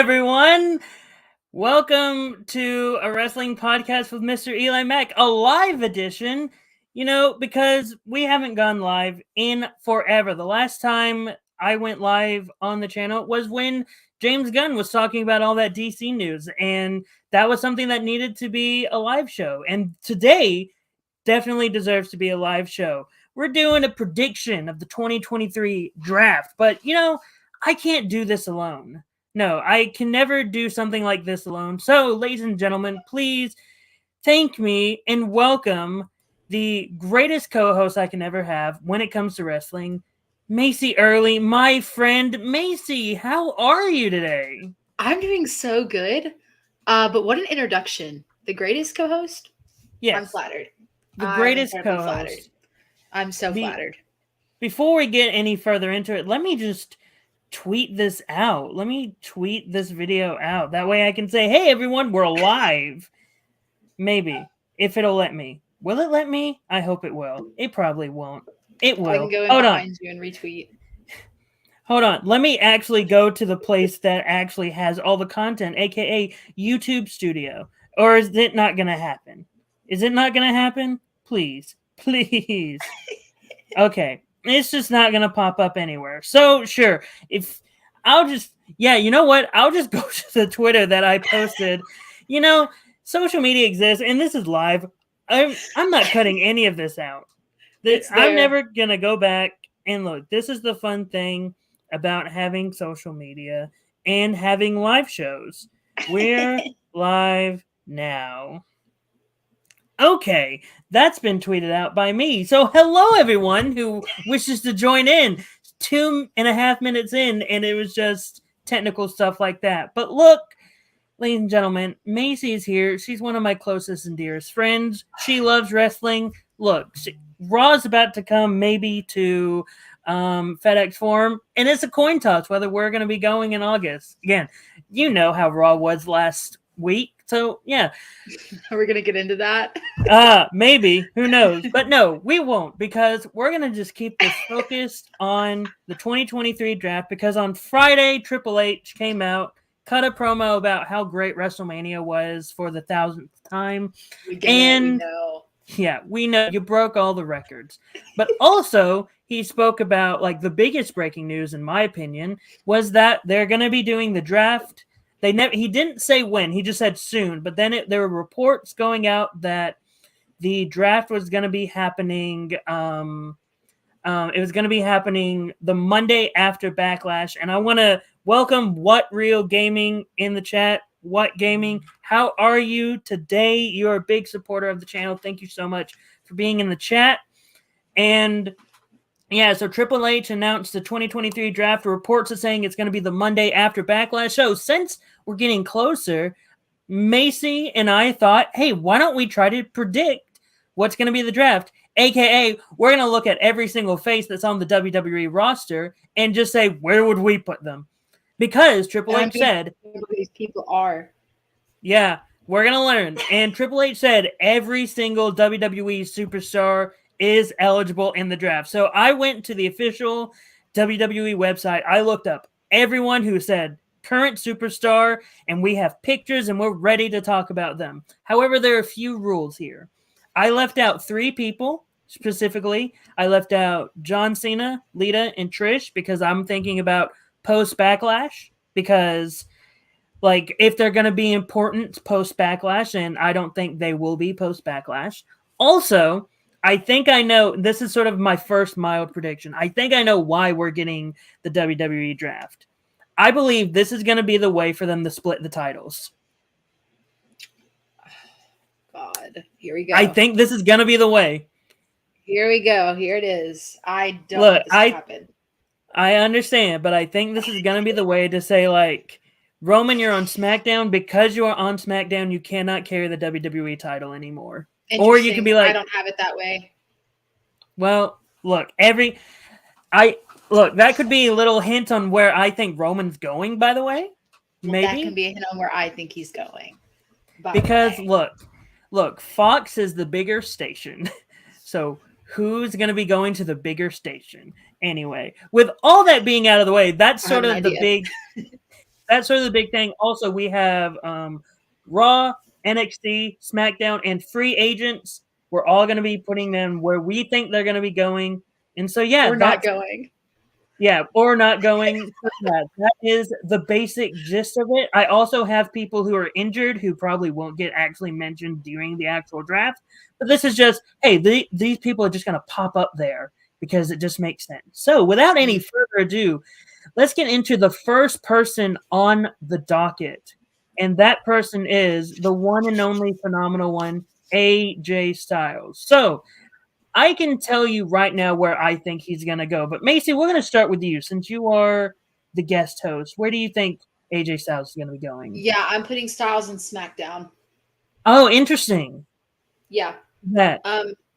everyone. Welcome to a wrestling podcast with MrEliMac, a live edition. Because we haven't gone live in forever. The last time I went live on the channel was when James Gunn was talking about all that DC news, and that was something that needed to be a live show. And today definitely deserves to be a live show. We're doing a prediction of the 2023 draft, but I can't do this alone. No, I can never do something like this alone. So, ladies and gentlemen, please thank me and welcome the greatest co-host I can ever have when it comes to wrestling, Macy Earley, my friend. Macy, how are you today? I'm doing so good. But what an introduction. The greatest co-host? Yes. I'm flattered. The greatest co-host. Flattered. I'm so flattered. Before we get any further into it, let me just tweet this out. Let me tweet this video out. That way I can say, hey, everyone, we're live. Maybe. If it'll let me. Will it let me? I hope it will. It probably won't. It will. I can go in behind you and retweet. Hold on. Let me actually go to the place that actually has all the content, aka YouTube Studio. Or is it not going to happen? Is it not going to happen? Please. Please. Okay. It's just not going to pop up anywhere. So, sure. You know what? I'll just go to the Twitter that I posted. Social media exists, and this is live. I'm not cutting any of this out. I'm never going to go back and look. This is the fun thing about having social media and having live shows. We're live now. Okay, that's been tweeted out by me. So hello, everyone who wishes to join in. 2.5 minutes in, and it was just technical stuff like that. But look, ladies and gentlemen, Macy is here. She's one of my closest and dearest friends. She loves wrestling. Look, Raw's about to come maybe to FedEx Forum, and it's a coin toss whether we're going to be going in August. Again, you know how Raw was last week. So, yeah. Are we going to get into that? Maybe. Who knows? But no, we won't, because we're going to just keep this focused on the 2023 draft, because on Friday, Triple H came out, cut a promo about how great WrestleMania was for the 1000th time. We know. Yeah, we know you broke all the records. But also, he spoke about, the biggest breaking news, in my opinion, was that they're going to be doing the draft. He didn't say when. He just said soon. But then there were reports going out that the draft was going to be happening. It was going to be happening the Monday after Backlash. And I want to welcome What Real Gaming in the chat. What Gaming? How are you today? You're a big supporter of the channel. Thank you so much for being in the chat. And yeah, so Triple H announced the 2023 draft. Reports are saying it's going to be the Monday after Backlash. So since we're getting closer, Macy and I thought, hey, why don't we try to predict what's going to be the draft? AKA, we're going to look at every single face that's on the WWE roster and just say, where would we put them? Because Triple H said, these people are. Yeah, we're going to learn. And Triple H said every single WWE superstar is eligible in the draft. So I went to the official WWE website. I looked up everyone who said current superstar, and we have pictures, and we're ready to talk about them. However, there are a few rules here. I left out 3 people specifically. I left out John Cena, Lita, and Trish, because I'm thinking about post-Backlash, because if they're going to be important post-Backlash, and I don't think they will be post-Backlash. Also, I think I know, this is sort of my first mild prediction. I think I know why we're getting the WWE draft. I believe this is going to be the way for them to split the titles. God, here we go. I think this is going to be the way. Here we go. Here it is. I don't want this to happen. I understand, but I think this is going to be the way to say, Roman, you're on SmackDown. Because you are on SmackDown, you cannot carry the WWE title anymore. Or you can be I don't have it that way. Well, look, that could be a little hint on where I think Roman's going, by the way. Maybe. That can be a hint on where I think he's going. Because, look, Fox is the bigger station. So who's going to be going to the bigger station? Anyway, with all that being out of the way, that's sort of the big that's sort of the big thing. Also, we have Raw, NXT, SmackDown, and free agents. We're all going to be putting them where we think they're going to be going. And so, yeah, We're not going. Yeah, or not going. Yeah, that is the basic gist of it. I also have people who are injured who probably won't get actually mentioned during the actual draft. But this is just, hey, these people are just going to pop up there because it just makes sense. So without any further ado, let's get into the first person on the docket. And that person is the one and only phenomenal one, AJ Styles. So I can tell you right now where I think he's going to go. But Macy, we're going to start with you since you are the guest host. Where do you think AJ Styles is going to be going? Yeah, I'm putting Styles in SmackDown. Oh, interesting. Yeah. That.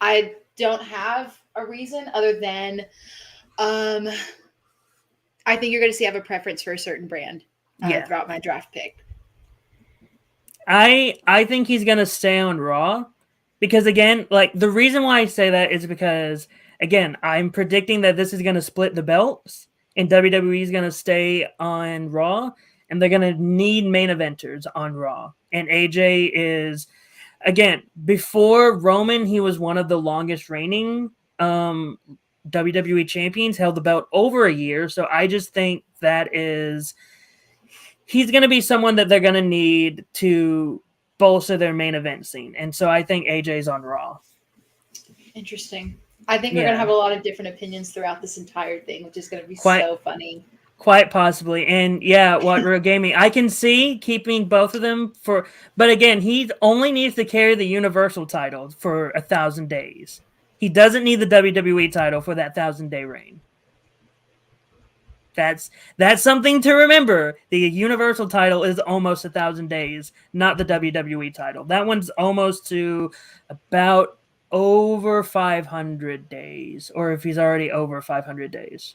I don't have a reason other than I think you're going to see I have a preference for a certain brand throughout my draft pick. I think he's going to stay on Raw. Because again, like the reason why I say that is because again, I'm predicting that this is going to split the belts and WWE is going to stay on Raw and they're going to need main eventers on Raw. And AJ is again, before Roman, he was one of the longest reigning WWE champions, held the belt over a year. So I just think he's going to be someone that they're going to need to bolster their main event scene. And so I think AJ's on Raw. Interesting. I think we're going to have a lot of different opinions throughout this entire thing, which is going to be so funny. Quite possibly. And yeah, what Gaming, I can see keeping both of them but again, he only needs to carry the Universal title for 1,000 days. He doesn't need the WWE title for that 1,000-day reign. That's something to remember. The Universal title is almost 1,000 days, not the WWE title. That one's almost to about over 500 days, or if he's already over 500 days.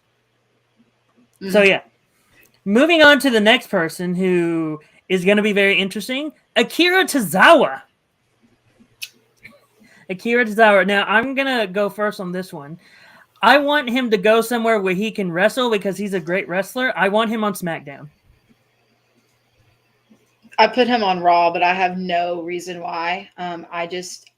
Mm-hmm. So yeah, moving on to the next person who is going to be very interesting, Akira Tozawa. Now, I'm going to go first on this one. I want him to go somewhere where he can wrestle because he's a great wrestler. I want him on SmackDown. I put him on Raw, but I have no reason why. I just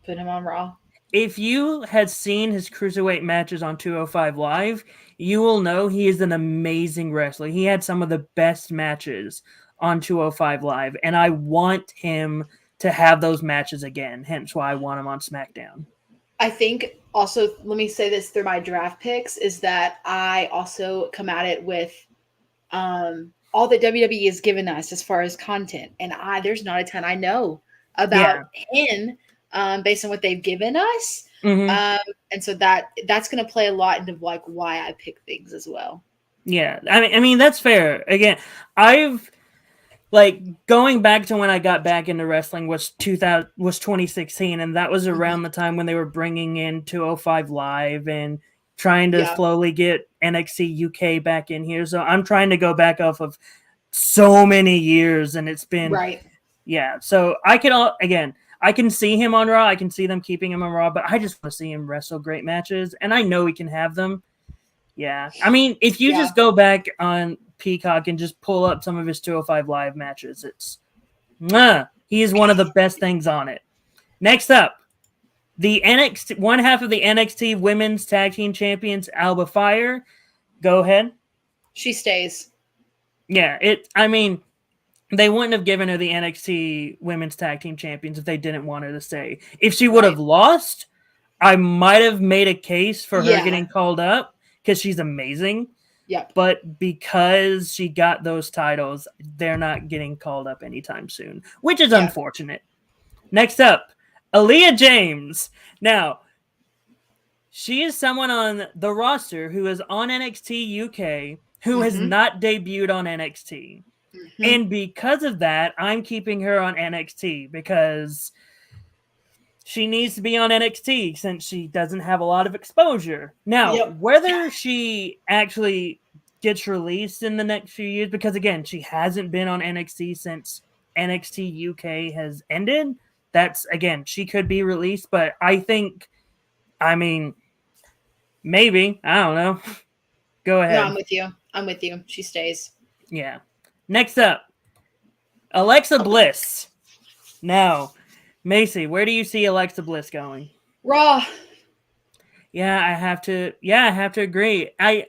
put him on Raw. If you had seen his cruiserweight matches on 205 Live, you will know he is an amazing wrestler. He had some of the best matches on 205 Live, and I want him to have those matches again, hence why I want him on SmackDown. I think also, let me say this through my draft picks, is that I also come at it with all that WWE has given us as far as content. And there's not a ton I know about him based on what they've given us. Mm-hmm. And so that's going to play a lot into like why I pick things as well. Yeah. I mean, that's fair. Again, going back to when I got back into wrestling was 2016, and that was around the time when they were bringing in 205 Live and trying to slowly get NXT UK back in here. So I'm trying to go back off of so many years, and it's been yeah. So I can see him on Raw. I can see them keeping him on Raw, but I just want to see him wrestle great matches, and I know he can have them. Yeah, I mean, if you just go back on Peacock and just pull up some of his 205 Live matches, he is one of the best things on it. Next up, the one half of the NXT Women's Tag Team Champions, Alba Fire. Go ahead. She stays. Yeah, they wouldn't have given her the NXT Women's Tag Team Champions if they didn't want her to stay. If she would have lost, I might have made a case for her getting called up because she's amazing. Yep. But because she got those titles, they're not getting called up anytime soon, which is unfortunate. Next up, Aaliyah James. Now, she is someone on the roster who is on NXT UK who has not debuted on NXT. Mm-hmm. And because of that, I'm keeping her on NXT because she needs to be on NXT since she doesn't have a lot of exposure. Now, whether she actually gets released in the next few years, because again, she hasn't been on NXT since NXT UK has ended. She could be released, but maybe. I don't know. Go ahead. No, I'm with you. She stays. Yeah. Next up, Alexa Bliss. Now, Macy, where do you see Alexa Bliss going? Raw. Yeah, I have to agree. I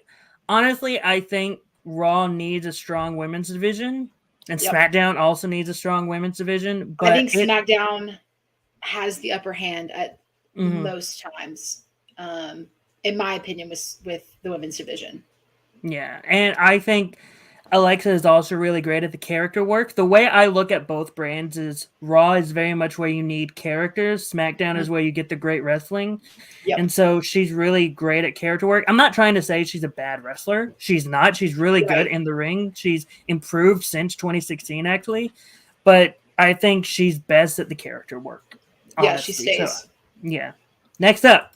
think Raw needs a strong women's division, and Yep. SmackDown also needs a strong women's division. I But think SmackDown has the upper hand at most times, in my opinion, with the women's division. Yeah, and I think Alexa is also really great at the character work. The way I look at both brands is Raw is very much where you need characters. SmackDown is where you get the great wrestling. Yep. And so she's really great at character work. I'm not trying to say she's a bad wrestler. She's not. She's really good in the ring. She's improved since 2016, actually. But I think she's best at the character work. Honestly. Yeah, she stays. So, yeah. Next up,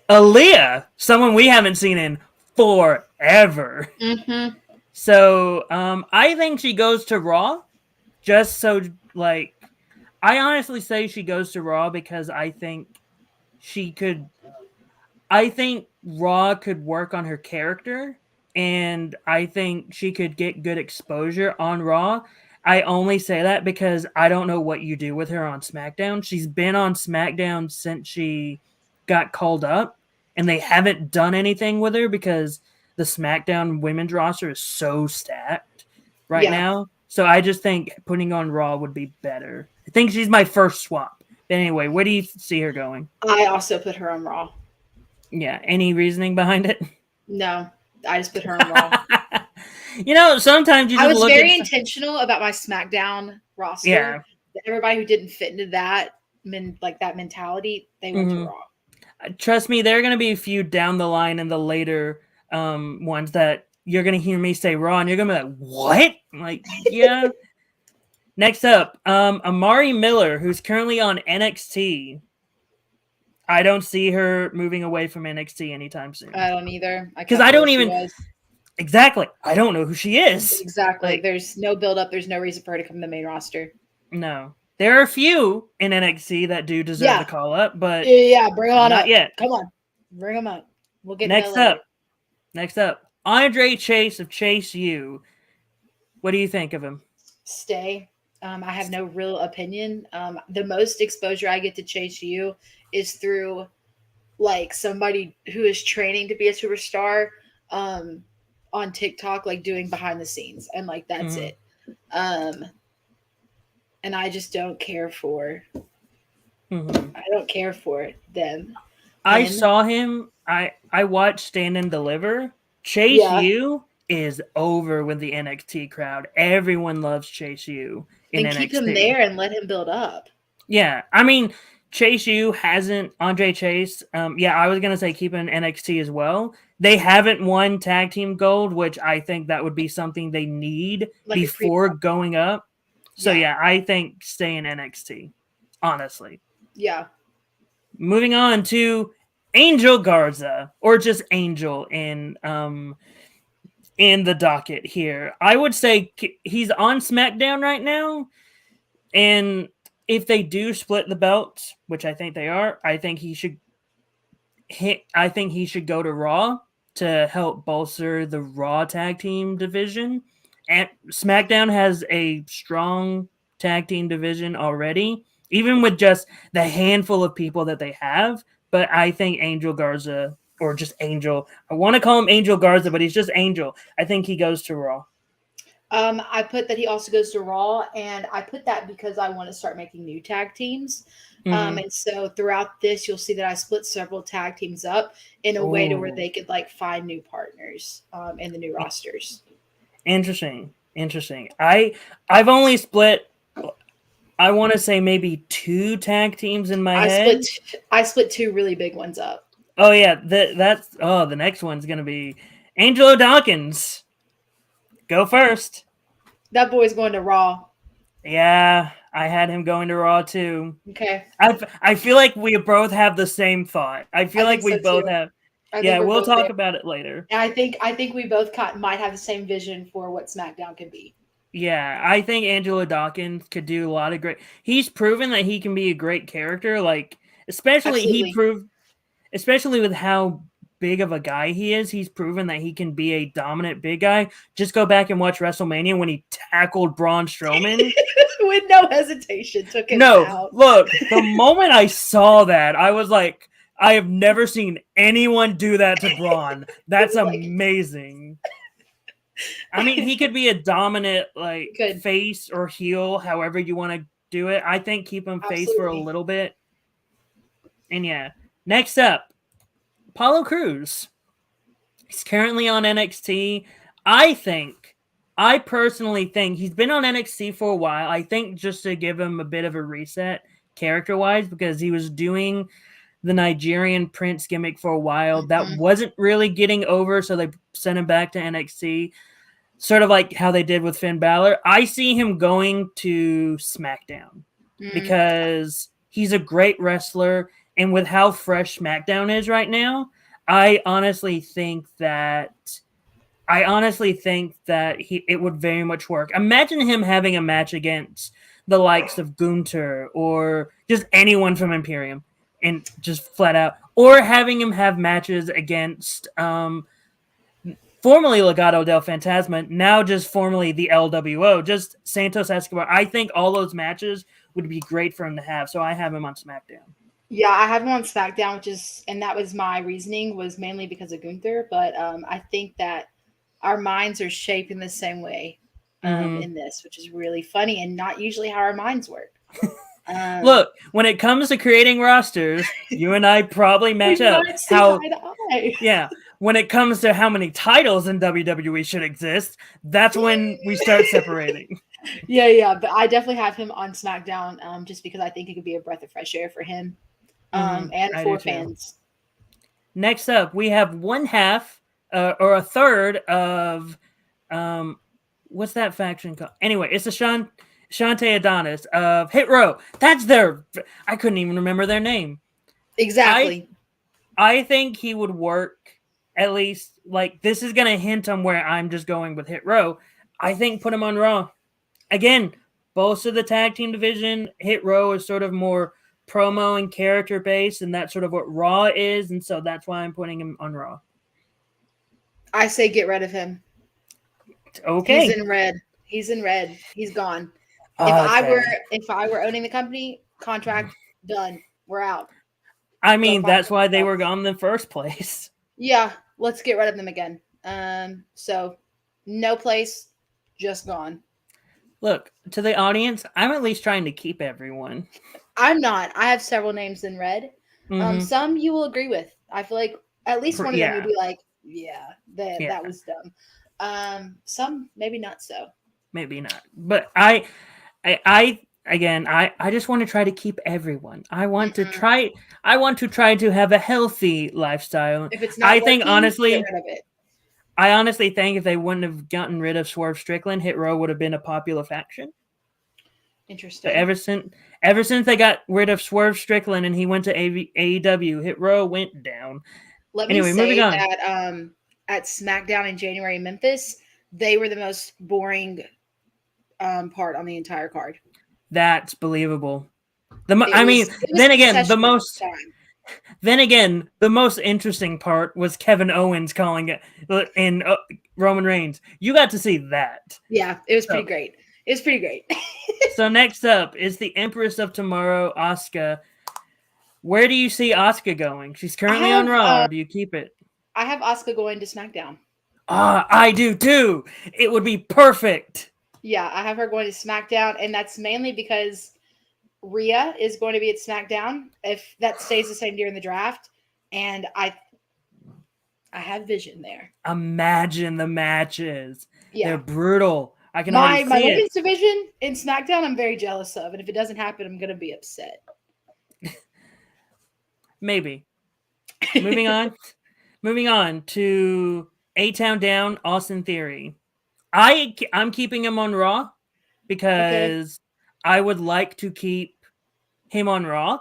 Aaliyah, someone we haven't seen in forever. Mm-hmm. So I think she goes to Raw, just so like I honestly say she goes to Raw because I think Raw could work on her character, and I think she could get good exposure on Raw. I only say that because I don't know what you do with her on SmackDown. She's been on SmackDown since she got called up, and they haven't done anything with her because the SmackDown women's roster is so stacked right now. So I just think putting on Raw would be better. I think she's my first swap. But anyway, where do you see her going? I also put her on Raw. Yeah. Any reasoning behind it? No. I just put her on Raw. Sometimes I was very intentional about my SmackDown roster. Yeah. Everybody who didn't fit into that mentality, they went to Raw. Trust me, there are going to be a few down the line in the later ones that you're going to hear me say Raw, and you're going to be like, what? I'm like, yeah. Next up, Amari Miller, who's currently on NXT. I don't see her moving away from NXT anytime soon. I don't either. Because I don't even... Exactly. I don't know who she is. Exactly. There's no build-up. There's no reason for her to come to the main roster. No. There are a few in NXT that do deserve the call-up, but... Yeah, bring on not up. Yet. Come on. Bring them up. We'll get Next up, Andre Chase of Chase U. What do you think of him? Stay. I have no real opinion. The most exposure I get to Chase U is through somebody who is training to be a superstar on TikTok, doing behind the scenes, and that's it. And I just don't care for. I don't care for them. I saw him. I watched Stand and Deliver. Chase U is over with the NXT crowd. Everyone loves Chase U in NXT. Keep him there and let him build up. Yeah, I mean, Chase U hasn't. Andre Chase. I was gonna say keep him in NXT as well. They haven't won tag team gold, which I think that would be something they need before going up. So I think stay in NXT. Honestly. Yeah. Moving on to Angel Garza, or just Angel in the docket here. I would say he's on SmackDown right now, and if they do split the belts, which I think they are, I think he should go to Raw to help bolster the Raw tag team division. And SmackDown has a strong tag team division already, even with just the handful of people that they have. But I think Angel Garza, or just Angel, I want to call him Angel Garza, but he's just Angel. I think he goes to Raw. I put that he also goes to Raw, and I put that because I want to start making new tag teams. And so throughout this, you'll see that I split several tag teams up in a way to where they could find new partners in the new rosters. Interesting. I've only split, I want to say maybe 2 tag teams in my head. I split 2 really big ones up. Oh yeah, the next one's gonna be Angelo Dawkins. Go first. That boy's going to Raw. Yeah, I had him going to Raw too. Okay. I feel like we both have the same thought. I feel like we both have. Yeah, we'll talk about it later. And I think we both might have the same vision for what SmackDown could be. Yeah, I think Angelo Dawkins could do a lot of great. He's proven that he can be a great character. Especially with how big of a guy he is. He's proven that he can be a dominant big guy. Just go back and watch WrestleMania when he tackled Braun Strowman. With no hesitation, took him No, out. look, the moment I saw that, I was like, I have never seen anyone do that to Braun. That's amazing. I mean, he could be a dominant face or heel, however you want to do it. I think keep him face for a little bit. And yeah, next up, Apollo Crews. He's currently on NXT. I personally think he's been on NXT for a while. I think just to give him a bit of a reset character-wise, because he was doing the Nigerian Prince gimmick for a while. That wasn't really getting over, so they sent him back to NXT. Sort of like how they did with Finn Balor. I see him going to SmackDown because he's a great wrestler, and with how fresh SmackDown is right now, I honestly think that it would very much work. Imagine him having a match against the likes of Gunther or just anyone from Imperium, and just flat out, or having him have matches against formerly Legado del Fantasma, now just formerly the LWO, just Santos Escobar. I think all those matches would be great for him to have, so I have him on SmackDown. Yeah, I have him on SmackDown, and that was my reasoning, was mainly because of Gunther, but I think that our minds are shaped in the same way in this, which is really funny and not usually how our minds work. Look, when it comes to creating rosters, you and I probably match up. When it comes to how many titles in WWE should exist, that's when we start separating. Yeah, but I definitely have him on SmackDown just because I think it could be a breath of fresh air for him and for fans. Next up, we have one half or a third of what's that faction called? Anyway, it's the Shante Adonis of Hit Row. That's I couldn't even remember their name. Exactly. I think he would work, at least, this is going to hint on where I'm just going with Hit Row. I think put him on Raw. Again, both of the tag team division, Hit Row is sort of more promo and character based, and that's sort of what Raw is, and so that's why I'm putting him on Raw. I say get rid of him. Okay. He's in red. He's gone. If I were owning the company, contract done. We're out. I mean, that's why they were gone in the first place. Yeah, let's get rid of them again. So no place, just gone. Look, to the audience, I'm at least trying to keep everyone. I'm not. I have several names in red. Some you will agree with. I feel like at least one of them would be like, that was dumb. Some maybe not so. Maybe not. But I just want to try to keep everyone. I want to try to have a healthy lifestyle. If it's not working, honestly, get rid of it. I honestly think if they wouldn't have gotten rid of Swerve Strickland, Hit Row would have been a popular faction. Interesting. But ever since they got rid of Swerve Strickland and he went to AEW, Hit Row went down. Moving on. That at SmackDown in January in Memphis, they were the most boring part on the entire card. That's believable. The most interesting part was Kevin Owens calling it and Roman Reigns. You got to see that. Yeah, it was pretty great. It was pretty great. So next up is the Empress of Tomorrow, Asuka. Where do you see Asuka going? She's currently on Raw. Do you keep it? I have Asuka going to SmackDown. I do too. It would be perfect. Yeah, I have her going to SmackDown, and that's mainly because Rhea is going to be at SmackDown if that stays the same during the draft, and I have Vision there. Imagine the matches. Yeah. They're brutal. I can my already see women's division in SmackDown I'm very jealous of, and if it doesn't happen, I'm gonna be upset. Maybe. Moving on to A-Town Down, Austin Theory. I'm keeping him on Raw because I would like to keep him on Raw.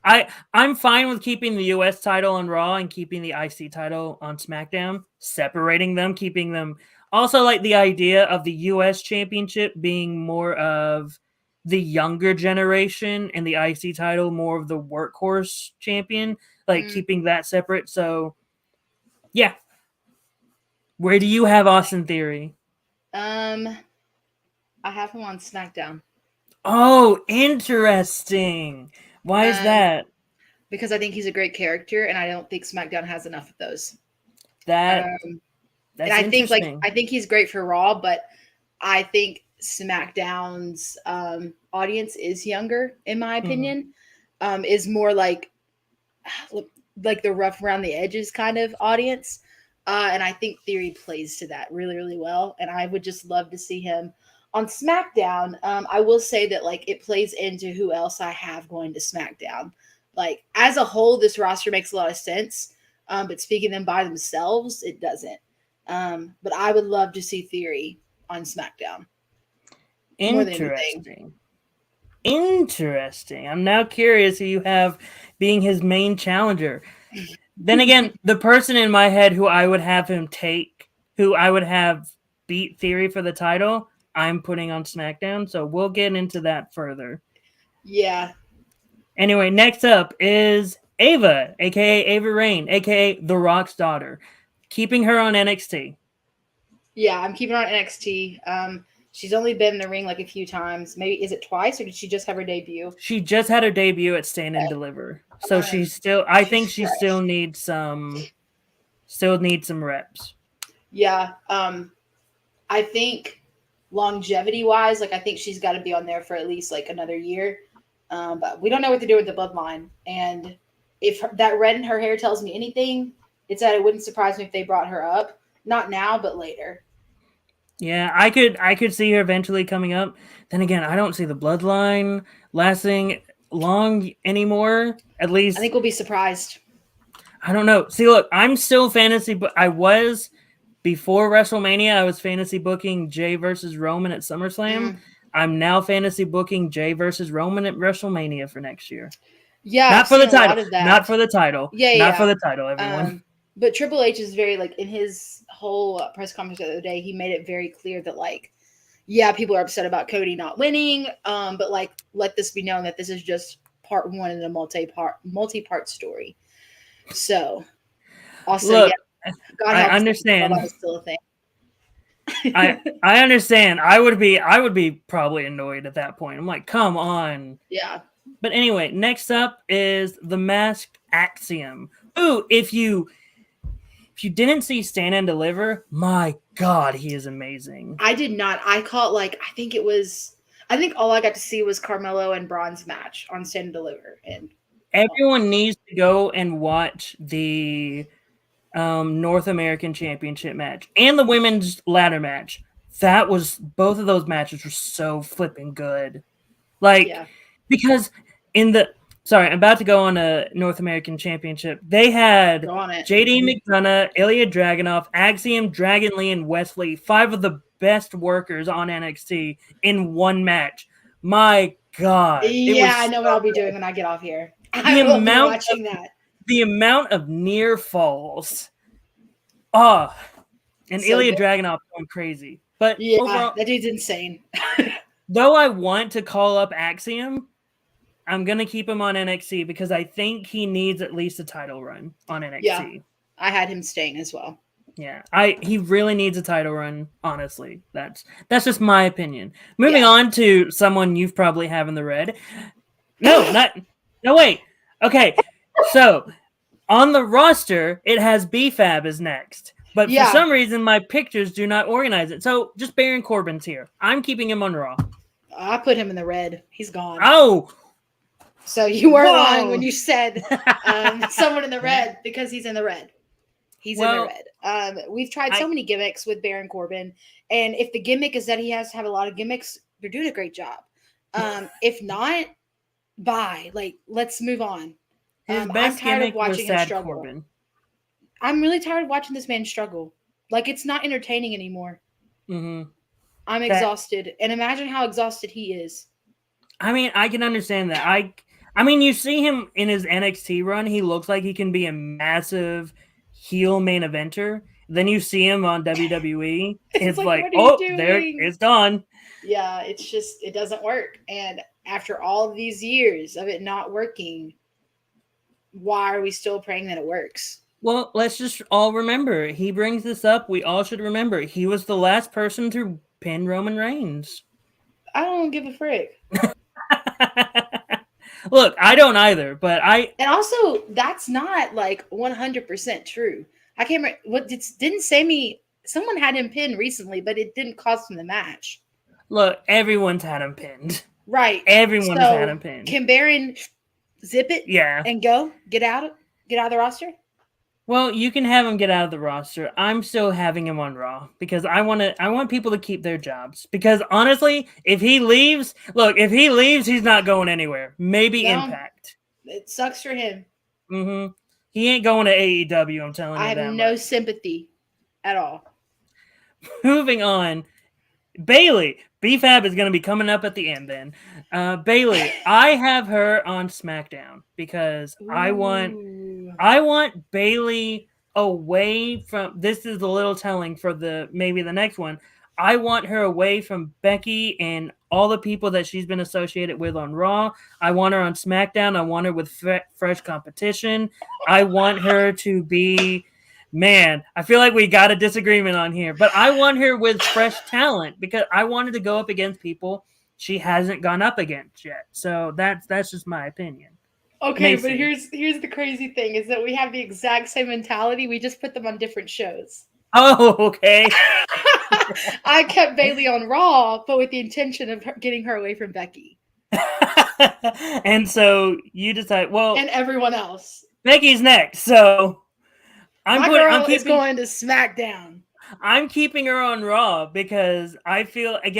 I'm fine with keeping the US title on Raw and keeping the IC title on SmackDown, separating them, keeping them. Also, like the idea of the US championship being more of the younger generation and the IC title more of the workhorse champion, keeping that separate. So Yeah. Where do you have Austin Theory? I have him on SmackDown. Oh, interesting. Why is Um, that? because I think he's a great character, and I don't think SmackDown has enough of those. That Um, and that's I think interesting. I think he's great for Raw, but I think SmackDown's audience is younger, in my Mhm. opinion. Is more like the rough around the edges kind of audience. And I think Theory plays to that really, really well. And I would just love to see him on SmackDown. I will say that like it plays into who else I have going to SmackDown. Like as a whole, this roster makes a lot of sense. But speaking them by themselves, it doesn't. But I would love to see Theory on SmackDown more than anything. Interesting. Interesting. I'm now curious who you have being his main challenger. Then again, the person in my head who I would have him take, who I would have beat Theory for the title, I'm putting on SmackDown. So we'll get into that further. Yeah. Anyway, next up is Ava, aka Ava Rain, aka The Rock's daughter. Keeping her on NXT. Yeah, I'm keeping her on NXT. She's only been in the ring like a few times. Maybe is it twice or did she just have her debut? She just had her debut at Stand and Deliver. So she's still I think Jesus she Christ. still needs some reps. Yeah. I think longevity wise, like I think she's got to be on there for at least like another year. But we don't know what to do with the bloodline. And if that red in her hair tells me anything, it's that it wouldn't surprise me if they brought her up. Not now, but later. Yeah, I could see her eventually coming up. Then again, I don't see the bloodline lasting long anymore. At I least think we'll be surprised. I don't know. See, look, I'm still fantasy, but I was before WrestleMania. I was fantasy booking Jay versus Roman at SummerSlam. Mm. I'm now fantasy booking Jay versus Roman at WrestleMania for next year. Yeah, Not I've for seen the a title. lot of that. Not for the title. Yeah, Not for yeah. the title, everyone. But Triple H is very like in his whole press conference the other day, he made it very clear that like, yeah, people are upset about Cody not winning, but like let this be known that this is just part one in a multi-part story. So also, yeah, Look, God I helps them. understand. That is still a thing. I understand. I would be probably annoyed at that point. I'm like, come on. Yeah. But anyway, next up is the Masked Axiom. Ooh, if you didn't see Stand and Deliver, my God, he is amazing. I did not. I caught like I think all I got to see was Carmelo and Braun's match on Stand and Deliver, and Everyone needs to go and watch the North American Championship match and the women's ladder match. Both of those matches were so flipping good. Like, yeah, because I'm about to go on a North American Championship. They had go on it. JD McDonough, Ilya Dragunov, Axiom, Dragon Lee, and Wesley, 5 of the best workers on NXT in one match. My God. Yeah, I know what I'll be doing when I get off here. The I will be watching that. The amount of near falls. Oh, and So Ilya good. Dragunov going crazy. But Yeah, overall, that dude's insane. though I want to call up Axiom, I'm going to keep him on NXT because I think he needs at least a title run on NXT. Yeah, I had him staying as well. Yeah, he really needs a title run, honestly. That's just my opinion. Moving on to someone you've probably have in the red. No, wait. Okay, so on the roster, it has BFAB as next. But for some reason, my pictures do not organize it. So just Baron Corbin's here. I'm keeping him on Raw. I put him in the red. He's gone. Oh! So you were lying when you said someone in the red because he's in the red. He's in the red. We've tried so many gimmicks with Baron Corbin. And if the gimmick is that he has to have a lot of gimmicks, they're doing a great job. If not, bye. Like, let's move on. His best I'm tired gimmick of watching was him Sad struggle. Corbin. I'm really tired of watching this man struggle. Like, it's not entertaining anymore. Mm-hmm. I'm exhausted. And imagine how exhausted he is. I mean, I can understand that. I mean, you see him in his NXT run, he looks like he can be a massive heel main eventer. Then you see him on WWE, it's like oh, there it's gone. Yeah, it's just it doesn't work. And after all these years of it not working, why are we still praying that it works? Well, let's just all remember. He brings this up. We all should remember. He was the last person to pin Roman Reigns. I don't give a frick. Look, I don't either, but And also, that's not like 100% true. I can't remember what didn't Sammy. Someone had him pinned recently, but it didn't cost him the match. look, everyone's had him pinned. Right. Everyone's had him So pinned. can Baron zip it Yeah. and go get out of the roster? Well, you can have him get out of the roster. I'm still having him on Raw because I want people to keep their jobs. Because honestly, if he leaves, he's not going anywhere. Maybe No. Impact. It sucks for him. Mm-hmm. He ain't going to AEW, I'm telling you I that have no much. sympathy at all. Moving on. Bayley. BFAB is going to be coming up at the end then. Bayley, I have her on SmackDown because I want Bayley away from. This is a little telling for maybe the next one. I want her away from Becky and all the people that she's been associated with on Raw. I want her on SmackDown. I want her with fresh competition. I want her to be. Man, I feel like we got a disagreement on here, but I want her with fresh talent because I wanted to go up against people she hasn't gone up against yet. So that's just my opinion. Okay, Macy. but here's the crazy thing is that we have the exact same mentality. We just put them on different shows. Oh, okay. I kept Bayley on Raw, but with the intention of getting her away from Becky. And so you decide, well, and everyone else. Becky's next, so I'm going to SmackDown. I'm keeping her on Raw because I feel like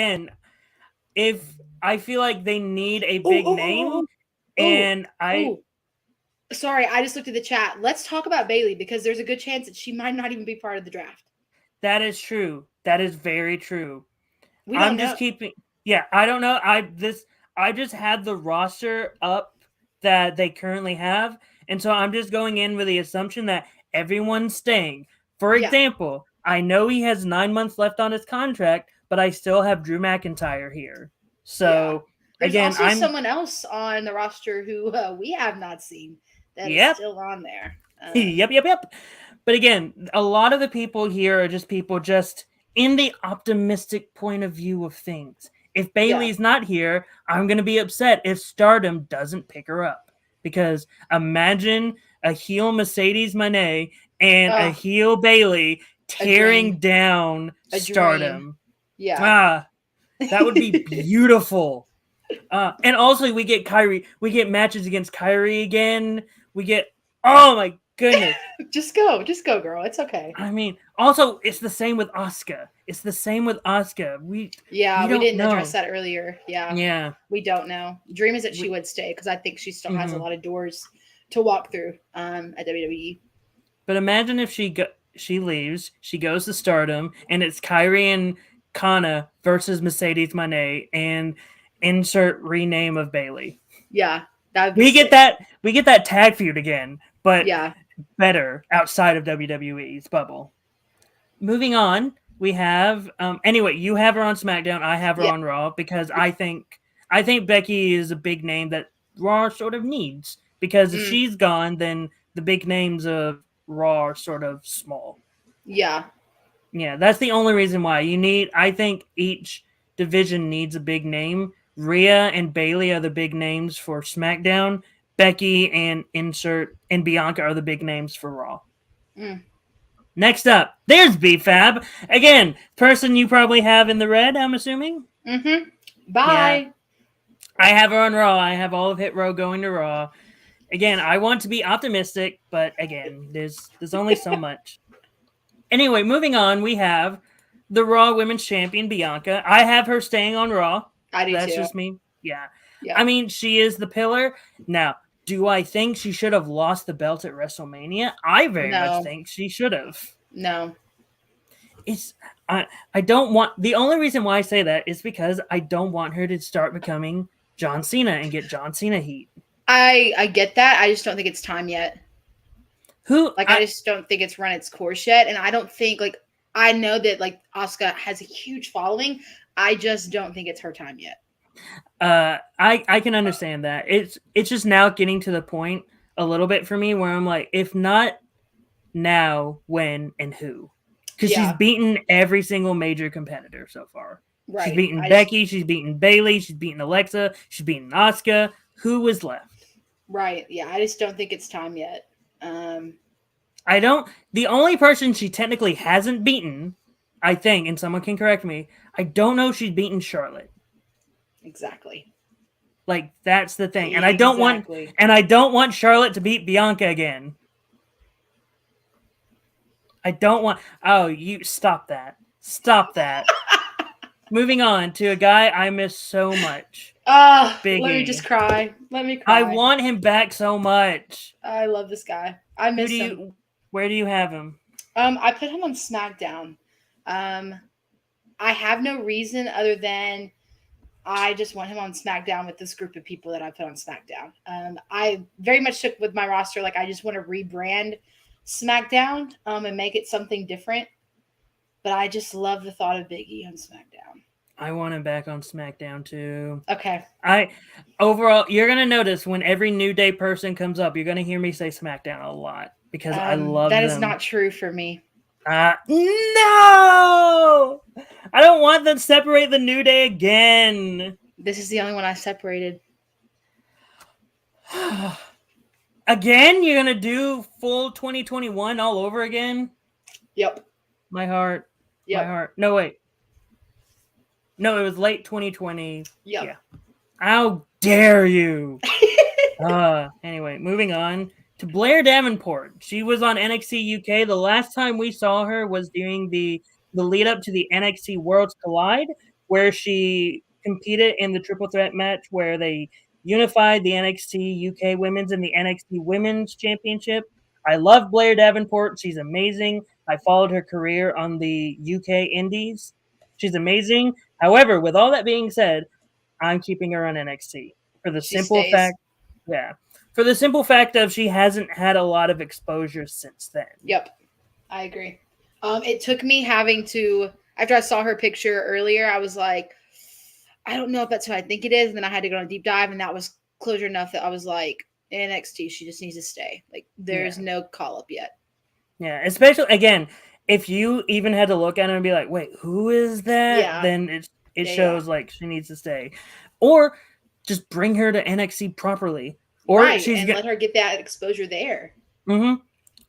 they need a big name, and Sorry, I just looked at the chat. Let's talk about Bayley because there's a good chance that she might not even be part of the draft. That is true. That is very true. I don't know. I just had the roster up that they currently have, and so I'm just going in with the assumption that everyone's staying. For example, I know he has 9 months left on his contract, but I still have Drew McIntyre here. So there's also someone else on the roster who we have not seen that is still on there. Yep. But again, a lot of the people here are just people just in the optimistic point of view of things. If Bayley's not here, I'm going to be upset if Stardom doesn't pick her up. Because imagine a heel Mercedes Moné and a heel Bayley tearing down Stardom. Yeah. That would be beautiful. And also we get Kyrie. We get matches against Kyrie again. We get, oh my goodness. Just go, girl. It's okay. I mean, also it's the same with Asuka. We didn't address that earlier. Yeah. We don't know. Dream is that she would stay because I think she still has a lot of doors to walk through at WWE. But imagine if she leaves, she goes to Stardom, and it's Kyrie and Kana versus Mercedes Moné and insert rename of Bayley. Yeah, we get that tag feud again, but yeah, better outside of WWE's bubble. Moving on, we have anyway, you have her on SmackDown, I have her on Raw because I think Becky is a big name that Raw sort of needs because if she's gone, then the big names of Raw are sort of small. Yeah, that's the only reason why I think each division needs a big name. Rhea and Bayley are the big names for SmackDown. Becky and Bianca are the big names for Raw. Next up, there's BFAB. Again, person you probably have in the red, I'm assuming. Mm-hmm. Bye. Yeah. I have her on Raw. I have all of Hit Row going to Raw. Again, I want to be optimistic, but again, there's only so much. Anyway, moving on, we have the Raw Women's Champion, Bianca. I have her staying on Raw. I do That's too. just me. Yeah. I mean, she is the pillar. Now, do I think she should have lost the belt at WrestleMania? I very much think she should have. No. I don't want... The only reason why I say that is because I don't want her to start becoming John Cena and get John Cena heat. I get that. I just don't think it's time yet. I just don't think it's run its course yet. And I don't think, I know that, Asuka has a huge following. I just don't think it's her time yet. I can understand that. It's just now getting to the point a little bit for me where I'm like, if not now, when, and who. Because she's Yeah. beaten every single major competitor so far. She's Right. beaten Becky, she's beaten Bailey, she's beaten Alexa, she's beaten Asuka. Who was left? Right. Yeah. I just don't think it's time yet. I don't. The only person she technically hasn't beaten, I think, and someone can correct me, I don't know if she's beaten Charlotte. Exactly. Like, that's the thing. And Exactly. I don't want Charlotte to beat Bianca again. I don't want. Oh, you stop that. Stop that. Moving on to a guy I miss so much. Let me Biggie. just cry. Let me cry. I want him back so much. I love this guy. I miss him. Where do you have him? I put him on SmackDown. I have no reason other than I just want him on SmackDown with this group of people that I put on SmackDown. I very much took with my roster, like I just want to rebrand SmackDown and make it something different. But I just love the thought of Big E on SmackDown. I want him back on SmackDown too. Okay. Overall, you're gonna notice when every New Day person comes up, you're gonna hear me say SmackDown a lot because I love that. them. Is not true for me. No, I don't want them to separate the New Day again. This is the only one I separated. Again, you're gonna do full 2021 all over again? Yep. My heart. Yep. My heart. No, wait. No, it was late 2020. Yep. Yeah. How dare you? Anyway, moving on to Blair Davenport. She was on NXT UK. The last time we saw her was during the lead up to the NXT Worlds Collide, where she competed in the triple threat match where they unified the NXT UK Women's and the NXT Women's Championship. I love Blair Davenport. She's amazing. I followed her career on the UK Indies. She's amazing. However, with all that being said, I'm keeping her on NXT for the simple fact of she hasn't had a lot of exposure since then. Yep, I agree. It took me having to, after I saw her picture earlier, I was like, I don't know if that's who I think it is. And then I had to go on a deep dive, and that was closure enough that I was like, NXT, she just needs to stay. Like, there's no call up yet. Yeah, especially, again, if you even had to look at her and be like, wait, who is that? Yeah. Then it shows like she needs to stay. Or just bring her to NXT properly. Or right, and let her get that exposure there. Mm-hmm.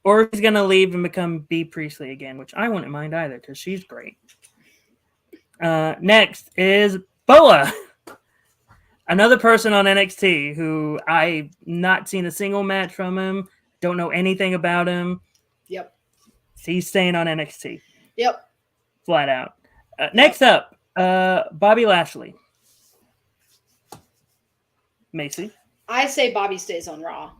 Or she's going to leave and become B. Priestley again, which I wouldn't mind either because she's great. Next is Boa. Another person on NXT who I've not seen a single match from him. Don't know anything about him. Yep. He's staying on NXT. Yep. Flat out. Next up, Bobby Lashley. Macy? I say Bobby stays on Raw.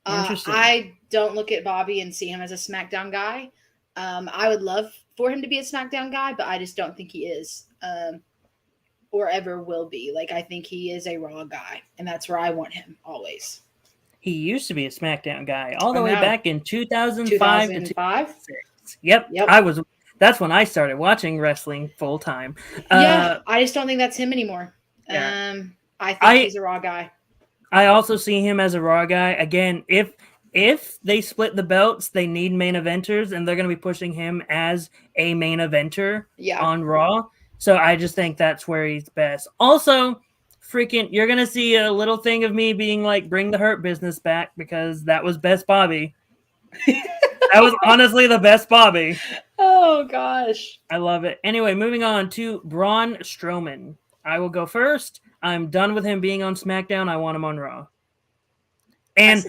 Interesting. I don't look at Bobby and see him as a SmackDown guy. I would love for him to be a SmackDown guy, but I just don't think he is or ever will be. Like, I think he is a Raw guy, and that's where I want him always. He used to be a SmackDown guy all the way back in 2005 to 2006. Yep. That's when I started watching wrestling full time. I just don't think that's him anymore. Yeah. I think he's a Raw guy. I also see him as a Raw guy. Again, if they split the belts, they need main eventers, and they're going to be pushing him as a main eventer on Raw. So I just think that's where he's best. Also, you're going to see a little thing of me being like, bring the Hurt Business back, because that was best Bobby. That was honestly the best Bobby. Oh, gosh. I love it. Anyway, moving on to Braun Strowman. I will go first. I'm done with him being on SmackDown. I want him on Raw. And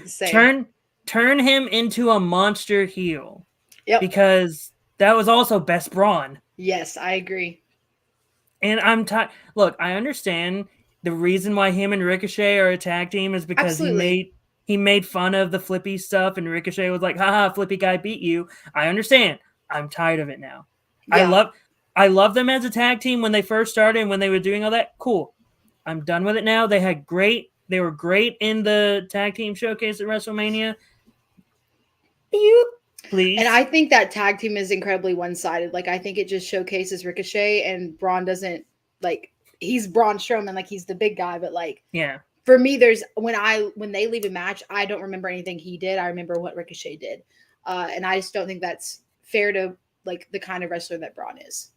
turn him into a monster heel. Yep. Because that was also best Braun. Yes, I agree. And I'm tired. Look, I understand the reason why him and Ricochet are a tag team is because he made fun of the Flippy stuff, and Ricochet was like, haha, Flippy guy beat you. I understand. I'm tired of it now. Yeah. I love them as a tag team when they first started and when they were doing all that. Cool. I'm done with it now. They were great in the tag team showcase at WrestleMania. Please. And I think that tag team is incredibly one-sided. Like, I think it just showcases Ricochet, and Braun doesn't, like, he's Braun Strowman, like, he's the big guy, but, like, yeah. For me, there's when they leave a match, I don't remember anything he did. I remember what Ricochet did. and I just don't think that's fair to like the kind of wrestler that Braun is.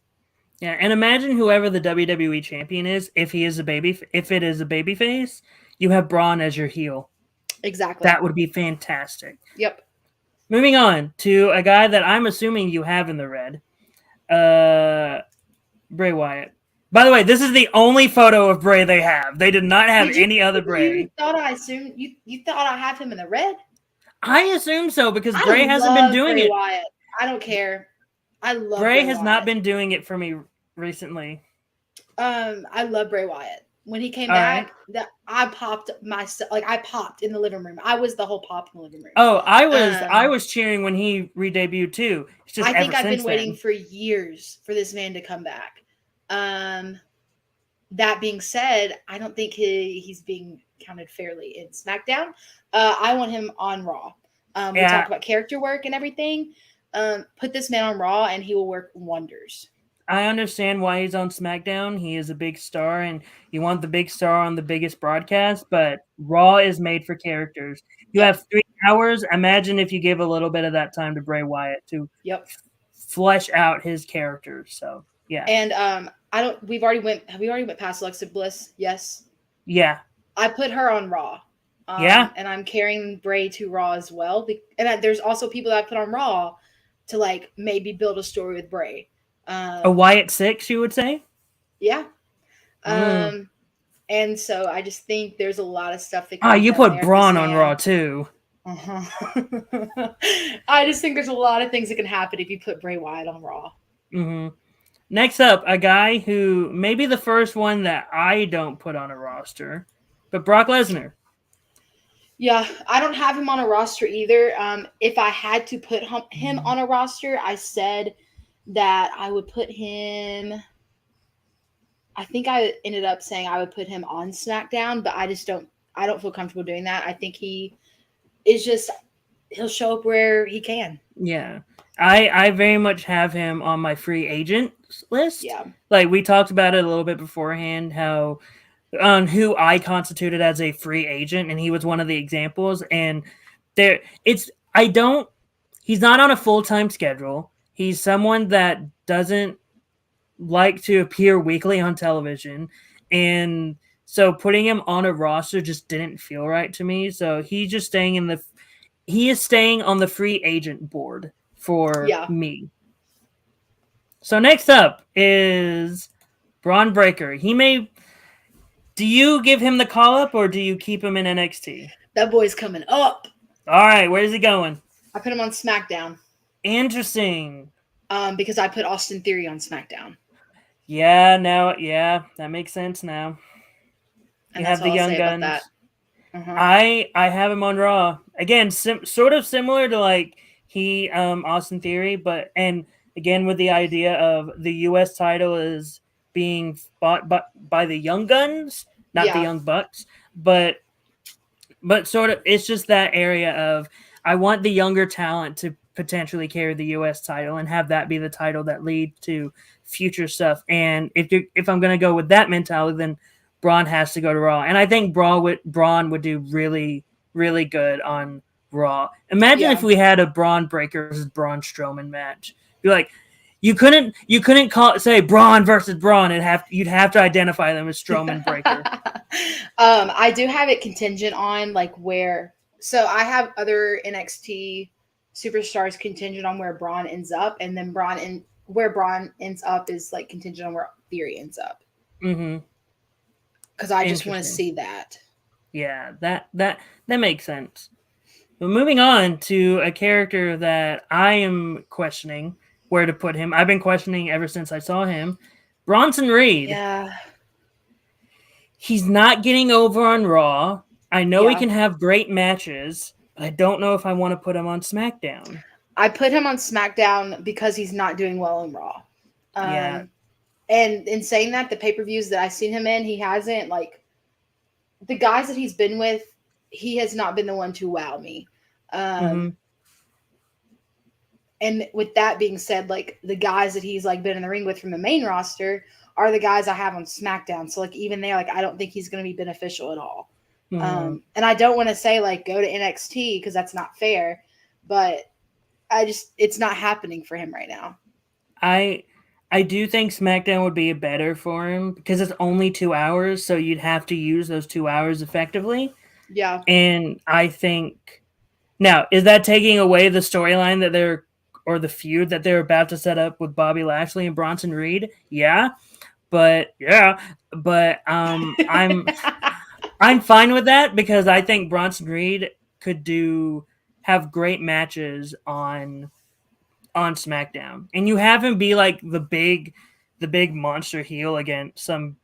Yeah, and imagine whoever the WWE champion is, if it is a babyface, you have Braun as your heel. Exactly. That would be fantastic. Yep. Moving on to a guy that I'm assuming you have in the red, Bray Wyatt. By the way, this is the only photo of Bray they have. They did not have any other Bray. You thought I have him in the red? I assume so because Bray hasn't been doing Bray it. Wyatt. I don't care. I love Bray has not been doing it for me recently. I love Bray Wyatt. When he came back, I popped in the living room. I was the whole pop in the living room. Oh, I was cheering when he re-debuted too. It's just I think I've been waiting for years for this man to come back. That being said, I don't think he's being counted fairly in SmackDown. I want him on Raw. We talked about character work and everything. Put this man on Raw and he will work wonders. I understand why he's on SmackDown. He is a big star, and you want the big star on the biggest broadcast, but Raw is made for characters. You have 3 hours. Imagine if you give a little bit of that time to Bray Wyatt to flesh out his characters. So, yeah. And have we already went past Alexa Bliss? Yes. Yeah. I put her on Raw. And I'm carrying Bray to Raw as well. And there's also people that I put on Raw to like maybe build a story with Bray. A Wyatt 6, you would say? Yeah. And so I just think there's a lot of stuff that can you put Braun on Raw too. Uh-huh. I just think there's a lot of things that can happen if you put Bray Wyatt on Raw. Mm-hmm. Next up, a guy who may be the first one that I don't put on a roster, but Brock Lesnar. Yeah, I don't have him on a roster either. If I had to put him on a roster, I said that I would put him. I think I ended up saying I would put him on SmackDown, but I don't feel comfortable doing that. I think he'll show up where he can. Yeah. I very much have him on my free agent list. Yeah. Like we talked about it a little bit beforehand, how on who I constituted as a free agent, and he was one of the examples. And he's not on a full-time schedule. He's someone that doesn't like to appear weekly on television. And so putting him on a roster just didn't feel right to me. So he's just staying he is staying on the free agent board for me. So next up is Braun Breaker. Do you give him the call up or do you keep him in NXT? That boy's coming up. All right, where's he going? I put him on SmackDown. Interesting. Because I put Austin Theory on SmackDown. Yeah, that makes sense now. And you have the Young Guns. Uh-huh. I have him on Raw. Again, sort of similar to like Austin Theory, and again with the idea of the US title is being fought by the Young Guns, not the Young Bucks, but sort of it's just that area of I want the younger talent to potentially carry the US title and have that be the title that leads to future stuff. And if I'm going to go with that mentality, then Braun has to go to Raw. And I think Braun would do really, really good on Raw. Imagine if we had a Braun Breaker versus Braun Strowman match. Be like, you couldn't say Braun versus Braun and you'd have to identify them as Strowman Breaker. I do have it contingent on like where. So I have other NXT superstars contingent on where Braun ends up, and then where Braun ends up is like contingent on where Theory ends up. Mm-hmm. Because I just want to see that. Yeah, that makes sense. But moving on to a character that I am questioning where to put him. I've been questioning ever since I saw him. Bronson Reed. Yeah. He's not getting over on Raw. I know he can have great matches, but I don't know if I want to put him on SmackDown. I put him on SmackDown because he's not doing well in Raw. And in saying that, the pay-per-views that I've seen him in, he hasn't, like, the guys that he's been with, he has not been the one to wow me. And with that being said, like, the guys that he's, like, been in the ring with from the main roster are the guys I have on SmackDown. So, like, even there, like, I don't think he's going to be beneficial at all. And I don't want to say, like, go to NXT because that's not fair. But it's not happening for him right now. I do think SmackDown would be better for him because it's only 2 hours, so you'd have to use those 2 hours effectively. Yeah. And I think now, is that taking away the storyline that they're or the feud that they're about to set up with Bobby Lashley and Bronson Reed? Yeah. But I'm fine with that because I think Bronson Reed could have great matches on SmackDown, and you have him be like the big monster heel against some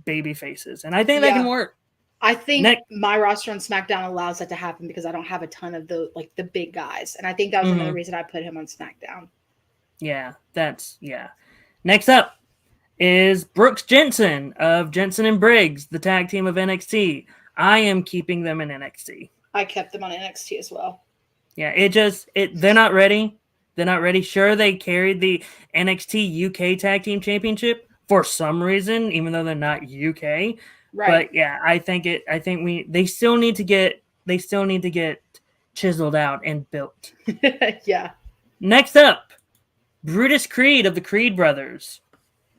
baby faces, and I think that can work. I think my roster on SmackDown allows that to happen because I don't have a ton of the big guys, and I think that was another reason I put him on SmackDown. Yeah, Next up is Brooks Jensen of Jensen and Briggs, the tag team of NXT. I am keeping them in NXT. I kept them on NXT as well. Yeah, they're not ready. They're not ready. Sure, they carried the NXT UK Tag Team Championship for some reason, even though they're not UK. Right. But yeah, they still need to get chiseled out and built. Yeah. Next up, Brutus Creed of the Creed Brothers.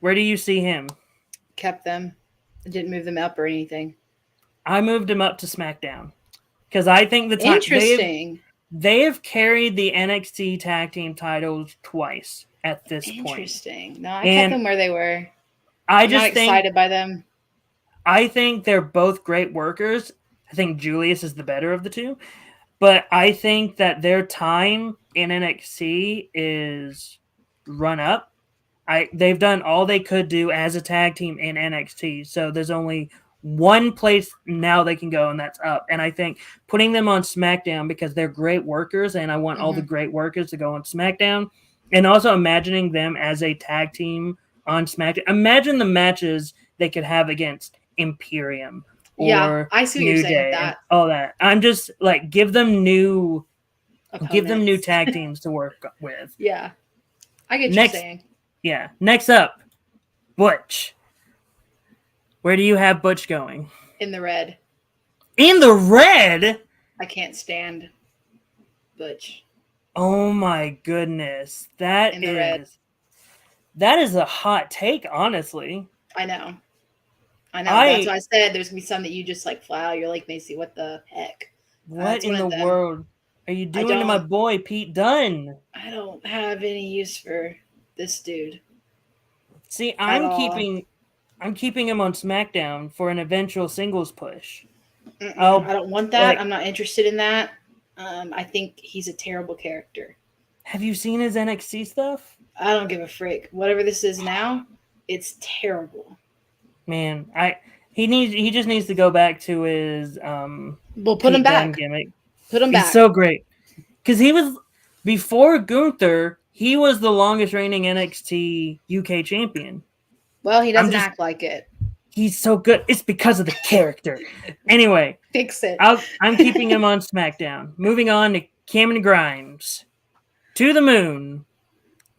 Where do you see him? Kept them. I didn't move them up or anything. I moved him up to SmackDown because I think the time interesting. They have carried the NXT tag team titles twice at this point. Interesting. No, I kept them where they were. I'm not excited by them. I think they're both great workers. I think Julius is the better of the two. But I think that their time in NXT is run up. They've done all they could do as a tag team in NXT. So there's only one place now they can go, and that's up. And I think putting them on SmackDown because they're great workers, and I want all the great workers to go on SmackDown, and also imagining them as a tag team on SmackDown. Imagine the matches they could have against Imperium or I see what you're saying with that. All that. I'm just like give them new tag teams to work with. Yeah, I get what you're saying. Yeah. Next up, Butch. Where do you have Butch going? In the red. In the red? I can't stand Butch. Oh my goodness. That is a hot take, honestly. I know. That's why I said there's going to be some that you just like fly out. You're like, Macy, what the heck? What in the world are you doing to my boy, Pete Dunne? I don't have any use for this dude. See, I'm keeping him on SmackDown for an eventual singles push. I don't want that. I'm not interested in that. I think he's a terrible character. Have you seen his NXT stuff? I don't give a frick. Whatever this is now, it's terrible. Man, he just needs to go back to his put him back. Gimmick. Put him back. He's so great. Because he was before Gunther, he was the longest reigning NXT UK champion. Well, he doesn't act like it. He's so good. It's because of the character. Anyway. Fix it. I'm keeping him on SmackDown. Moving on to Cameron Grimes. To the moon.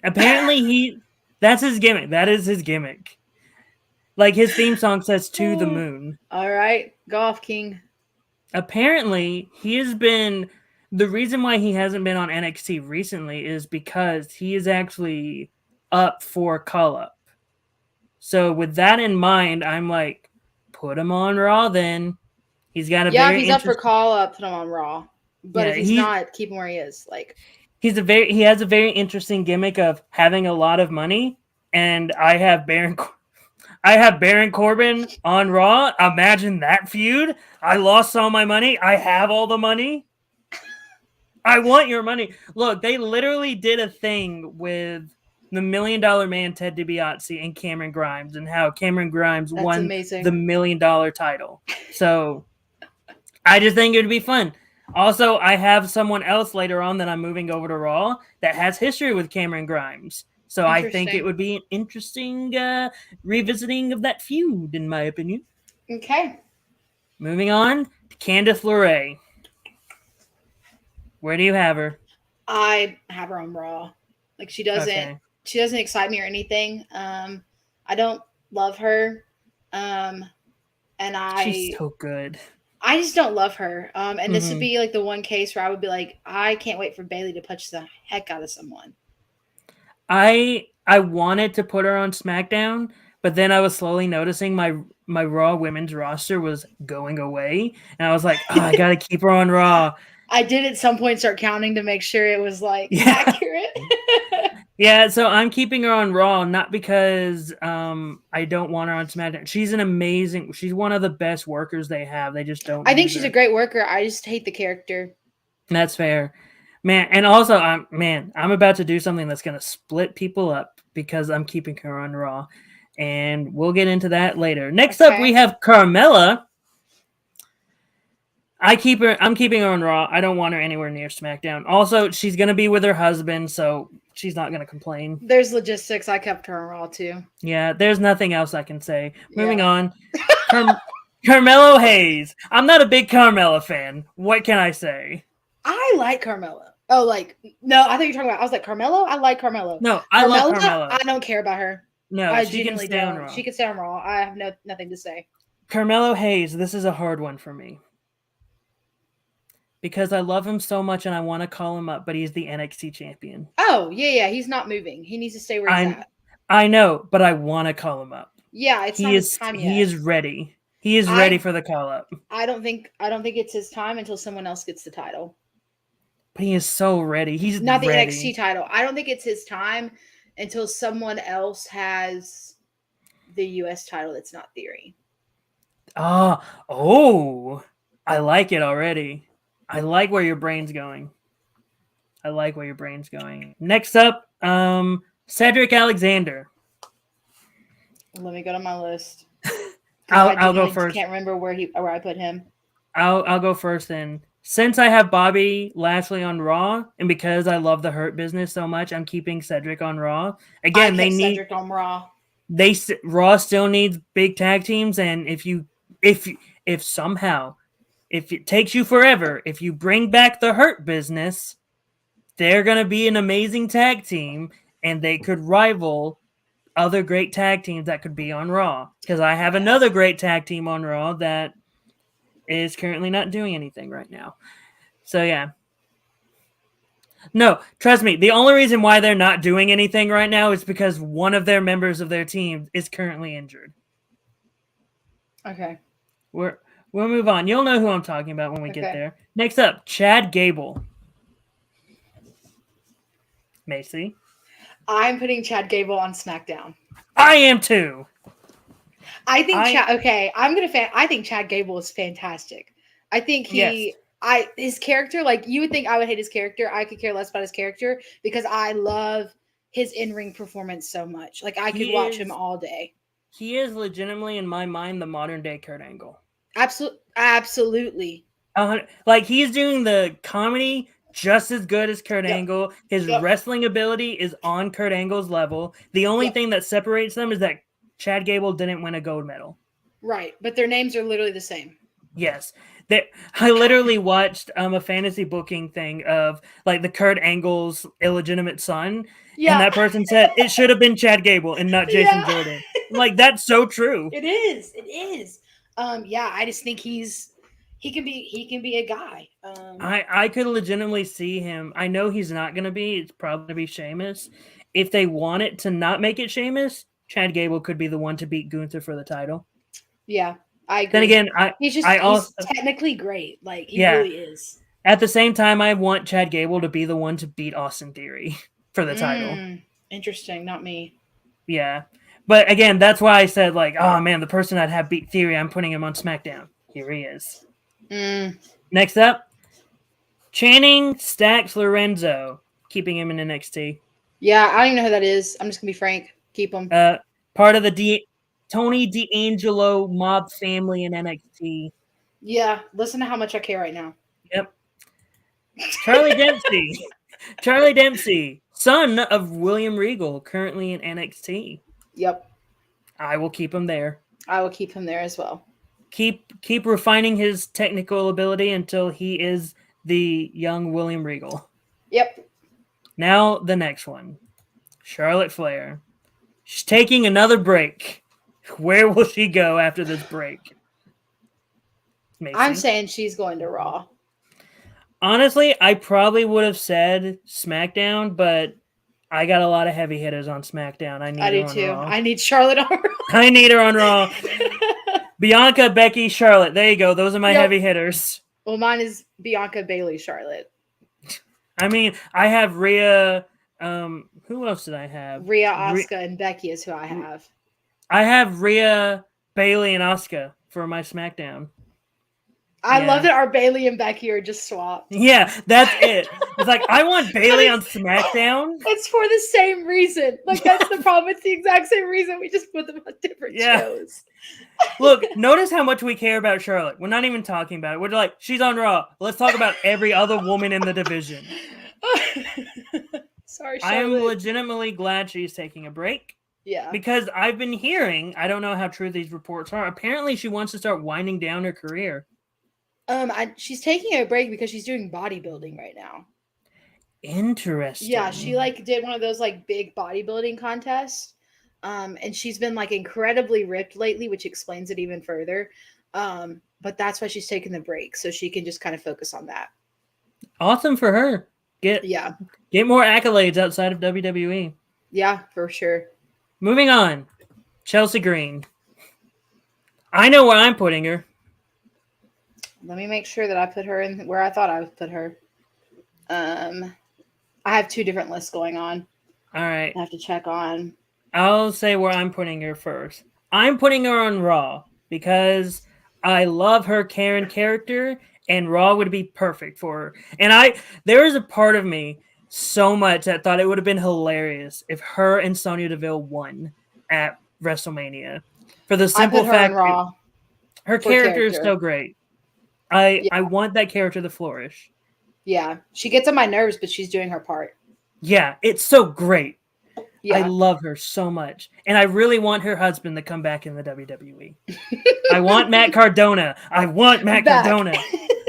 Apparently that's his gimmick. That is his gimmick. Like his theme song says to the moon. All right. Go off, King. Apparently, the reason why he hasn't been on NXT recently is because he is actually up for call-up. So with that in mind, I'm like, put him on Raw then. He's got if he's up for call-up, put him on Raw. But if he's not, keep him where he is. Like he has a very interesting gimmick of having a lot of money, and I have Baron Corbin on Raw. Imagine that feud. I lost all my money. I have all the money. I want your money. Look, they literally did a thing with the $1 Million Man, Ted DiBiase, and Cameron Grimes, and how Cameron Grimes won the $1 Million title. So I just think it would be fun. Also, I have someone else later on that I'm moving over to Raw that has history with Cameron Grimes. So I think it would be an interesting revisiting of that feud, in my opinion. Okay. Moving on to Candice LeRae. Where do you have her? I have her on Raw. Like she doesn't excite me or anything. I don't love her. And she's so good. I just don't love her. And this would Mhm. be like the one case where I would be like, I can't wait for Bailey to punch the heck out of someone. I wanted to put her on SmackDown, but then I was slowly noticing my Raw women's roster was going away, and I was like, oh, I gotta keep her on Raw. I did at some point start counting to make sure it was like Yeah. accurate. Yeah, so I'm keeping her on Raw, not because I don't want her on SmackDown. She's one of the best workers they have. They just don't. I think use she's her. a great worker. I just hate the character. That's fair, man. And also, I'm about to do something that's gonna split people up because I'm keeping her on Raw, and we'll get into that later. Next up, we have Carmella. I'm keeping her on Raw. I don't want her anywhere near SmackDown. Also, she's gonna be with her husband, so she's not gonna complain. There's logistics. I kept her on Raw too. Yeah, there's nothing else I can say. Moving on. Carmelo Hayes. I'm not a big Carmella fan. What can I say? I like Carmella. Oh, like, no, I thought you were talking about, I was like, Carmelo? I like Carmelo. No, I love Carmella. I don't care about her. No, I she can stay on Raw. She can stay on Raw. I have nothing to say. Carmelo Hayes, this is a hard one for me. Because I love him so much and I want to call him up, but he's the NXT champion. Oh, yeah, he's not moving. He needs to stay where he's at. I know, but I want to call him up. Yeah, it's not his time yet. He is ready. He is ready for the call up. I don't think it's his time until someone else gets the title. But he is so ready. He's not the ready. NXT title. I don't think it's his time until someone else has the US title that's not Theory. I like it already. I like where your brain's going. Next up, Cedric Alexander. Let me go to my list. I'll go first. Can't remember where I put him. I'll go first then. Since I have Bobby Lashley on Raw, and because I love the Hurt Business so much, I'm keeping Cedric on Raw. Again, they need Cedric on Raw. Raw still needs big tag teams, and if somehow it takes you forever, if you bring back the Hurt Business, they're gonna be an amazing tag team, and they could rival other great tag teams that could be on Raw. Because I have another great tag team on Raw that is currently not doing anything right now. So yeah. No, trust me, the only reason why they're not doing anything right now is because one of their members of their team is currently injured. Okay. We'll move on. You'll know who I'm talking about when we get there. Next up, Chad Gable. Macy. I'm putting Chad Gable on SmackDown. I am too. I think I think Chad Gable is fantastic. I think his character, like, you would think I would hate his character. I could care less about his character because I love his in-ring performance so much. Like, I could watch him all day. He is legitimately, in my mind, the modern day Kurt Angle. Absolutely. Like, he's doing the comedy just as good as Kurt Angle. His wrestling ability is on Kurt Angle's level. The only thing that separates them is that Chad Gable didn't win a gold medal. Right, but their names are literally the same. Yes. I literally watched a fantasy booking thing of, like, the Kurt Angle's illegitimate son. Yeah. And that person said it should have been Chad Gable and not Jason Jordan. Like, that's so true. It is. I just think he can be a guy. I could legitimately see him. I know he's not going to be. It's probably going to be Sheamus. If they want it to not make it Sheamus, Chad Gable could be the one to beat Gunther for the title. Yeah, I agree. Then again, he's technically great. Like, he really is. At the same time, I want Chad Gable to be the one to beat Austin Theory for the title. Interesting, not me. Yeah. But again, that's why I said, like, oh man, the person I'd have beat Theory, I'm putting him on SmackDown. Here he is. Next up, Channing Stacks Lorenzo, keeping him in NXT. Yeah, I don't even know who that is. I'm just gonna be frank. Keep him. Part of the Tony D'Angelo mob family in NXT. Yeah, listen to how much I care right now. Yep. Charlie Dempsey, son of William Regal, currently in NXT. Yep. I will keep him there. I will keep him there as well. Keep refining his technical ability until he is the young William Regal. Yep. Now the next one. Charlotte Flair. She's taking another break. Where will she go after this break? Macy? I'm saying she's going to Raw. Honestly, I probably would have said SmackDown, but I got a lot of heavy hitters on SmackDown. I I need do her on too. Raw. I need Charlotte on Raw. I need her on Raw. Bianca, Becky, Charlotte. There you go. Those are my heavy hitters. Well, mine is Bianca, Bailey, Charlotte. I mean, I have Rhea. Who else did I have? Rhea, Asuka, and Becky is who I have. I have Rhea, Bailey, and Asuka for my SmackDown. I love that our Bailey and Becky are just swapped. Yeah, that's it. It's like, I want Bailey on SmackDown. It's for the same reason. Like, that's the problem. It's the exact same reason. We just put them on different shows. Look, notice how much we care about Charlotte. We're not even talking about it. We're like, she's on Raw. Let's talk about every other woman in the division. Sorry, Charlotte. I am legitimately glad she's taking a break. Yeah. Because I've been hearing, I don't know how true these reports are, apparently she wants to start winding down her career. She's taking a break because she's doing bodybuilding right now. Interesting. Yeah, she like did one of those like big bodybuilding contests. And she's been like incredibly ripped lately, which explains it even further. But that's why she's taking the break, so she can just kind of focus on that. Awesome for her. Get more accolades outside of WWE. Yeah, for sure. Moving on. Chelsea Green. I know where I'm putting her. Let me make sure that I put her in where I thought I would put her. I have two different lists going on. All right. I have to check on. I'll say where I'm putting her first. I'm putting her on Raw because I love her Karen character, and Raw would be perfect for her. And there is a part of me so much that thought it would have been hilarious if her and Sonya Deville won at WrestleMania. For the simple fact that her character is so great. I want that character to flourish. Yeah. She gets on my nerves, but she's doing her part. Yeah, it's so great. Yeah. I love her so much. And I really want her husband to come back in the WWE. I want Matt Cardona. Cardona.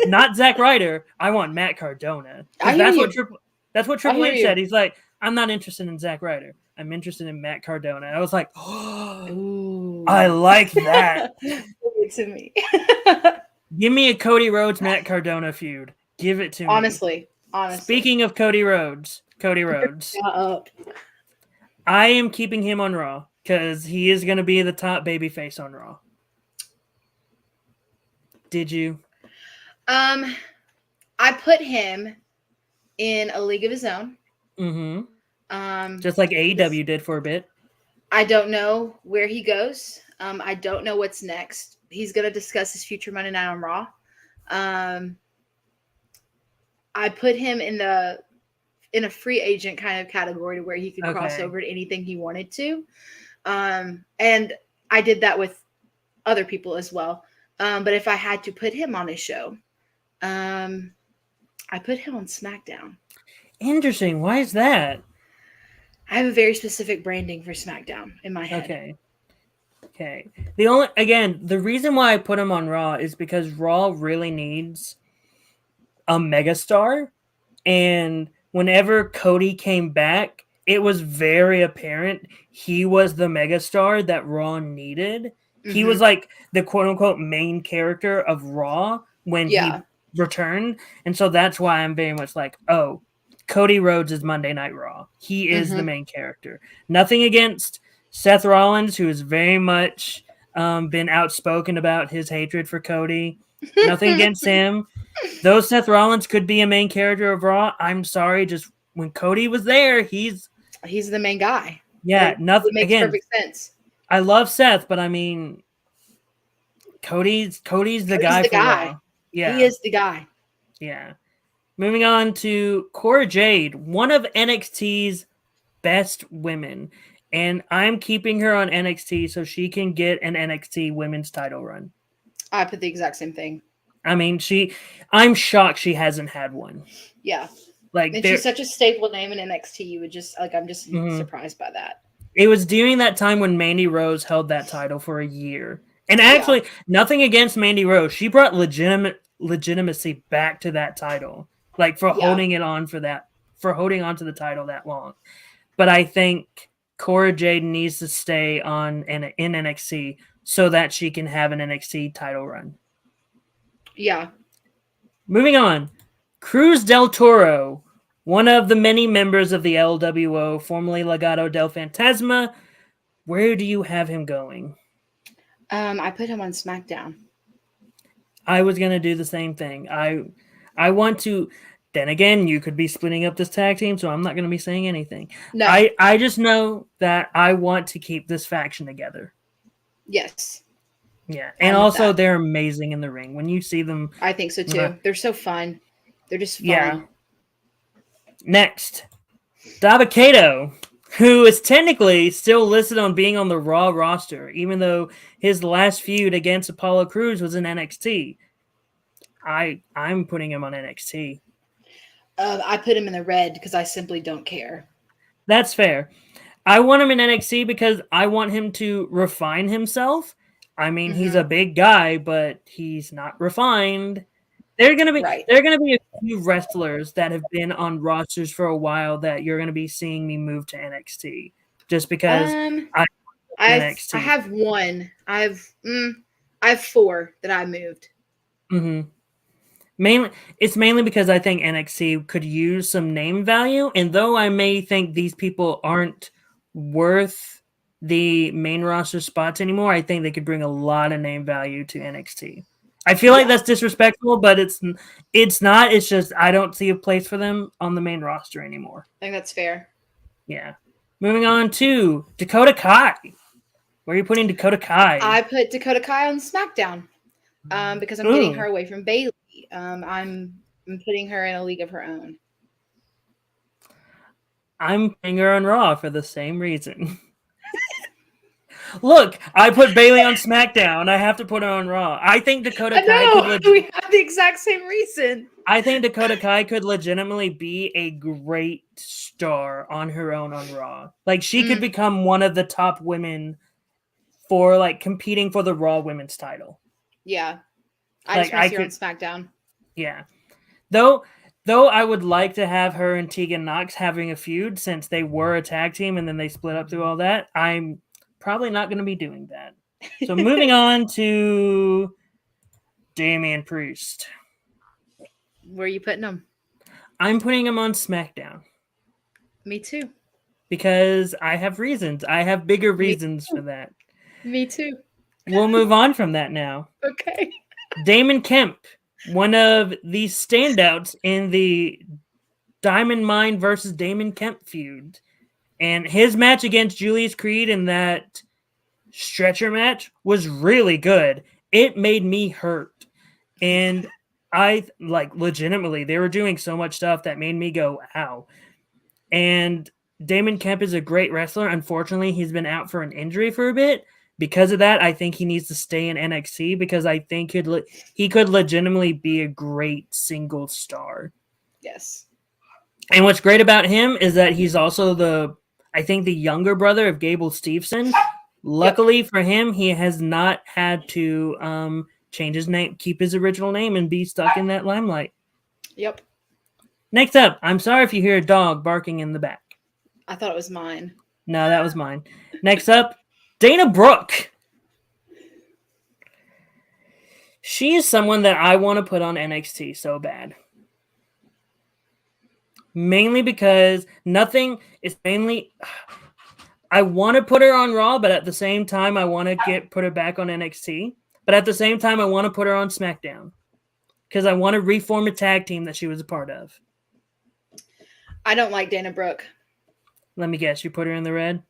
Not Zack Ryder. I want Matt Cardona. That's what Triple H said. He's like, I'm not interested in Zack Ryder. I'm interested in Matt Cardona. I was like, oh, I like that. Give it to me. Give me a Cody Rhodes, Matt Cardona feud. Give it to me. Honestly. Speaking of Cody Rhodes. I am keeping him on Raw because he is going to be the top babyface on Raw. Did you? I put him in a league of his own. Mm-hmm. Just like AEW did for a bit. I don't know where he goes. I don't know what's next. He's going to discuss his future Monday Night on Raw. I put him in a free agent kind of category to where he could cross over to anything he wanted to. And I did that with other people as well. But if I had to put him on a show, I put him on SmackDown. Interesting. Why is that? I have a very specific branding for SmackDown in my head. Okay. The reason why I put him on Raw is because Raw really needs a megastar. And whenever Cody came back, it was very apparent he was the megastar that Raw needed. Mm-hmm. He was like the quote-unquote main character of Raw when he returned. And so that's why I'm very much like, oh, Cody Rhodes is Monday Night Raw. He is the main character. Nothing against Seth Rollins, who has very much been outspoken about his hatred for Cody. Nothing against him. Though Seth Rollins could be a main character of Raw, I'm sorry, just when Cody was there, he's the main guy. Yeah, nothing. It makes perfect sense. I love Seth, but I mean, Cody's the guy for Raw. Yeah, he is the guy. Yeah. Moving on to Cora Jade, one of NXT's best women. And I'm keeping her on NXT so she can get an NXT women's title run. I put the exact same thing. I mean, I'm shocked she hasn't had one. Yeah. And she's such a staple name in NXT. You would just, I'm just surprised by that. It was during that time when Mandy Rose held that title for a year. And actually, nothing against Mandy Rose. She brought legitimacy back to that title. For holding it on for holding on to the title that long. But I think Cora Jade needs to stay in NXT so that she can have an NXT title run. Yeah. Moving on. Cruz del Toro, one of the many members of the LWO, formerly Legado del Fantasma. Where do you have him going? I put him on SmackDown. I was going to do the same thing. I want to. Then again, you could be splitting up this tag team, so I'm not going to be saying anything. No. I just know that I want to keep this faction together. Yes. Yeah, and also they're amazing in the ring. When you see them, I think so too. They're so fun. They're just fun. Yeah. Next, Dabba-Kato, who is technically still listed on being on the Raw roster, even though his last feud against Apollo Crews was in NXT. I'm putting him on NXT. I put him in the red because I simply don't care. That's fair. I want him in NXT because I want him to refine himself. I mean, he's a big guy, but he's not refined. There are gonna be a few wrestlers that have been on rosters for a while that you're gonna be seeing me move to NXT just because I have one. I have 4 that I moved. Mm-hmm. It's mainly because I think NXT could use some name value, and though I may think these people aren't worth the main roster spots anymore, I think they could bring a lot of name value to NXT. I feel like that's disrespectful, but it's not. It's just I don't see a place for them on the main roster anymore. I think that's fair. Yeah. Moving on to Dakota Kai. Where are you putting Dakota Kai? I put Dakota Kai on SmackDown because I'm getting her away from Bayley. I'm putting her in a league of her own. I'm putting her on Raw for the same reason. Look, I put Bayley on SmackDown. I have to put her on Raw. I think Dakota Kai we have the exact same reason. I think Dakota Kai could legitimately be a great star on her own on Raw. Like, she could become one of the top women for, like, competing for the Raw Women's title. Yeah. I just want to see her on SmackDown. Yeah. Though I would like to have her and Tegan Nox having a feud since they were a tag team and then they split up through all that, I'm probably not going to be doing that. So moving on to Damian Priest. Where are you putting him? I'm putting him on SmackDown. Me too. Because I have reasons. I have bigger reasons for that. Me too. We'll move on from that now. Okay. Damon Kemp, one of the standouts in the Diamond Mine versus Damon Kemp feud. And his match against Julius Creed in that stretcher match was really good. It made me hurt. And I, like, legitimately, they were doing so much stuff that made me go, ow. And Damon Kemp is a great wrestler. Unfortunately, he's been out for an injury for a bit. Because of that, I think he needs to stay in NXT because I think he could legitimately be a great single star. Yes. And what's great about him is that he's also the younger brother of Gable Steveson. Luckily for him, he has not had to change his name, keep his original name, and be stuck in that limelight. Yep. Next up, I'm sorry if you hear a dog barking in the back. I thought it was mine. No, that was mine. Next up, Dana Brooke. She is someone that I want to put on NXT so bad. Mainly because I want to put her on Raw, but at the same time, I want to put her back on NXT. But at the same time, I want to put her on SmackDown. Because I want to reform a tag team that she was a part of. I don't like Dana Brooke. Let me guess, you put her in the red?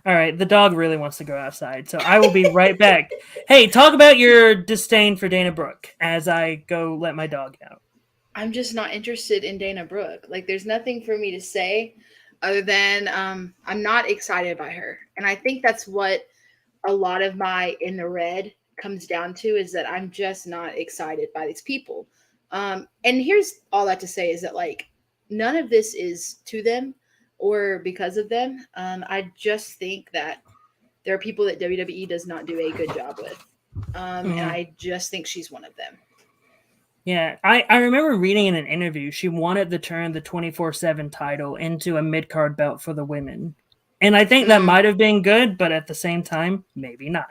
All right, the dog really wants to go outside, so I will be right back. Hey, talk about your disdain for Dana Brooke as I go let my dog out. I'm just not interested in Dana Brooke. Like, there's nothing for me to say other than I'm not excited by her. And I think that's what a lot of my in the red comes down to, is that I'm just not excited by these people. And here's all that to say is that, like, none of this is to them or because of them. I just think that there are people that WWE does not do a good job with. And I just think she's one of them. Yeah, I remember reading in an interview, she wanted to turn the 24/7 title into a mid-card belt for the women. And I think that might have been good, but at the same time, maybe not.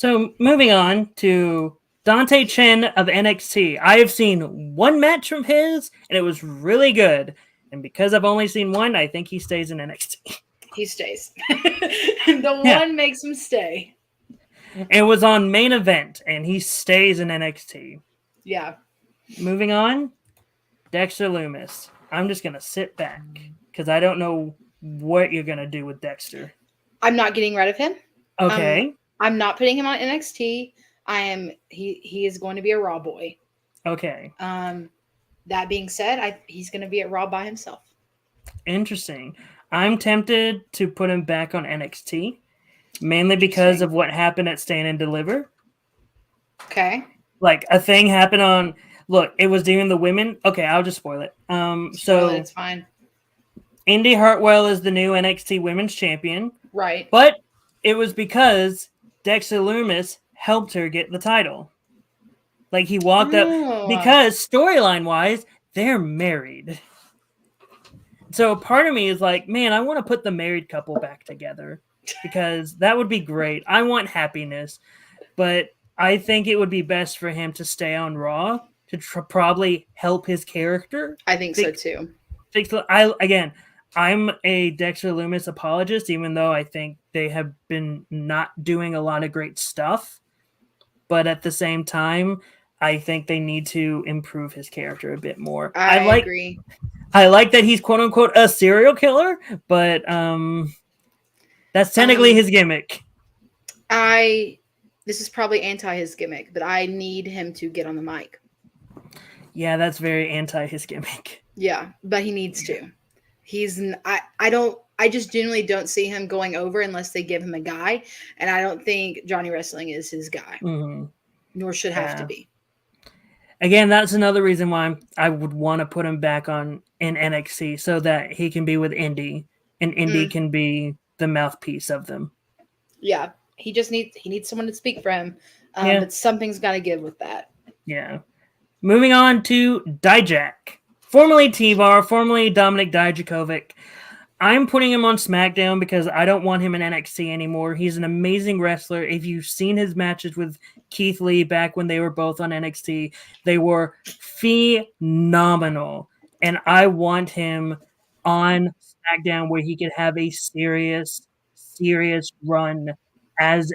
So moving on to Dante Chen of NXT. I have seen one match from his, and it was really good. And because I've only seen one, I think he stays in NXT. He stays. The one makes him stay. It was on Main Event, and he stays in NXT. Yeah. Moving on, Dexter Lumis. I'm just going to sit back because I don't know what you're going to do with Dexter. I'm not getting rid of him. Okay. I'm not putting him on NXT. He is going to be a Raw boy. Okay. That being said, he's going to be at Raw by himself. Interesting. I'm tempted to put him back on NXT, mainly because of what happened at Stand and Deliver. Okay. Like a thing happened on. Look, it was during the women. Okay, I'll just spoil it. It's fine. Indy Hartwell is the new NXT Women's Champion. Right. But it was because Dexter Lumis helped her get the title. Like he walked up because storyline wise, they're married. So part of me is like, man, I want to put the married couple back together because that would be great. I want happiness, but I think it would be best for him to stay on Raw to probably help his character. I think so too. I'm a Dexter Lumis apologist, even though I think they have been not doing a lot of great stuff. But at the same time, I think they need to improve his character a bit more. I agree. I like that he's quote unquote a serial killer, but that's technically his gimmick. This is probably anti his gimmick, but I need him to get on the mic. Yeah, that's very anti his gimmick. Yeah, but he needs to. I just genuinely don't see him going over unless they give him a guy, and I don't think Johnny Wrestling is his guy, nor should have to be. Again, that's another reason why I would want to put him back in NXT so that he can be with Indy, and Indy can be the mouthpiece of them. Yeah, he needs someone to speak for him, but something's got to give with that. Yeah. Moving on to Dijak, formerly T-Bar, formerly Dominic Dijakovic. I'm putting him on SmackDown because I don't want him in NXT anymore. He's an amazing wrestler. If you've seen his matches with Keith Lee back when they were both on NXT, they were phenomenal. And I want him on SmackDown where he could have a serious run as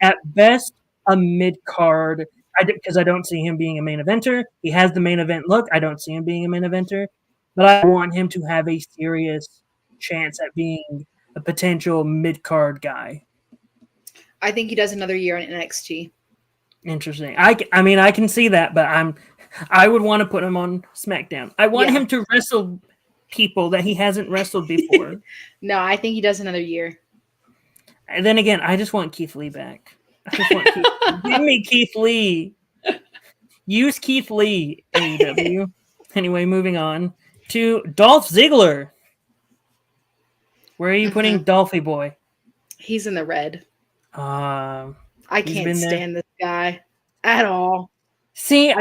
at best a mid-card. Because I don't see him being a main eventer. He has the main event look. I don't see him being a main eventer. But I want him to have a serious chance at being a potential mid-card guy. I think he does another year in NXT. Interesting. I mean, I can see that, but I would want to put him on SmackDown. I want him to wrestle people that he hasn't wrestled before. No, I think he does another year. And then again, I just want Keith Lee back. I just want give me Keith Lee. Use Keith Lee, AEW. Anyway, moving on to Dolph Ziggler. Where are you putting Dolphy boy? He's in the red. I can't stand this guy at all. See,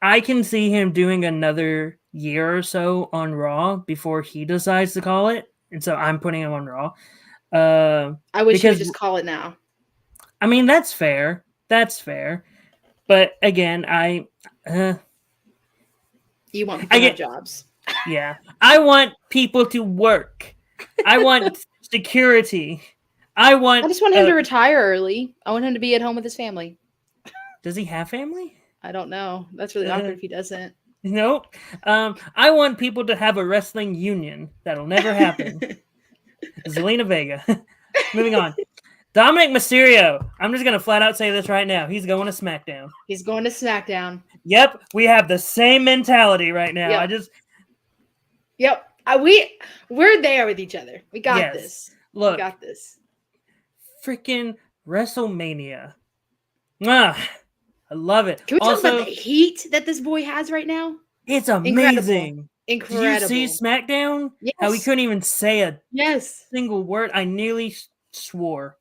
I can see him doing another year or so on Raw before he decides to call it. And so I'm putting him on Raw. I wish you would just call it now. I mean, that's fair. That's fair. But again, you want people to have jobs. Yeah. I want people to work. I want security. I just want him to retire early. I want him to be at home with his family. Does he have family? I don't know. That's really awkward if he doesn't. Nope. I want people to have a wrestling union. That'll never happen. Zelina Vega. Moving on. Dominic Mysterio. I'm just going to flat out say this right now. He's going to SmackDown. He's going to SmackDown. Yep. We have the same mentality right now. Yep. We're there with each other. We got this. Look. We got this. Freaking WrestleMania. I love it. Can we talk about the heat that this boy has right now? It's amazing. Incredible. Did you see SmackDown? Yes. How he couldn't even say a single word. I nearly swore.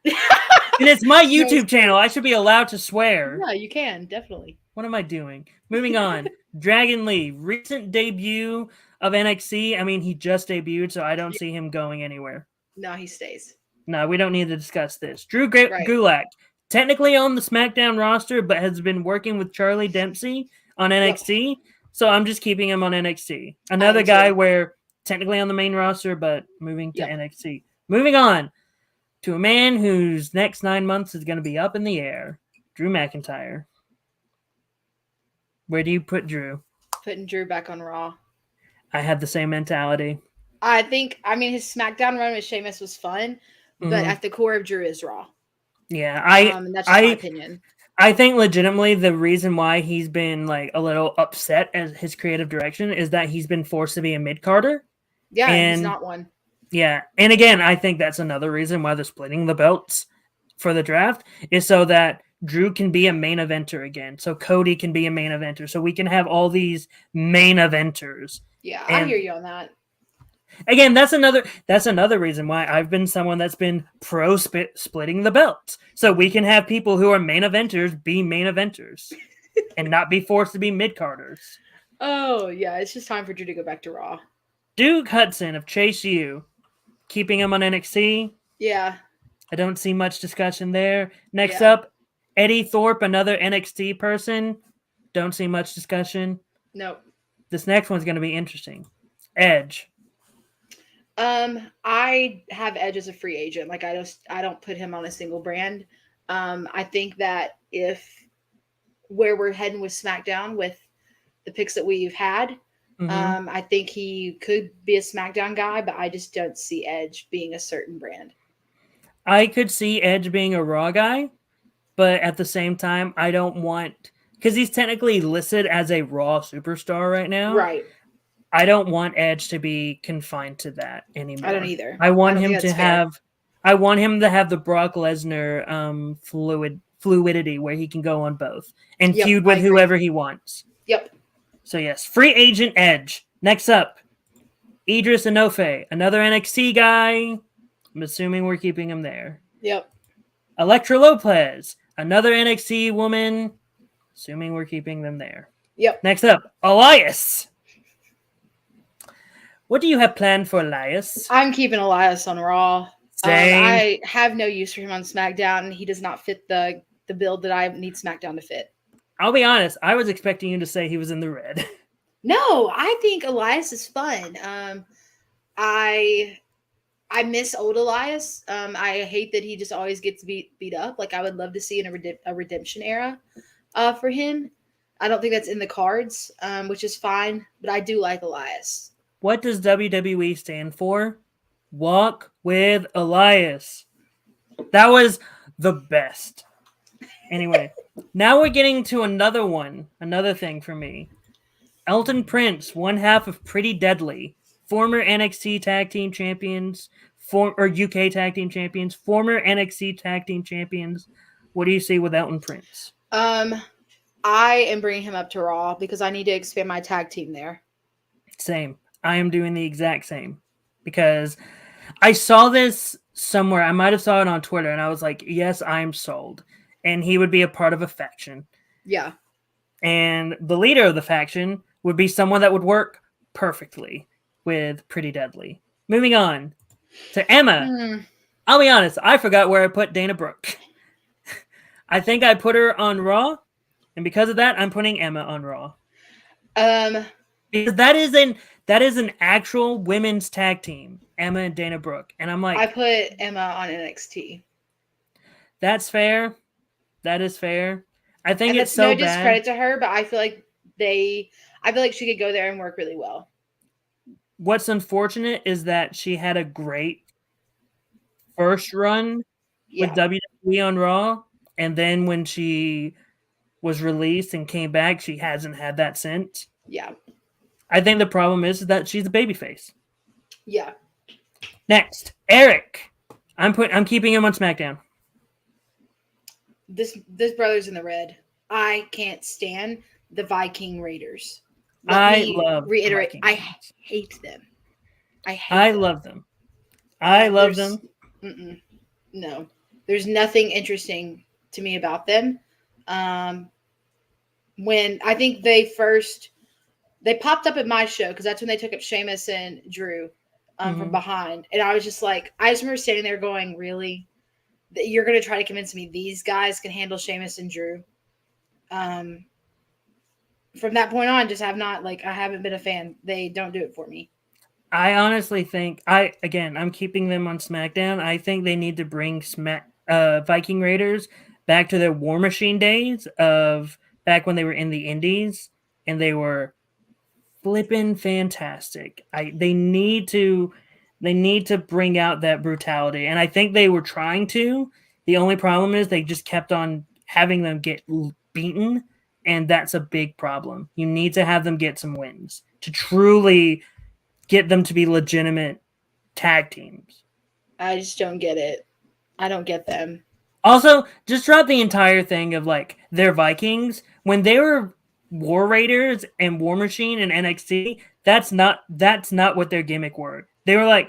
And it's my YouTube channel. I should be allowed to swear. Yeah, you can. Definitely. What am I doing? Moving on. Dragon Lee. Recent debut of NXT. I mean, he just debuted, so I don't see him going anywhere. No, he stays. No, we don't need to discuss this. Drew Right. Gulak, technically on the SmackDown roster, but has been working with Charlie Dempsey on Yep. NXT. So I'm just keeping him on NXT. I Another am guy too. where technically on the main roster, but moving to Yep. NXT. Moving on to a man whose next 9 months is going to be up in the air, Drew McIntyre. Where do you put Drew? Putting Drew back on Raw. I had the same mentality. I mean, his SmackDown run with Sheamus was fun, but at the core of Drew is Raw. Yeah, that's just my opinion. I think legitimately the reason why he's been like a little upset at his creative direction is that he's been forced to be a mid-carder. Yeah, and he's not one. Yeah, and again, I think that's another reason why they're splitting the belts for the draft is so that Drew can be a main eventer again. So Cody can be a main eventer. So we can have all these main eventers. Yeah, I hear you on that. Again, that's another reason why I've been someone that's been pro splitting the belts. So we can have people who are main eventers be main eventers and not be forced to be mid-carders. Oh, yeah, it's just time for Drew to go back to Raw. Duke Hudson of Chase U, keeping him on NXT. Yeah. I don't see much discussion there. Next up, Eddie Thorpe, another NXT person. Don't see much discussion. Nope. This next one's going to be interesting. Edge. I have Edge as a free agent. Like I don't put him on a single brand. I think that if where we're heading with SmackDown with the picks that we've had, I think he could be a SmackDown guy, but I just don't see Edge being a certain brand. I could see Edge being a Raw guy, but at the same time, I don't want because he's technically listed as a Raw superstar right now. Right. I don't want Edge to be confined to that anymore. I don't either. I want him to have the Brock Lesnar fluidity where he can go on both and feud with whoever he wants. Yep. So yes, free agent Edge. Next up, Idris Enofe, another NXT guy. I'm assuming we're keeping him there. Yep. Elektra Lopez, another NXT woman. Assuming we're keeping them there. Yep. Next up, Elias. What do you have planned for Elias? I'm keeping Elias on Raw. Same. I have no use for him on SmackDown. He does not fit the build that I need SmackDown to fit. I'll be honest. I was expecting you to say he was in the red. No, I think Elias is fun. I miss old Elias. I hate that he just always gets beat up. Like I would love to see in a redemption era for him. I don't think that's in the cards, which is fine. But I do like Elias. What does WWE stand for? Walk with Elias. That was the best. Anyway, now we're getting to another thing for me. Elton Prince, one half of Pretty Deadly, former NXT Tag Team Champions, UK Tag Team Champions, former NXT Tag Team Champions. What do you see with Elton Prince? I am bringing him up to Raw because I need to expand my tag team there. Same. I am doing the exact same because I saw this somewhere. I might have saw it on Twitter and I was like, yes, I'm sold. And he would be a part of a faction. Yeah. And the leader of the faction would be someone that would work perfectly with Pretty Deadly. Moving on to Emma. I'll be honest. I forgot where I put Dana Brooke. I think I put her on Raw. And because of that, I'm putting Emma on Raw. Because that is an actual women's tag team, Emma and Dana Brooke. And I'm like, I put Emma on NXT. That's fair. That is fair. I think and it's so no bad. Discredit to her, but I feel like she could go there and work really well. What's unfortunate is that she had a great first run with WWE on Raw, and then when she was released and came back, she hasn't had that since. Yeah. I think the problem is that she's a babyface. Yeah. Next, Eric. I'm keeping him on SmackDown. This brother's in the red. I can't stand the Viking Raiders. I hate them. I love them. I love them. No, there's nothing interesting to me about them. When I think they popped up at my show because that's when they took up Sheamus and Drew. from behind. And I was just like, I just remember standing there going, really? You're going to try to convince me these guys can handle Sheamus and Drew? From that point on, just have not, I haven't been a fan. They don't do it for me. I honestly think, I'm keeping them on SmackDown. I think they need to bring Viking Raiders back to their War Machine days of back when they were in the Indies, and they were flipping fantastic. They need to bring out that brutality, and I think they were trying to. The only problem is they just kept on having them get beaten, and that's a big problem. You need to have them get some wins to truly get them to be legitimate tag teams. I just don't get it. I don't get them. Also, just drop the entire thing of they're Vikings. When they were War Raiders and War Machine and NXT, that's not what their gimmick were. They were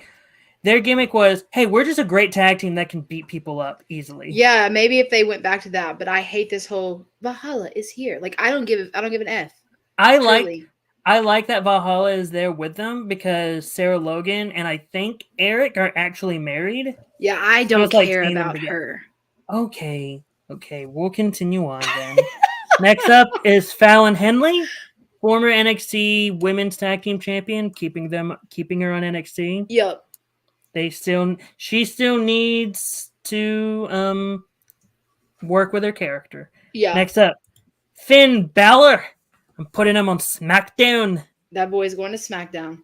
their gimmick was, hey, we're just a great tag team that can beat people up easily. Yeah, maybe if they went back to that, but I hate this whole Valhalla is here. I don't give an F. I like that Valhalla is there with them because Sarah Logan and I think Eric are actually married. Yeah, I don't care about her. Okay, we'll continue on then. Next up is Fallon Henley, former NXT Women's Tag Team Champion, keeping her on NXT. Yep. She still needs to work with her character. Yeah. Next up, Finn Balor. I'm putting him on SmackDown. That boy's going to SmackDown.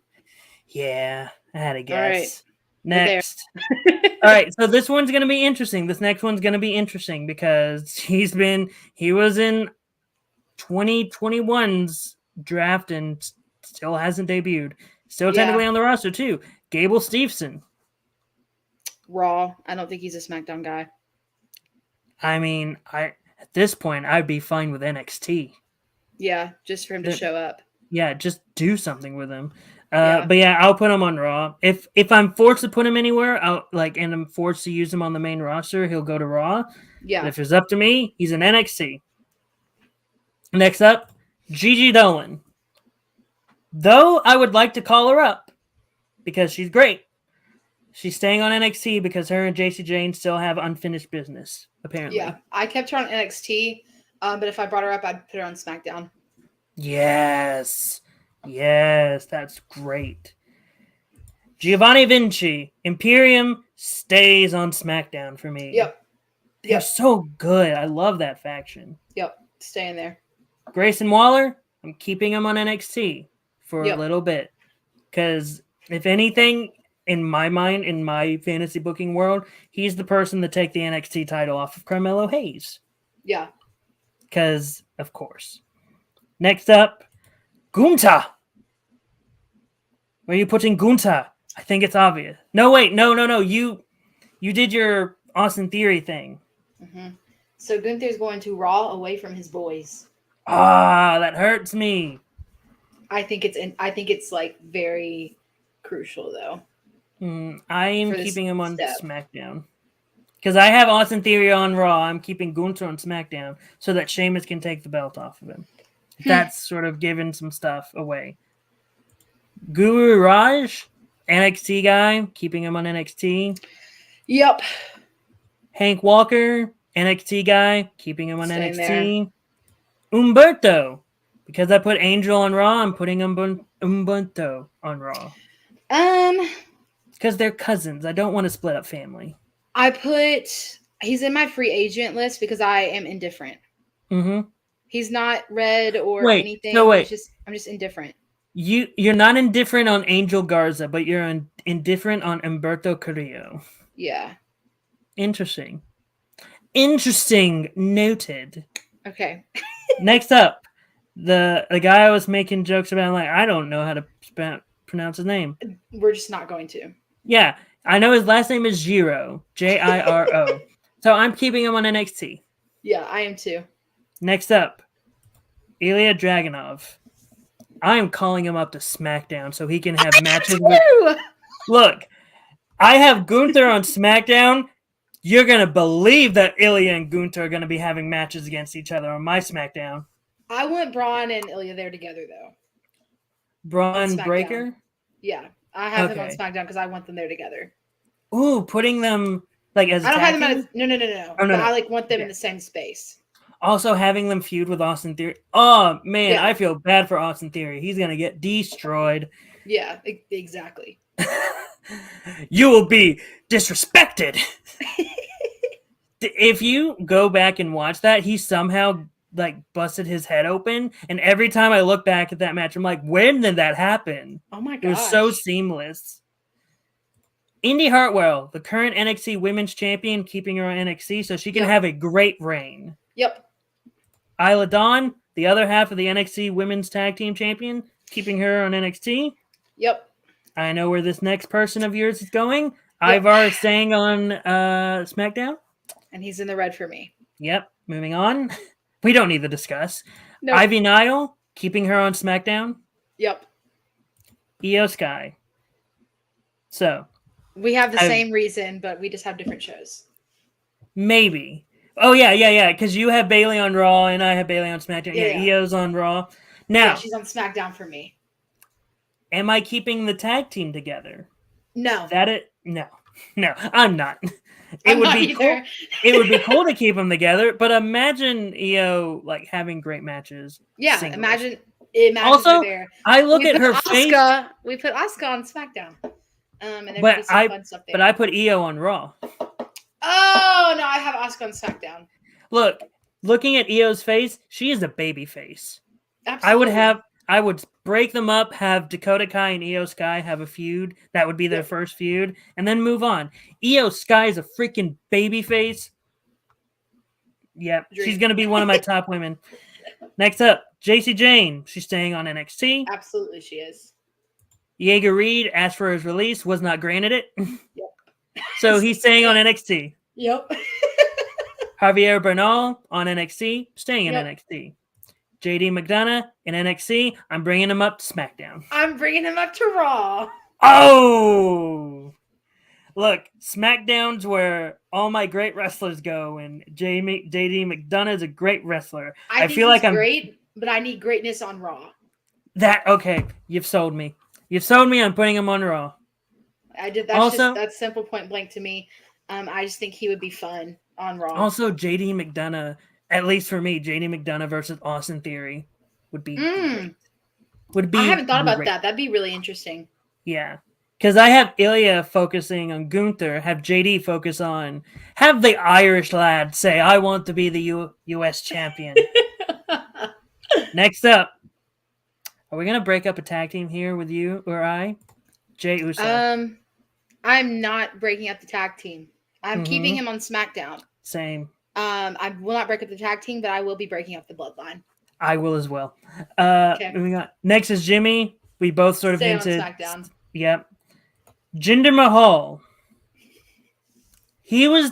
Yeah, I had a guess. All right. Next. All right, so this one's going to be interesting. This next one's going to be interesting because he was in 2021's draft and still hasn't debuted. Still technically on the roster too. Gable Steveson. Raw. I don't think he's a SmackDown guy. I mean, at this point, I'd be fine with NXT. Yeah, just for him to show up. Yeah, just do something with him. But yeah, I'll put him on Raw. If I'm forced to put him anywhere, and I'm forced to use him on the main roster, he'll go to Raw. Yeah. But if it's up to me, he's in NXT. Next up, Gigi Dolan. Though I would like to call her up because she's great. She's staying on NXT because her and JC Jane still have unfinished business, apparently. Yeah, I kept her on NXT, but if I brought her up, I'd put her on SmackDown. Yes, that's great. Giovanni Vinci, Imperium, stays on SmackDown for me. Yep. They're so good. I love that faction. Yep, staying there. Grayson Waller, I'm keeping him on NXT for a little bit. Because if anything, in my mind, in my fantasy booking world, he's the person to take the NXT title off of Carmelo Hayes. Yeah. Because, of course. Next up, Gunta. Where are you putting Gunta? I think it's obvious. No, wait. No. You did your Austin Theory thing. Mm-hmm. So Gunther's going to Raw away from his boys. Ah, that hurts me. I think it's very crucial though. I am keeping him on SmackDown. Because I have Austin Theory on Raw. I'm keeping Gunther on SmackDown so that Sheamus can take the belt off of him. That's sort of giving some stuff away. Guru Raj, NXT guy, keeping him on NXT. Yep. Hank Walker, NXT guy, keeping him on Staying NXT. There. Umberto, because I put Angel on Raw, I'm putting Umberto on Raw. Because they're cousins. I don't want to split up family. He's in my free agent list because I am indifferent. Mm-hmm. He's not red or anything. No, wait. I'm just indifferent. You're not indifferent on Angel Garza, but you're indifferent on Humberto Carrillo. Yeah. Interesting. Noted. Okay. Next up, the guy I was making jokes about, I don't know how to pronounce his name. We're just not going to. Yeah, I know his last name is Jiro, Jiro. So I'm keeping him on NXT. Yeah, I am too. Next up, Ilya Dragunov. I am calling him up to SmackDown so he can have matches with... Look, I have Gunther on SmackDown. You're going to believe that Ilya and Gunther are going to be having matches against each other on my SmackDown. I want Braun and Ilya there together, though. Braun Breaker? Yeah. I have them on Okay. SmackDown because I want them there together. Ooh, putting them like as a I don't have tag them team? no. Oh, no, But no. I like want them in Okay. the same space. Also having them feud with Austin Theory. Oh man, Yeah. I feel bad for Austin Theory. He's gonna get destroyed. Yeah, exactly. You will be disrespected. If you go back and watch that, he somehow like busted his head open, and every time I look back at that match, I'm like, when did that happen? Oh my It was so gosh. seamless. Indy Hartwell, the current NXT Women's Champion, keeping her on NXT so she can Yep. have a great reign. Yep. Isla Dawn, the other half of the NXT Women's Tag Team Champion, keeping her on NXT. Yep. I know where this next person of yours is going. Yep. Ivar is staying on SmackDown. And he's in the red for me. Yep. Moving on. We don't need to discuss. No. Ivy Nile, keeping her on SmackDown. Yep. Io Sky. So. We have the same reason, but we just have different shows. Maybe. Oh, yeah. Because you have Bayley on Raw and I have Bayley on SmackDown. Yeah, Io's on Raw. Now. Yeah, she's on SmackDown for me. Am I keeping the tag team together? No. Is that it? No, I'm not. It would be cool. It would be cool to keep them together, but imagine Io like having great matches. Yeah, singles. imagine also, her there. I look at her face. We put Asuka on SmackDown. And there but could be some fun stuff there. But I put Io on Raw. Oh no, I have Asuka on SmackDown. Looking at Io's face, she is a baby face. Absolutely. I would break them up, have Dakota Kai and Io Sky have a feud. That would be their first feud, and then move on. Io Sky is a freaking baby face. Yep, she's going to be one of my top women. Next up, JC Jane. She's staying on NXT. Absolutely, she is. Jaeger Reed asked for his release, was not granted it. Yep. So he's staying on NXT. Yep. Javier Bernal on NXT, staying in NXT. JD McDonough in NXT, I'm bringing him up to SmackDown. I'm bringing him up to Raw. Oh! Look, SmackDown's where all my great wrestlers go, and JD McDonough is a great wrestler. I feel like I'm great, but I need greatness on Raw. Okay, you've sold me. You've sold me on putting him on Raw. I did. That's simple, point blank to me. I just think he would be fun on Raw. Also, JD McDonough, at least for me, JD McDonough versus Austin Theory would be great. I haven't thought about that. That'd be really interesting. Yeah. Because I have Ilya focusing on Gunther, have JD focus on, have the Irish lad say, I want to be the U.S. champion. Next up, are we going to break up a tag team here with you or I? Jey Uso. I'm not breaking up the tag team. I'm keeping him on SmackDown. Same. I will not break up the tag team, but I will be breaking up the bloodline. I will as well. Moving on. Next is Jimmy. We both sort of hinted. On SmackDown. Yep. Jinder Mahal. He was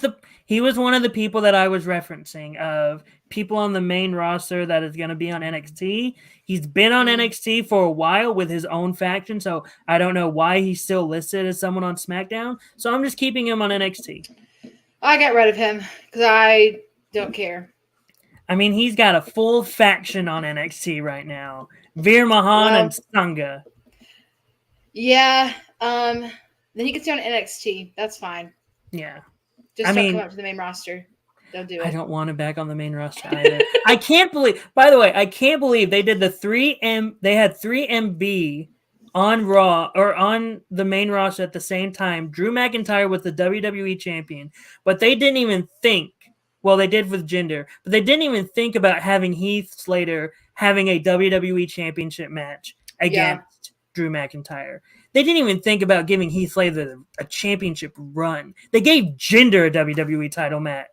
one of the people that I was referencing of people on the main roster that is going to be on NXT. He's been on NXT for a while with his own faction, so I don't know why he's still listed as someone on SmackDown. So I'm just keeping him on NXT. I got rid of him because I don't care. I mean, he's got a full faction on NXT right now. Veer Mahan and Sangha. Yeah. Then he can stay on NXT. That's fine. Yeah. Just don't come up to the main roster. Don't do it. I don't want him back on the main roster either. I can't believe, by the way, they did they had 3MB on Raw or on the main roster at the same time. Drew McIntyre was the WWE champion, but they didn't even think, well, they did with Jinder, but they didn't even think about having Heath Slater having a WWE championship match against Drew McIntyre. They didn't even think about giving Heath Slater a championship run. They gave Jinder a WWE title match.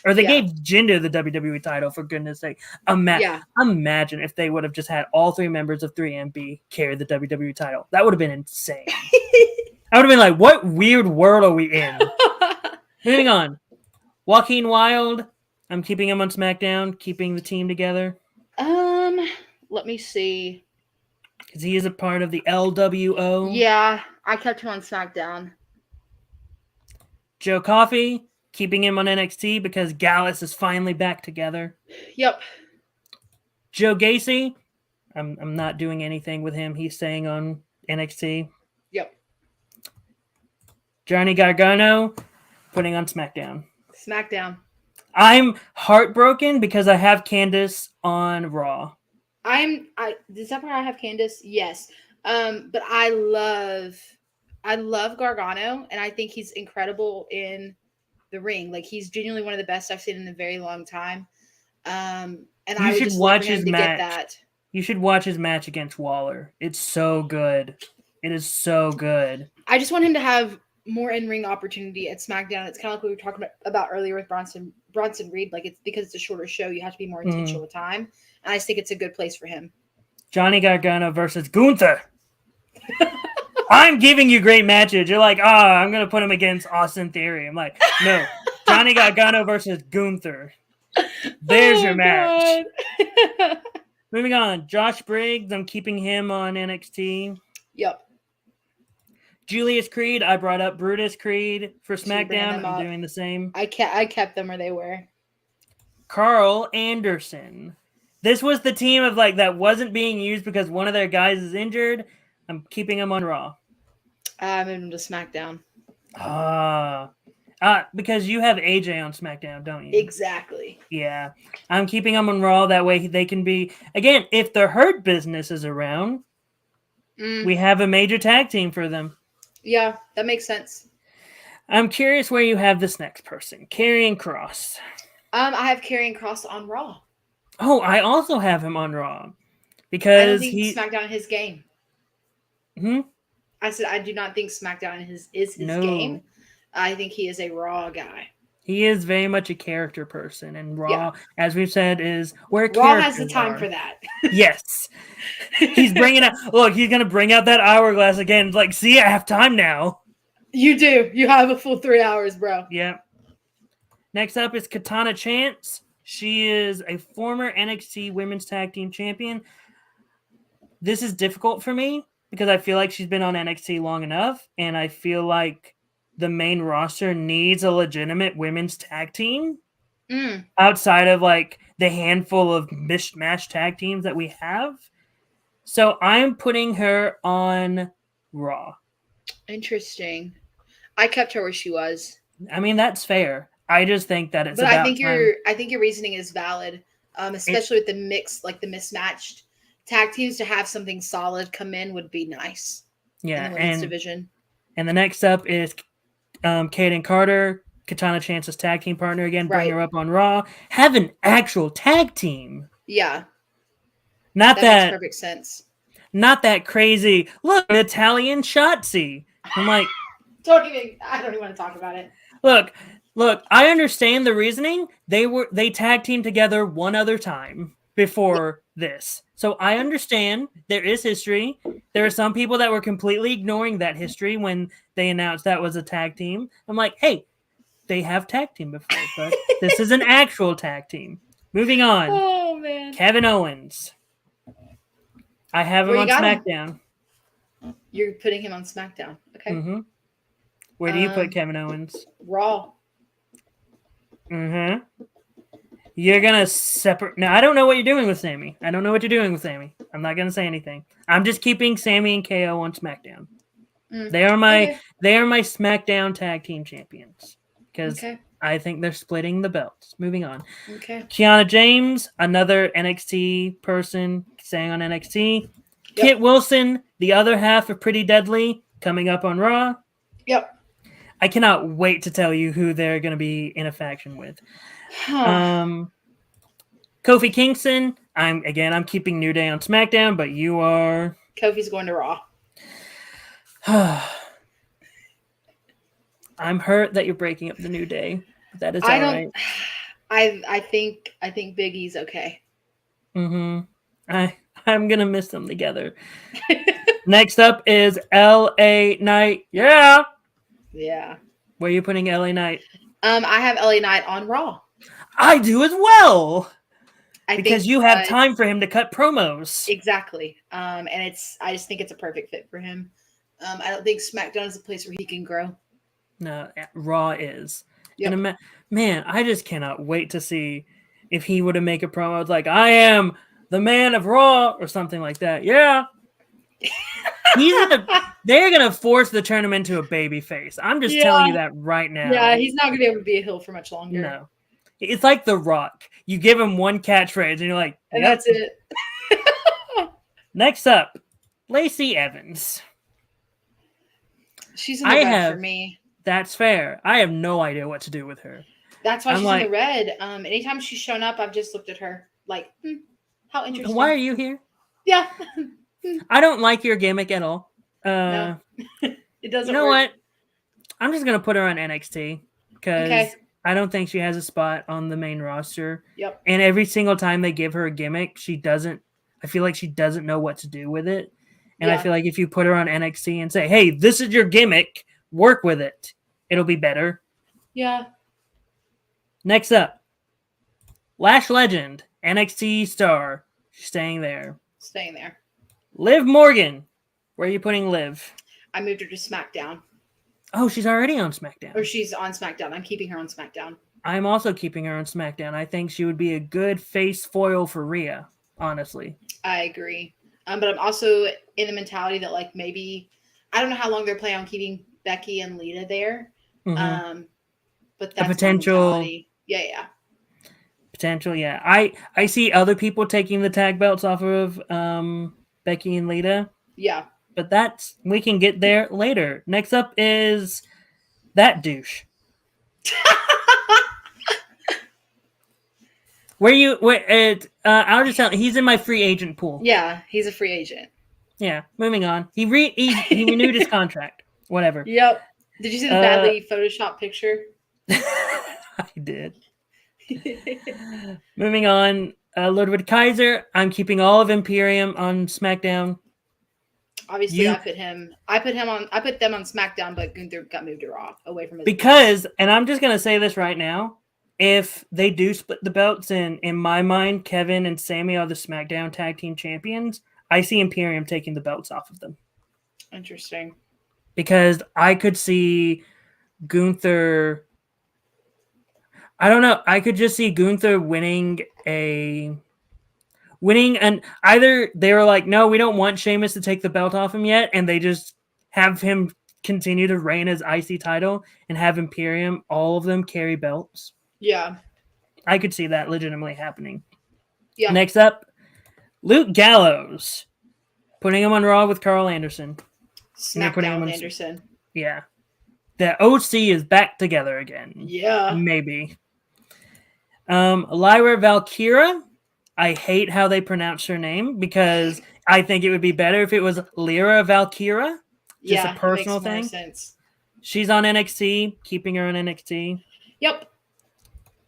Or they gave Jinder the WWE title, for goodness sake. Imagine if they would have just had all three members of 3MB carry the WWE title. That would have been insane. I would have been like, what weird world are we in? Moving on. Joaquin Wilde. I'm keeping him on SmackDown, keeping the team together. Let me see. Because he is a part of the LWO. Yeah, I kept him on SmackDown. Joe Coffey. Keeping him on NXT because Gallus is finally back together. Yep. Joe Gacy, I'm not doing anything with him. He's staying on NXT. Yep. Johnny Gargano putting on SmackDown. SmackDown. I'm heartbroken because I have Candace on Raw. Is that where I have Candace? Yes. But I love Gargano, and I think he's incredible in the ring. Like, he's genuinely one of the best I've seen in a very long time. And I would just love for him to get that. You should watch his match against Waller. It's so good. It is so good. I just want him to have more in-ring opportunity at SmackDown. It's kind of like we were talking about earlier with Bronson Reed. Like, it's because it's a shorter show, you have to be more intentional with time. And I just think it's a good place for him. Johnny Gargano versus Gunther. I'm giving you great matches. You're like, I'm going to put him against Austin Theory. I'm like, no. Johnny Gargano versus Gunther. There's your match. Moving on. Josh Briggs. I'm keeping him on NXT. Yep. Julius Creed. I brought up Brutus Creed for SmackDown. I'm doing the same. I kept them where they were. Carl Anderson. This was the team of that wasn't being used because one of their guys is injured. I'm keeping him on Raw. I moved him to SmackDown. Because you have AJ on SmackDown, don't you? Exactly. Yeah. I'm keeping him on Raw. That way they can be... Again, if the Hurt Business is around, we have a major tag team for them. Yeah, that makes sense. I'm curious where you have this next person. Karrion Kross. I have Karrion Kross on Raw. Oh, I also have him on Raw. Because I don't think SmackDown is his game. I said I do not think SmackDown is his game. I think he is a Raw guy. He is very much a character person, and Raw, as we've said, is where Raw has the time for that. Yes. He's bringing out... Look, he's going to bring out that hourglass again. It's like, see, I have time now. You do. You have a full 3 hours, bro. Yeah. Next up is Katana Chance. She is a former NXT Women's Tag Team Champion. This is difficult for me because I feel like she's been on NXT long enough, and I feel like the main roster needs a legitimate women's tag team outside of the handful of mishmash tag teams that we have. So I'm putting her on Raw. Interesting. I kept her where she was. I mean, that's fair. I just think that it's. But I think your reasoning is valid, especially with the mix, the mismatched tag teams. To have something solid come in would be nice. Yeah, in the women's division. And the next up is Kaden Carter, Katana Chance's tag team partner again. Bring her up on Raw. Have an actual tag team. Yeah, that makes perfect sense. Not that crazy. Look, an Italian Shotzi. I'm like, I don't even want to talk about it. Look, I understand the reasoning. They tag teamed together one other time before this. So I understand there is history. There are some people that were completely ignoring that history when they announced that was a tag team. I'm like, hey, they have tag team before, but this is an actual tag team. Moving on. Oh, man. Kevin Owens. I have him on SmackDown. You're putting him on SmackDown. Okay. Mm-hmm. Where do you put Kevin Owens? Raw. Mm-hmm. You're going to separate... Now, I don't know what you're doing with Sammy. I'm not going to say anything. I'm just keeping Sammy and KO on SmackDown. They are my SmackDown tag team champions. Because I think they're splitting the belts. Moving on. Okay. Kiana James, another NXT person staying on NXT. Yep. Kit Wilson, the other half of Pretty Deadly, coming up on Raw. Yep. I cannot wait to tell you who they're going to be in a faction with. Kofi Kingston. I'm keeping New Day on SmackDown, but you are... Kofi's going to Raw. I'm hurt that you're breaking up the New Day. But that is all right. I think Big E's okay. Mm-hmm. I'm gonna miss them together. Next up is LA Knight. Yeah. Yeah. Where are you putting LA Knight? I have LA Knight on Raw. I do as well. Because you have time for him to cut promos. Exactly. And I just think it's a perfect fit for him. I don't think SmackDown is a place where he can grow. No, Raw is. Yep. And man, I just cannot wait to see if he would have make a promo. It's like, I am the man of Raw or something like that. Yeah. They're gonna force the turn him into a baby face. I'm just telling you that right now. Yeah, he's not gonna be able to be a heel for much longer. No. It's like The Rock. You give him one catchphrase and you're like, and that's it. Next up, Lacey Evans. She's in the red for me. That's fair. I have no idea what to do with her. That's why she's in the red. Anytime she's shown up, I've just looked at her like, how interesting. Why are you here? Yeah. I don't like your gimmick at all. No. It doesn't You know work. what? I'm just going to put her on NXT because I don't think she has a spot on the main roster. Yep. And every single time they give her a gimmick, I feel like she doesn't know what to do with it. And I feel like if you put her on NXT and say, hey, this is your gimmick, work with it, it'll be better. Yeah. Next up, Lash Legend, NXT star. She's staying there. Liv Morgan. Where are you putting Liv? I moved her to SmackDown. Oh, she's already on SmackDown. Or she's on SmackDown. I'm keeping her on SmackDown. I'm also keeping her on SmackDown. I think she would be a good face foil for Rhea, honestly. I agree. But I'm also in the mentality that, like, maybe I don't know how long they're planning on keeping Becky and Lita there. Mm-hmm. But that's a potential. Yeah. Potential, yeah. I see other people taking the tag belts off of Becky and Lita. Yeah. But we can get there later. Next up is that douche. I'll just tell you, he's in my free agent pool. Yeah, he's a free agent. Yeah, moving on. He renewed his contract. Whatever. Yep. Did you see the badly photoshopped picture? I did. Moving on. Ludwig Kaiser. I'm keeping all of Imperium on SmackDown. Obviously, I put them on SmackDown, but Gunther got moved to Raw away from his because, and I'm just gonna say this right now. If they do split the belts, in my mind, Kevin and Sami are the SmackDown Tag Team Champions. I see Imperium taking the belts off of them. Interesting. Because I could see Gunther. I don't know. I could just see Gunther winning, and either they were like, no, we don't want Sheamus to take the belt off him yet, and they just have him continue to reign as IC title and have Imperium, all of them carry belts. Yeah. I could see that legitimately happening. Yeah. Next up, Luke Gallows. Putting him on Raw with Carl Anderson. SmackDown Anderson. Yeah. The OC is back together again. Yeah. Maybe. Lyra Valkyria. I hate how they pronounce her name because I think it would be better if it was Lyra Valkyria. Just a personal thing. More sense. She's on NXT, keeping her on NXT. Yep.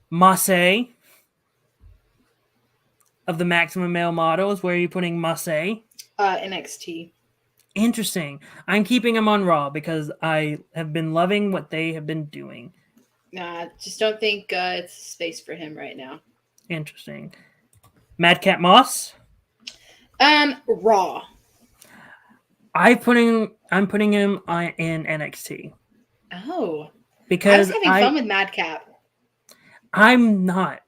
Massey of the Maximum Male Models. Where are you putting Massey? NXT. Interesting. I'm keeping him on Raw because I have been loving what they have been doing. Nah, just don't think it's space for him right now. Interesting. Madcap Moss? Raw. I'm putting him in NXT. Oh. Because I was having fun with Madcap. I'm not.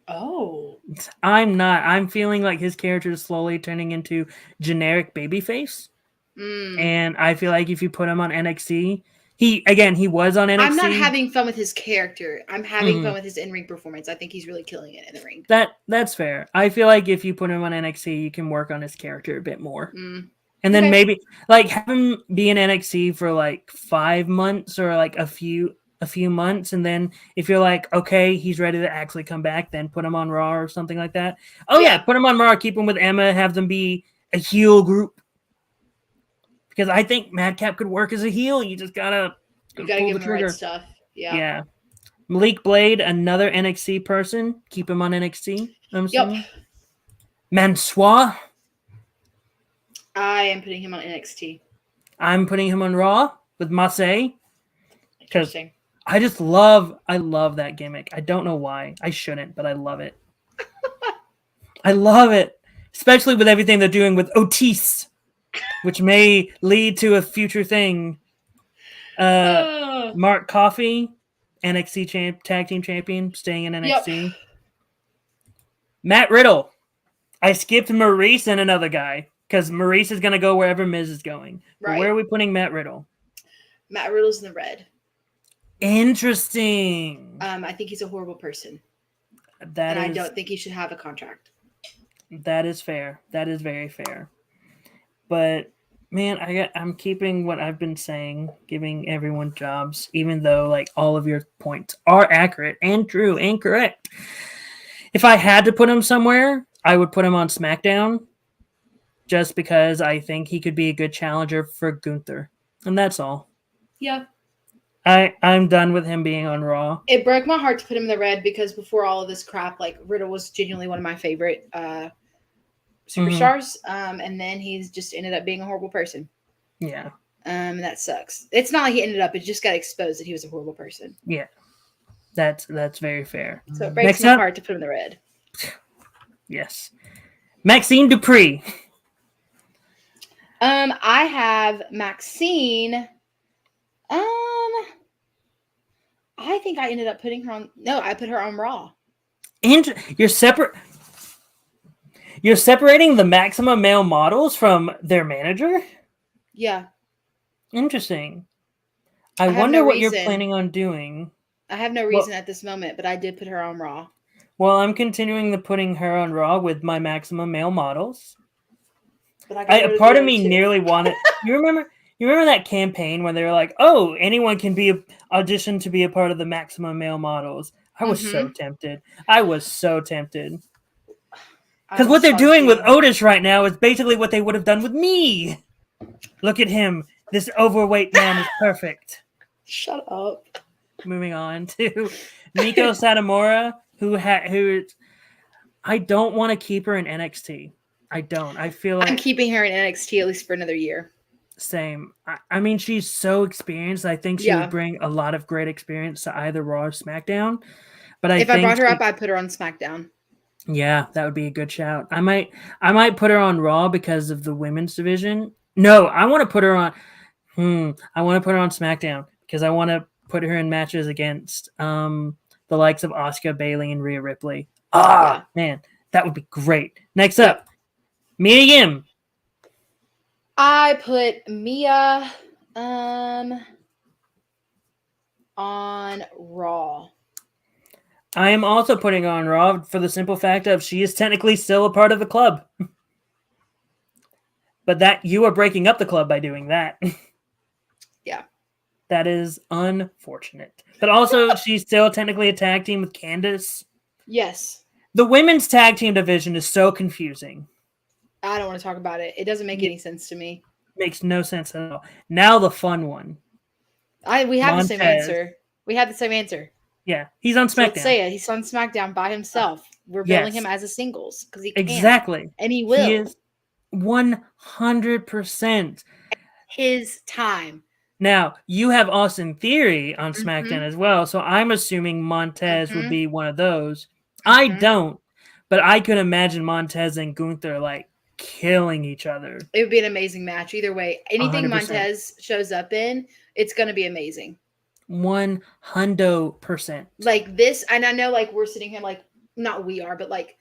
Oh. I'm not. I'm feeling like his character is slowly turning into generic babyface. And I feel like if you put him on NXT, he was on NXT. I'm not having fun with his character. I'm having fun with his in-ring performance. I think he's really killing it in the ring. That's fair. I feel like if you put him on NXT, you can work on his character a bit more. And then maybe like have him be in NXT for like 5 months or like a few months, and then if you're like, okay, he's ready to actually come back, then put him on Raw or something like that. Oh yeah, put him on Raw, keep him with Emma, have them be a heel group. Because I think Madcap could work as a heel. You just gotta give him the right stuff. Yeah. Malik Blade, another NXT person. Keep him on NXT. I'm assuming. Yep. Mansoor. I am putting him on NXT. I'm putting him on Raw with Massey. Interesting. I love that gimmick. I don't know why. I shouldn't, but I love it. I love it. Especially with everything they're doing with Otis, which may lead to a future thing. Mark Coffey, NXT tag team champion, staying in NXT. Yep. Matt Riddle. I skipped Maurice and another guy because Maurice is going to go wherever Miz is going. But Right. where are we putting Matt Riddle? Matt Riddle's in the red. Interesting. I think he's a horrible person. That and is, I don't think he should have a contract. That is fair. That is very fair. But man, I'm keeping what I've been saying, giving everyone jobs, even though like all of your points are accurate and true and correct. If I had to put him somewhere, I would put him on SmackDown, just because I think he could be a good challenger for Gunther, and that's all. Yeah. I'm done with him being on Raw. It broke my heart to put him in the red because before all of this crap, like Riddle was genuinely one of my favorite superstars. And then he's just ended up being a horrible person. Yeah. And that sucks. It's not like he ended up, it just got exposed that he was a horrible person. Yeah. That's very fair. So it breaks my heart to put him in the red. Yes. Maxine Dupree. I have Maxine. I think I ended up putting her on. No, I put her on Raw. And you're separating the Maximum male models from their manager? Yeah. Interesting. I wonder what you're planning on doing. I have no reason at this moment, but I did put her on Raw. Well, I'm continuing putting her on Raw with my Maximum male models. But a part of me nearly wanted. You remember that campaign when they were like, "Oh, anyone can be auditioned to be a part of the Maximum male models." I was so tempted. Because what they're doing with Otis right now is basically what they would have done with me. Look at him. This overweight man is perfect. Shut up. Moving on to Miko Satomura, who I don't want to keep her in NXT. I don't. I feel like I'm keeping her in NXT at least for another year. Same. I mean, she's so experienced. I think she would bring a lot of great experience to either Raw or SmackDown. But if I brought her up, I'd put her on SmackDown. Yeah, that would be a good shout. I might put her on Raw because of the women's division. No, I want to put her on. I want to put her on SmackDown because I want to put her in matches against the likes of Asuka, Bayley, and Rhea Ripley. Man, that would be great. Next up, Mia Yim. I put Mia on Raw. I am also putting her on Raw for the simple fact of she is technically still a part of the club. But that you are breaking up the club by doing that. Yeah. That is unfortunate. But also, she's still technically a tag team with Candice. Yes. The women's tag team division is so confusing. I don't want to talk about it. It doesn't make any sense to me. Makes no sense at all. Now the fun one. We have the same answer. We have the same answer. Yeah, he's on SmackDown. So let's say it. He's on SmackDown by himself. We're building him as a singles because he can. Exactly. And he will. He is 100%. His time. Now, you have Austin Theory on SmackDown as well, so I'm assuming Montez would be one of those. I don't, but I could imagine Montez and Gunther like killing each other. It would be an amazing match either way. Anything 100%. Montez shows up in, it's going to be amazing. 100%. Like this, and I know like we're sitting here like, not we are, but like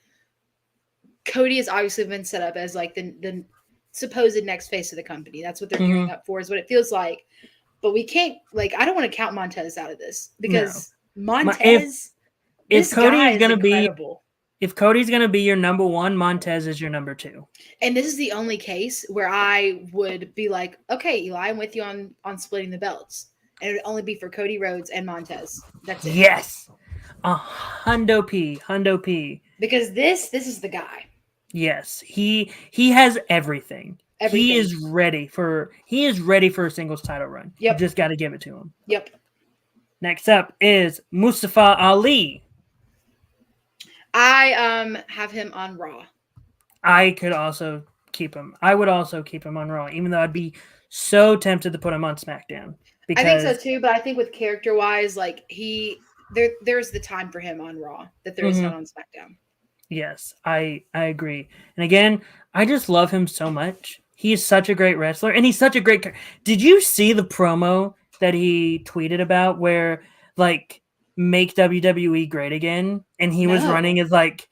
Cody has obviously been set up as like the supposed next face of the company. That's what they're gearing up for, is what it feels like. But we can't, like, I don't want to count Montez out of this because Montez, if Cody's going to be, if Cody's going to be your number one, Montez is your number two. And this is the only case where I would be like, okay, Eli, I'm with you on splitting the belts. And it would only be for Cody Rhodes and Montez. That's it. Yes. Hundo P. Because this is the guy. Yes. He has everything. He is ready for a singles title run. Yep. You just got to give it to him. Yep. Next up is Mustafa Ali. I have him on Raw. I could also keep him. I would also keep him on Raw, even though I'd be so tempted to put him on SmackDown. I think so too, but I think with character wise, like there's the time for him on Raw that there is not on SmackDown. Yes, I agree. And again, I just love him so much. He is such a great wrestler, and he's such a great. Did you see the promo that he tweeted about where like make WWE great again? And he was running as like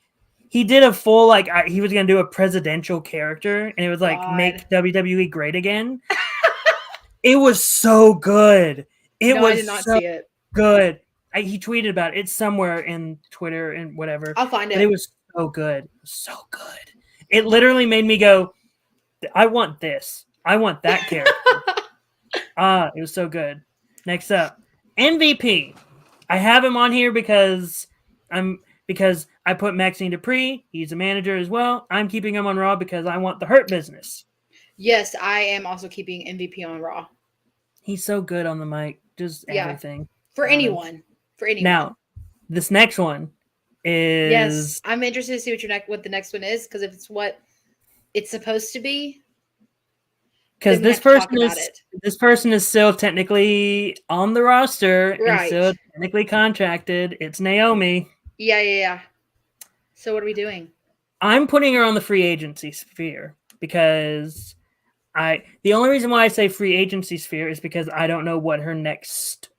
he did a full like he was gonna do a presidential character, and it was like God. make WWE great again. It was so good. It No, was I did not so see it. good. He tweeted about it. It's somewhere in Twitter and whatever. I'll find But it. it was so good. So good. It literally made me go, I want this. I want that character. It was so good. Next up, MVP. I have him on here because I put Maxine Dupree. He's a manager as well. I'm keeping him on Raw because I want the Hurt Business. Yes, I am also keeping MVP on Raw. He's so good on the mic. Just everything. For anyone. For anyone. Now, this next one is yes. I'm interested to see what the next one is, because if it's what it's supposed to be, because this person is still technically on the roster and still technically contracted. It's Naomi. Yeah. So what are we doing? I'm putting her on the free agency sphere because the only reason why I say free agency sphere is because I don't know what her next.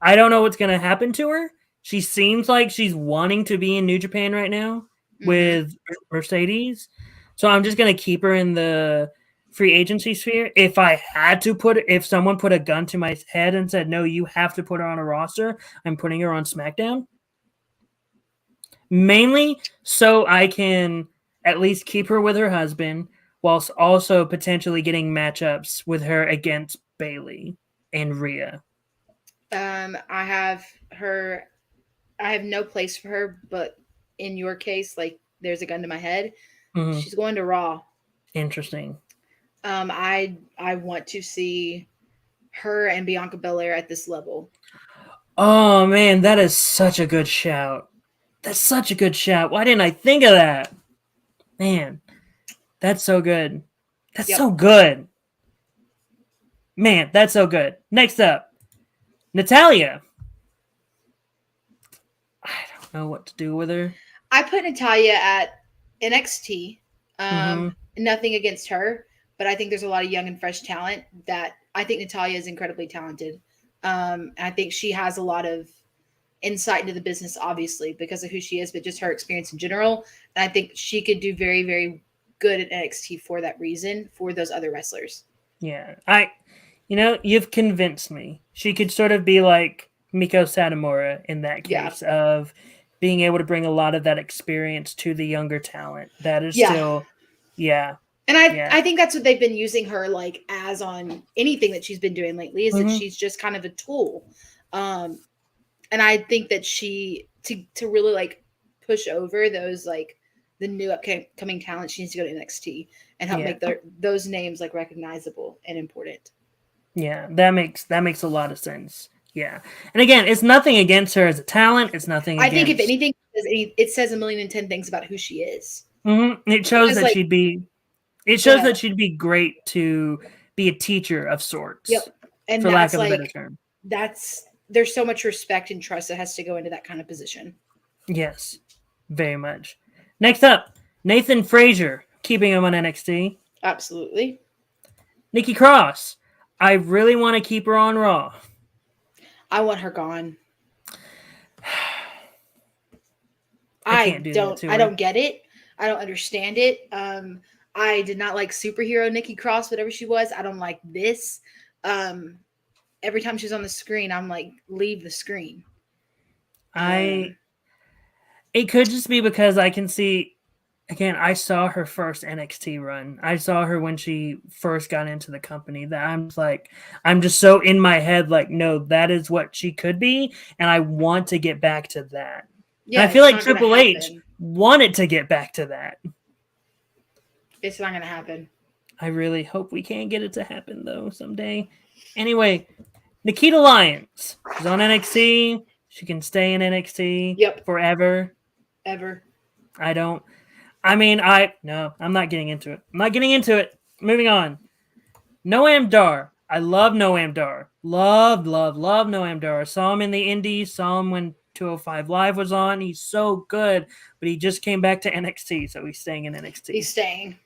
I don't know what's going to happen to her. She seems like she's wanting to be in New Japan right now with Mercedes. So I'm just going to keep her in the free agency sphere. If someone put a gun to my head and said, no, you have to put her on a roster, I'm putting her on SmackDown. Mainly so I can at least keep her with her husband, whilst also potentially getting matchups with her against Bayley and Rhea. I have no place for her, but in your case, like there's a gun to my head. Mm-hmm. She's going to Raw. Interesting. I want to see her and Bianca Belair at this level. Oh man, that is such a good shout. That's such a good shout. Why didn't I think of that? Man, that's so good. That's so good. Man, that's so good. Next up, Natalya. I don't know what to do with her. I put Natalya at NXT. Nothing against her, but I think there's a lot of young and fresh talent that I think Natalya is incredibly talented. I think she has a lot of insight into the business, obviously, because of who she is, but just her experience in general. And I think she could do very, very good at NXT for that reason, for those other wrestlers. Yeah. You've convinced me. She could sort of be like Miko Satomura in that case of being able to bring a lot of that experience to the younger talent. That is still, And I think that's what they've been using her like as on anything that she's been doing lately is that she's just kind of a tool. And I think that she to really like push over those like the new upcoming talent, she needs to go to NXT and help make those names like recognizable and important. Yeah, that makes a lot of sense. Yeah, and again, it's nothing against her as a talent. It's nothing. I think if anything, it says 1,000,010 things about who she is. It shows that she'd be. It shows that she'd be great to be a teacher of sorts. Yep, and for lack of a better term. There's so much respect and trust that has to go into that kind of position. Yes, very much. Next up, Nathan Frazier, keeping him on NXT. Absolutely. Nikki Cross. I really want to keep her on Raw. I want her gone. I don't get it. I don't understand it. I did not like superhero Nikki Cross, whatever she was. I don't like this. Every time she's on the screen, I'm like, leave the screen. It could just be because I can see, again, I saw her first NXT run. I saw her when she first got into the company that I'm just so in my head, like, no, that is what she could be. And I want to get back to that. Yeah, and I feel like Triple H wanted to get back to that. It's not going to happen. I really hope we can get it to happen, though, someday. Anyway, Nikita Lyons. She's on NXT. She can stay in NXT forever. Ever. No, I'm not getting into it. Moving on. Noam Dar. I love Noam Dar. Love Noam Dar. Saw him in the Indies. Saw him when 205 Live was on. He's so good, but he just came back to NXT, so he's staying in NXT. He's staying.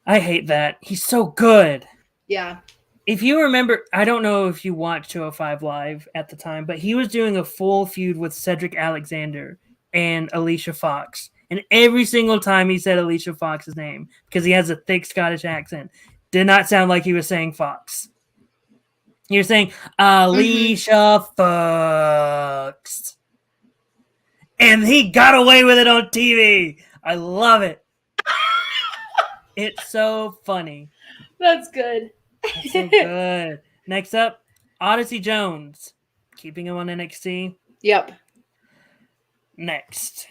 I hate that. He's so good. Yeah. If you remember, I don't know if you watched 205 Live at the time, but he was doing a full feud with Cedric Alexander and Alicia Fox. And every single time he said Alicia Fox's name, because he has a thick Scottish accent, did not sound like he was saying Fox. You're saying Alicia Fox. And he got away with it on TV. I love it. It's so funny. That's good. It's so good. Next up, Odyssey Jones. Keeping him on NXT. Yep. Next.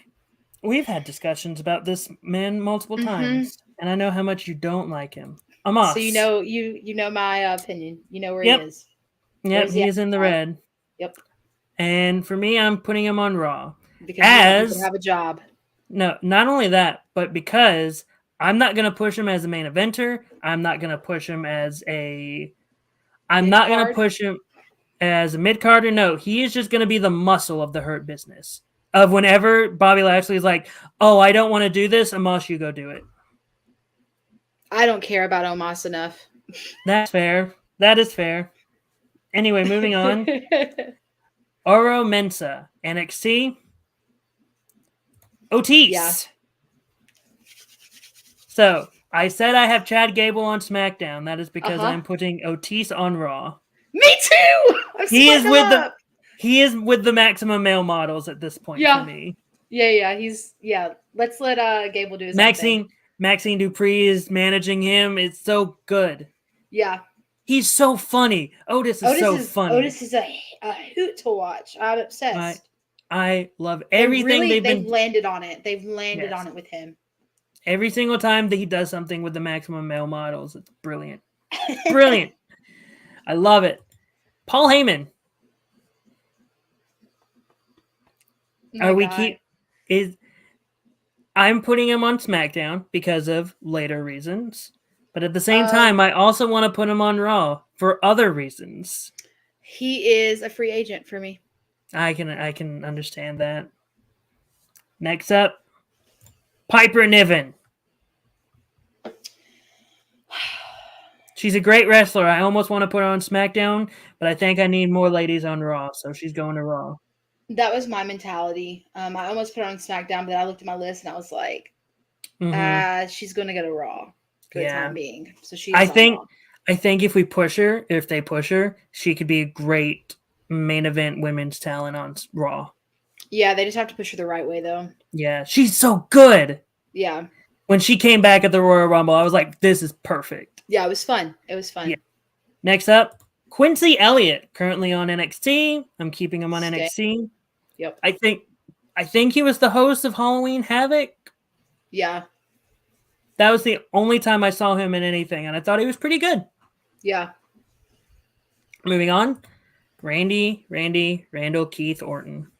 We've had discussions about this man multiple times, and I know how much you don't like him. Amos. So you know my opinion. You know where Yep. he is. Yep, he is in the red. Yep. And for me, I'm putting him on Raw. Because you have a job. No, not only that, but because I'm not going to push him as a main eventer. I'm not going to push him as a... I'm not going to push him as a mid-carder. No, he is just going to be the muscle of the Hurt Business. Of whenever Bobby Lashley is like, oh, I don't want to do this, Amos, you go do it. I don't care about Omos enough. That's fair. That is fair. Anyway, moving on. Oro Mensah, NXT. Otis. Yeah. So, I said I have Chad Gable on SmackDown. That is because I'm putting Otis on Raw. Me too! He is with the maximum male models at this point for me. Yeah. Let's let Gable do his own thing. Maxine Dupree is managing him. It's so good. Yeah. He's so funny. Otis is so funny. Otis is a hoot to watch. I'm obsessed. I love everything they've landed on it. They've landed on it with him. Every single time that he does something with the maximum male models, it's brilliant. Brilliant. I love it. Paul Heyman. I'm putting him on SmackDown because of later reasons. But at the same time, I also want to put him on Raw for other reasons. He is a free agent for me. I can understand that. Next up, Piper Niven. She's a great wrestler. I almost want to put her on SmackDown, but I think I need more ladies on Raw, so she's going to Raw. That was my mentality. I almost put her on SmackDown, but I looked at my list and I was like, she's going to go to Raw for the time being. So she's I think if they push her, she could be a great main event women's talent on Raw. Yeah, they just have to push her the right way, though. Yeah, she's so good. Yeah. When she came back at the Royal Rumble, I was like, this is perfect. Yeah, it was fun. Yeah. Next up, Quincy Elliott, currently on NXT. I'm keeping him on NXT. Yep. I think he was the host of Halloween Havoc. Yeah. That was the only time I saw him in anything, and I thought he was pretty good. Yeah. Moving on, Randall Keith Orton.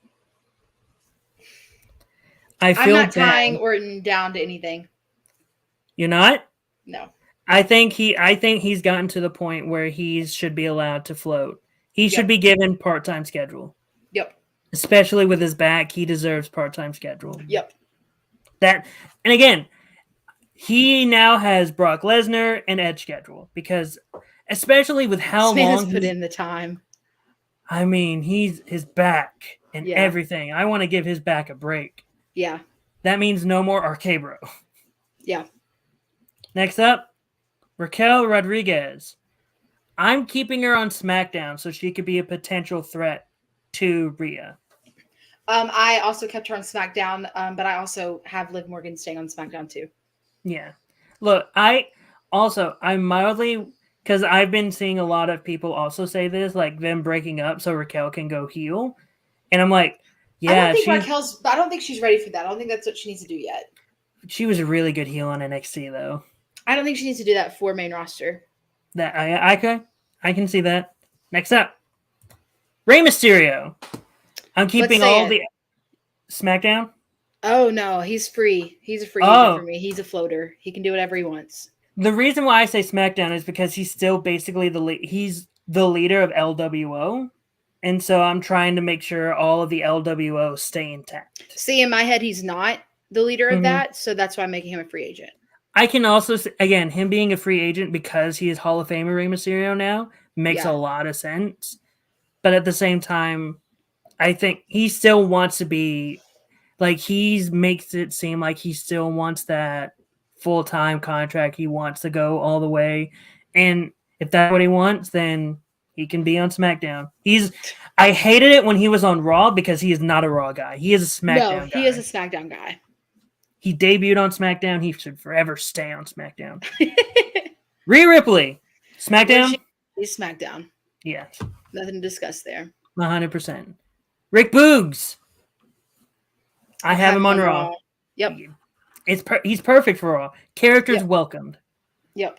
I'm not tying Orton down to anything. You're not? No. I think he's gotten to the point where he should be allowed to float. He should be given part-time schedule. Yep. Especially with his back, he deserves part-time schedule. Yep. And again, he now has Brock Lesnar and Edge schedule because, especially with how long he's put in the time. I mean, his back and everything. I want to give his back a break. Yeah. That means no more RK-Bro. Yeah. Next up, Raquel Rodriguez. I'm keeping her on SmackDown so she could be a potential threat to Rhea. I also kept her on SmackDown, but I also have Liv Morgan staying on SmackDown too. Yeah. Look, I'm mildly, because I've been seeing a lot of people also say this, like them breaking up so Raquel can go heel. And I'm like, yeah. I don't think she's ready for that. I don't think that's what she needs to do yet. She was a really good heel on NXT though. I don't think she needs to do that for main roster. That I can see that. Next up, Rey Mysterio. I'm keeping all the SmackDown. Oh no, he's free. He's a free agent for me. He's a floater. He can do whatever he wants. The reason why I say SmackDown is because he's still basically he's the leader of LWO, and so I'm trying to make sure all of the LWO stay intact. See, in my head, he's not the leader of that, so that's why I'm making him a free agent. I can also, again, him being a free agent because he is Hall of Famer Rey Mysterio now makes a lot of sense. But at the same time, I think he still wants to be Like he makes it seem like he still wants that full-time contract. He wants to go all the way. And if that's what he wants, then he can be on SmackDown. I hated it when he was on Raw because he is not a Raw guy. He is a SmackDown guy. He is a SmackDown guy. He debuted on SmackDown. He should forever stay on SmackDown. Rhea Ripley, SmackDown? He's SmackDown. Yes. Nothing to discuss there. 100%. Rick Boogs. I have him on Raw. Yep. He's perfect for Raw. Characters welcomed. Yep.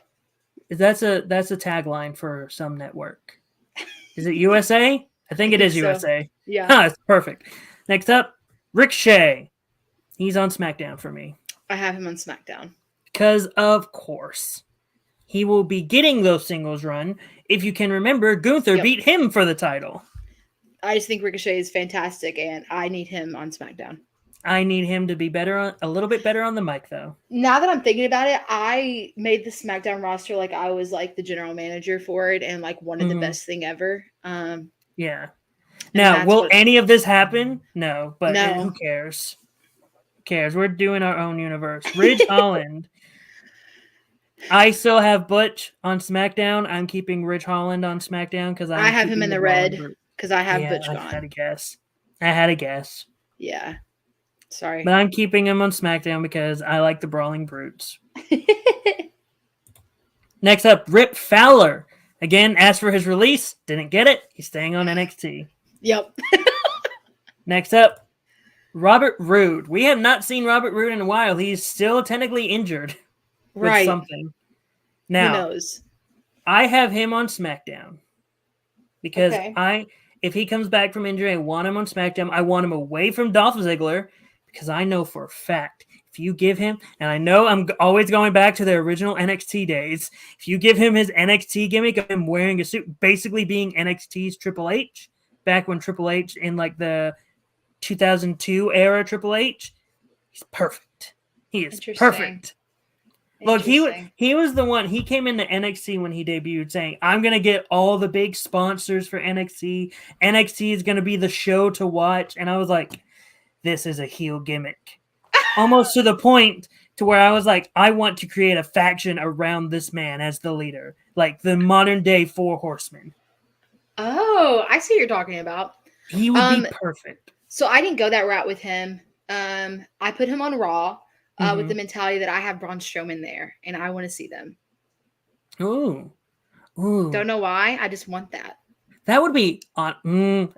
That's a tagline for some network. Is it USA? I think it is so. USA. Yeah. It's perfect. Next up, Ricochet. He's on SmackDown for me. I have him on SmackDown. Because, of course, he will be getting those singles run. If you can remember, Gunther beat him for the title. I just think Ricochet is fantastic, and I need him on SmackDown. I need him to be a little bit better on the mic, though. Now that I'm thinking about it, I made the SmackDown roster like I was like the general manager for it and like wanted the best thing ever. Yeah. Now, will any of this happen? No, but who cares? Who cares? We're doing our own universe. Ridge Holland. I still have Butch on SmackDown. I'm keeping Ridge Holland on SmackDown because I have him in the red because I have Butch gone. I had a guess. Yeah. Sorry. But I'm keeping him on SmackDown because I like the Brawling Brutes. Next up, Rip Fowler. Again, asked for his release. Didn't get it. He's staying on NXT. Yep. Next up, Robert Roode. We have not seen Robert Roode in a while. He's still technically injured with something. Now, who knows? I have him on SmackDown because if he comes back from injury, I want him on SmackDown. I want him away from Dolph Ziggler because I know for a fact if you give him, and I know I'm always going back to the original NXT days, if you give him his NXT gimmick of him wearing a suit, basically being NXT's Triple H, back when Triple H in like the 2002 era Triple H, he's perfect. He is perfect. Look, he was the one. He came into NXT when he debuted saying, I'm going to get all the big sponsors for NXT. NXT is going to be the show to watch. And I was like, this is a heel gimmick. Almost to the point to where I was like, I want to create a faction around this man as the leader. Like the modern day Four Horsemen. Oh, I see what you're talking about. He would be perfect. So I didn't go that route with him. I put him on Raw. With the mentality that I have Braun Strowman there, and I want to see them. Ooh. Don't know why. I just want that. That would be on.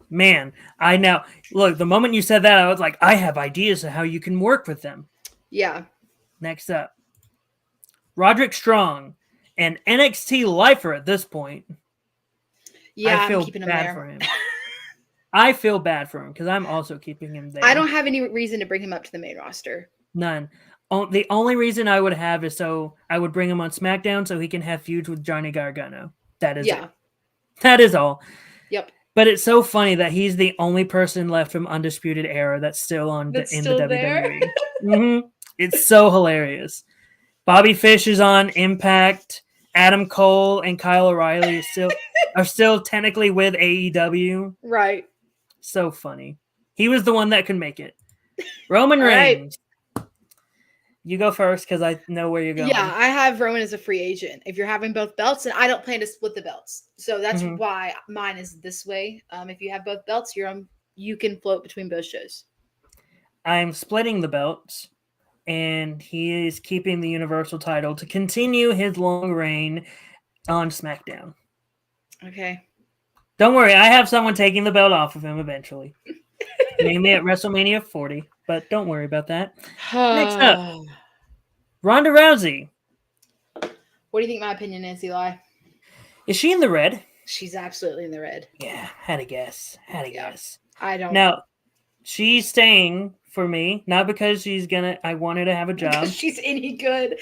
Man, I now look. The moment you said that, I was like, I have ideas of how you can work with them. Yeah. Next up, Roderick Strong, an NXT lifer at this point. Yeah, I feel I'm keeping him bad there. for him. I feel bad for him because I'm also keeping him there. I don't have any reason to bring him up to the main roster. None. The only reason I would have is so I would bring him on SmackDown so he can have feuds with Johnny Gargano. That is it. That is all. Yep. But it's so funny that he's the only person left from Undisputed Era that's still in the WWE. Mm-hmm. It's so hilarious. Bobby Fish is on Impact. Adam Cole and Kyle O'Reilly are still technically with AEW. Right. So funny. He was the one that could make it. Roman Reigns. You go first because I know where you're going. Yeah, I have Roman as a free agent. If you're having both belts, and I don't plan to split the belts. So that's why mine is this way. If you have both belts, you can float between both shows. I'm splitting the belts, and he is keeping the Universal title to continue his long reign on SmackDown. Okay. Don't worry, I have someone taking the belt off of him eventually. Mainly at WrestleMania 40, but don't worry about that. Next up, Ronda Rousey. What do you think my opinion is, Eli? Is she in the red? She's absolutely in the red. Yeah, had a guess. I don't. Now, she's staying for me, not because I want her to have a job. Because she's any good.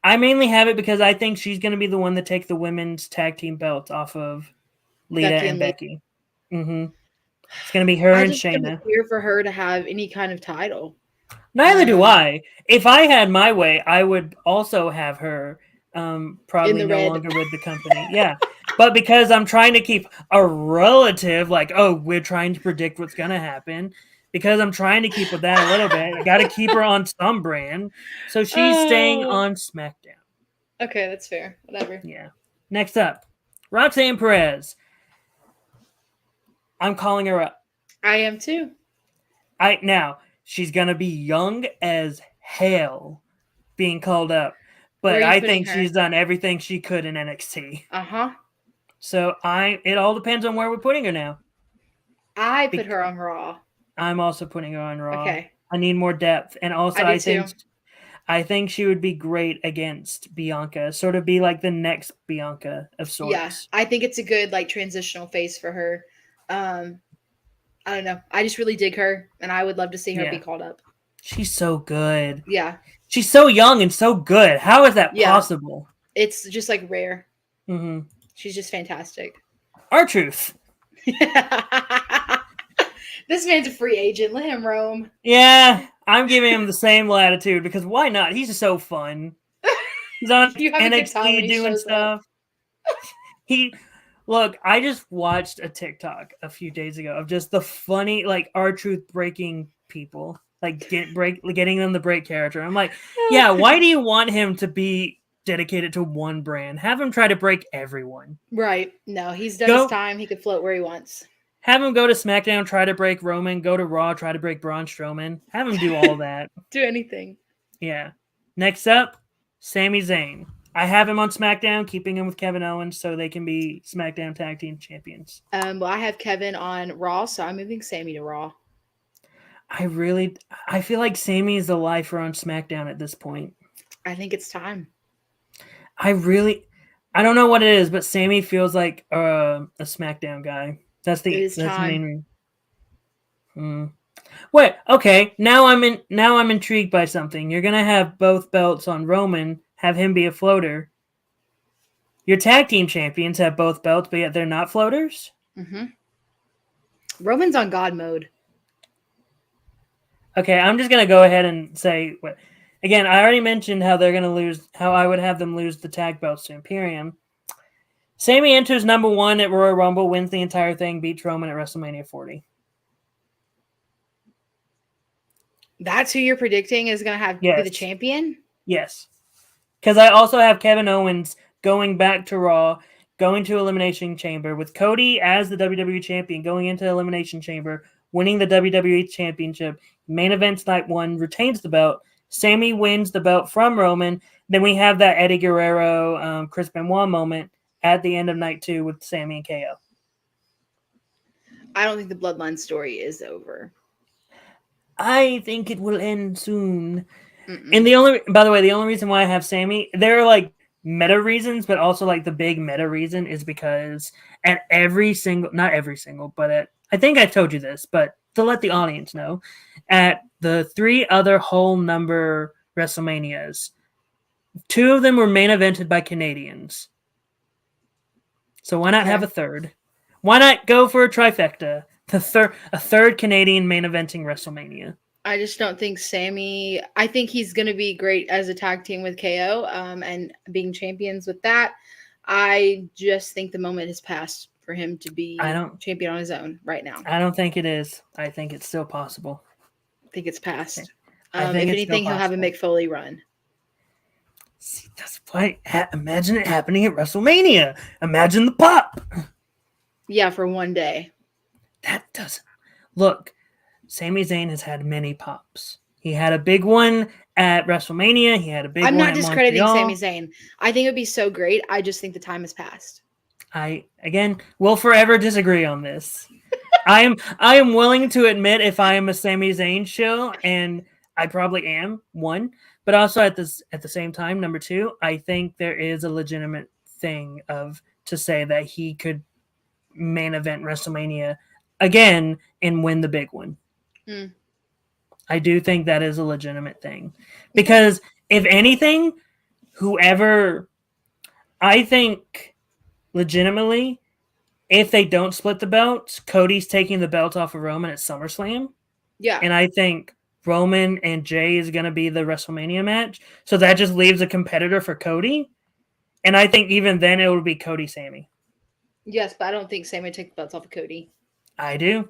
I mainly have it because I think she's going to be the one to take the women's tag team belts off of Lita and Becky. Mm-hmm. It's going to be her and Shayna. Here for her to have any kind of title. Neither do I. If I had my way, I would also have her probably no longer with the company. Yeah, But because I'm trying to keep a relative, like, oh, we're trying to predict what's going to happen. Because I'm trying to keep with that a little bit, I got to keep her on some brand. So she's staying on SmackDown. Okay, that's fair. Whatever. Yeah. Next up, Roxanne Perez. I'm calling her up. I am too. Now, she's going to be young as hell being called up. Where But are you I putting think her? she's done everything she could in NXT. Uh-huh. So it all depends on where we're putting her now. I put her on Raw. I'm also putting her on Raw. Okay. I need more depth. And also I think she would be great against Bianca. Sort of be like the next Bianca of sorts. Yeah. I think it's a good like transitional phase for her. I don't know. I just really dig her and I would love to see her be called up. She's so good. Yeah. She's so young and so good. How is that possible? It's just like rare. Mm-hmm. She's just fantastic. R-Truth. This man's a free agent. Let him roam. Yeah, I'm giving him the same latitude because why not? He's just so fun. He's on NXT doing stuff. I just watched a TikTok a few days ago of just the funny like R-Truth breaking people, like getting them to break character. I'm like, yeah, why do you want him to be dedicated to one brand? Have him try to break everyone. Right. No, he's done his time. He could float where he wants. Have him go to SmackDown, try to break Roman, go to Raw, try to break Braun Strowman. Have him do all that. Do anything. Yeah. Next up, Sami Zayn. I have him on SmackDown, keeping him with Kevin Owens so they can be SmackDown Tag Team Champions. Well, I have Kevin on Raw, so I'm moving Sami to Raw. I feel like Sami is the lifer on SmackDown at this point. I think it's time. I don't know what it is, but Sami feels like a SmackDown guy. That's the main reason. Wait, okay. Now I'm intrigued by something. You're gonna have both belts on Roman, have him be a floater. Your tag team champions have both belts, but yet they're not floaters? Mm-hmm. Roman's on God mode. Okay, I'm just gonna go ahead and say again, I already mentioned how they're gonna lose, how I would have them lose the tag belts to Imperium. Sami enters number 1 at Royal Rumble, wins the entire thing, beats Roman at WrestleMania 40. That's who you're predicting is going to have be the champion? Yes. Because I also have Kevin Owens going back to Raw, going to Elimination Chamber, with Cody as the WWE Champion, going into Elimination Chamber, winning the WWE Championship, main events night 1, retains the belt. Sami wins the belt from Roman. Then we have that Eddie Guerrero, Chris Benoit moment at the end of night 2 with Sami and KO. I don't think the Bloodline story is over. I think it will end soon. Mm-mm. And by the way, the only reason why I have Sami, there are like meta reasons, but also like the big meta reason is because at not every single, but I think I told you this, but to let the audience know, at the 3 other whole number WrestleManias, 2 of them were main evented by Canadians. So why not have a third? Why not go for a trifecta? A third Canadian main eventing WrestleMania. I just don't think Sami. I think he's going to be great as a tag team with KO, and being champions with that. I just think the moment has passed for him to be champion on his own right now. I don't think it is. I think it's still possible. I think it's past. If anything, he'll have a Mick Foley run. See, that's why. Imagine it happening at WrestleMania. Imagine the pop. Yeah, for one day. That doesn't look. Sami Zayn has had many pops. He had a big one at WrestleMania. He had a big one. I'm not discrediting Sami Zayn. I think it would be so great. I just think the time has passed. I will forever disagree on this. I am willing to admit if I am a Sami Zayn shill, and I probably am, 1. But also at the same time, number 2, I think there is a legitimate thing to say that he could main event WrestleMania again and win the big one. I do think that is a legitimate thing. Because if anything, I think legitimately, if they don't split the belts, Cody's taking the belt off of Roman at SummerSlam. Yeah. And I think Roman and Jay is going to be the WrestleMania match. So that just leaves a competitor for Cody. And I think even then it will be Cody Sami. Yes, but I don't think Sammy would take the belts off of Cody. I do.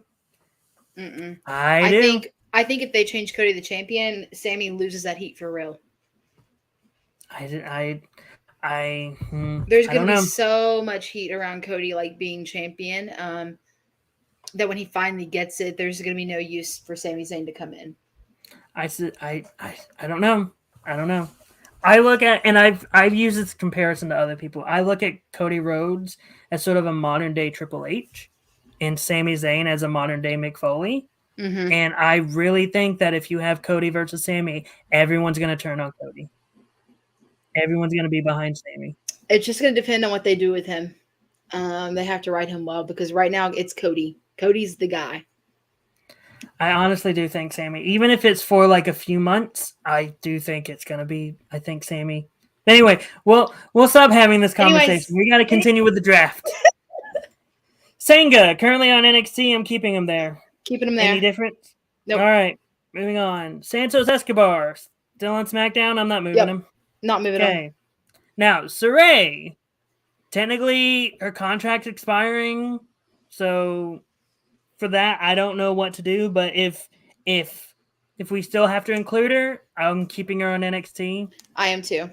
Mm-mm. I do. I think if they change Cody the champion, Sammy loses that heat for real. I There's I going don't to be know. so much heat around Cody like being champion that when he finally gets it, there's going to be no use for Sami Zayn to come in. I don't know. I don't know. I look at, and I've used this comparison to other people. I look at Cody Rhodes as sort of a modern day Triple H, and Sami Zayn as a modern day Mick Foley. Mm-hmm. And I really think that if you have Cody versus Sammy, everyone's going to turn on Cody. Everyone's going to be behind Sammy. It's just going to depend on what they do with him. They have to write him well because right now it's Cody. Cody's the guy. I honestly do think Sammy, even if it's for like a few months, I do think it's going to be, I think Sammy. Anyway, we'll stop having this conversation. We got to continue with the draft. Senga, currently on NXT. I'm keeping him there. Keeping him there. Any difference? Nope. All right, moving on. Santos Escobar, still on SmackDown. I'm not moving him. Not moving him. Now, Saray, technically her contract's expiring, so for that, I don't know what to do. But if we still have to include her, I'm keeping her on NXT. I am too.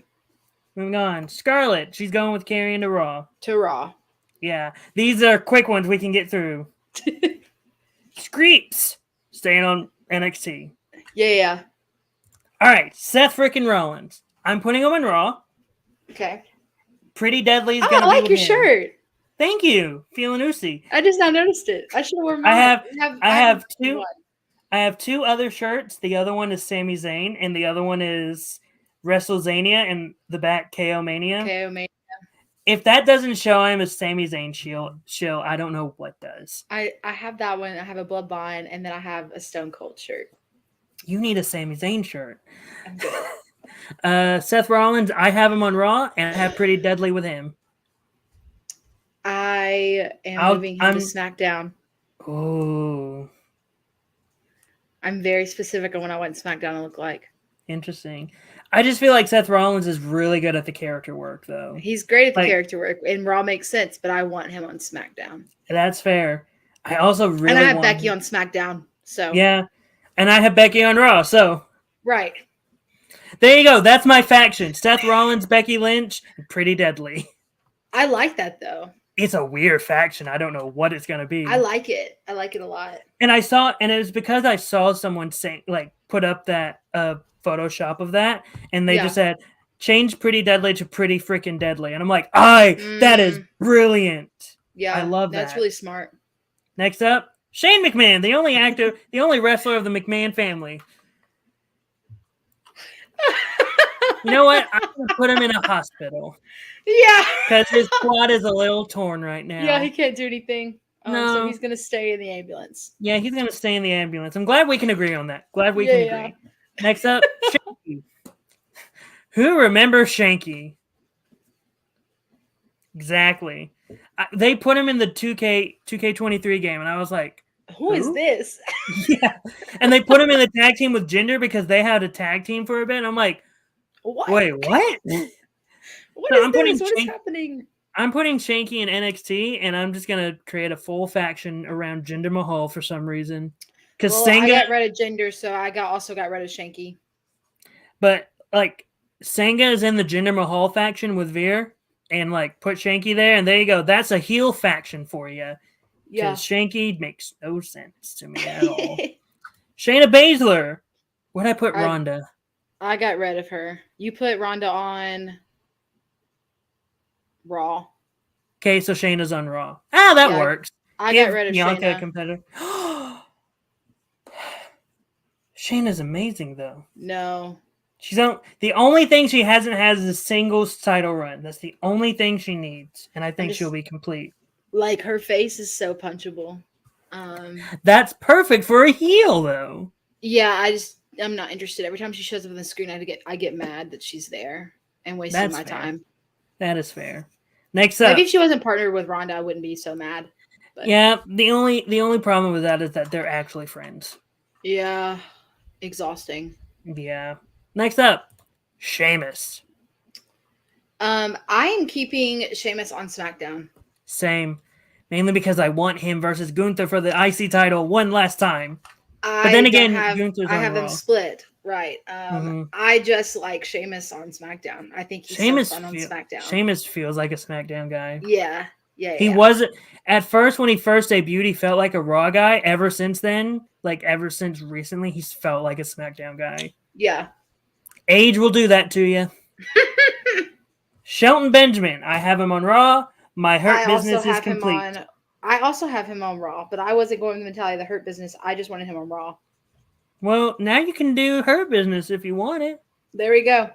Moving on, Scarlett, she's going with Carrion to Raw. To Raw. Yeah, these are quick ones we can get through. Screeps, staying on NXT. Yeah. All right, Seth frickin' Rollins. I'm putting him on Raw. Okay. Pretty Deadly's Oh, gonna I like be your him. shirt. Thank you. Feeling oozy. I just now noticed it. I should have worn mine. I have two other shirts. The other one is Sami Zayn, and the other one is WrestleZania, and the back KO Mania. KO Mania. If that doesn't show him as Sami Zayn shill, I don't know what does. I have that one. I have a Bloodline, and then I have a Stone Cold shirt. You need a Sami Zayn shirt. I'm good. Seth Rollins, I have him on Raw, and I have Pretty Deadly with him. I am moving him to SmackDown. Oh. I'm very specific on what I want SmackDown to look like. Interesting. I just feel like Seth Rollins is really good at the character work, though. He's great at the character work, and Raw makes sense, but I want him on SmackDown. That's fair. I also really and I have Becky on SmackDown, so yeah, and I have Becky on Raw, so right. There you go. That's my faction: Seth Rollins, Becky Lynch, and Pretty Deadly. I like that though. It's a weird faction. I don't know what it's gonna be. I like it. I like it a lot. And it was because I saw someone put up that Photoshop of that, and they just said change Pretty Deadly to Pretty Freaking Deadly, and I'm like, that is brilliant. Yeah, I love that. That's really smart. Next up, Shane McMahon, the only wrestler of the McMahon family. You know what? I'm gonna put him in a hospital. Yeah, because his quad is a little torn right now. Yeah, he can't do anything. No. So he's gonna stay in the ambulance. Yeah, he's gonna stay in the ambulance. I'm glad we can agree on that. Glad we can agree. Next up, Shanky. Who remembers Shanky? Exactly. They put him in the 2K23 game, and I was like, Who is this? Yeah. And they put him in the tag team with Jinder because they had a tag team for a bit. And I'm like, what? Wait, what? What is happening? I'm putting Shanky in NXT, and I'm just gonna create a full faction around Jinder Mahal for some reason. Because I got rid of Jinder, so I also got rid of Shanky. But Senga is in the Jinder Mahal faction with Veer, and put Shanky there, and there you go. That's a heel faction for you. Yeah, Shanky makes no sense to me at all. Shayna Baszler. Where'd I put Ronda? I got rid of her. You put Ronda on Raw. Okay, so Shayna's on Raw. That works. I got rid of Bianca Shayna. A competitor. Shayna's amazing though. No. The only thing she hasn't had is a singles title run. That's the only thing she needs, and I think she'll be complete. Her face is so punchable. That's perfect for a heel though. Yeah, I'm not interested. Every time she shows up on the screen, I get mad that she's there and wasting my time. That is fair. Next up, maybe if she wasn't partnered with Ronda, I wouldn't be so mad. But. Yeah, the only problem with that is that they're actually friends. Yeah, exhausting. Yeah. Next up, Sheamus. I am keeping Sheamus on SmackDown. Same. mainly because I want him versus Gunther for the IC title one last time. But I then don't again, have. Gunther's I on have them Raw. split. Right. hmm I just like Sheamus on SmackDown. I think he's so fun on SmackDown. Sheamus feels like a SmackDown guy. Yeah. Yeah. He was at first when he first debuted, he felt like a Raw guy. Ever since then, like ever since recently, he's felt like a SmackDown guy. Yeah. Age will do that to you. Shelton Benjamin, I have him on Raw. My Hurt Business is complete. I also have him on Raw, but I wasn't going to the mentality of the Hurt Business. I just wanted him on Raw. Well, now you can do Hurt Business if you want it. There we go.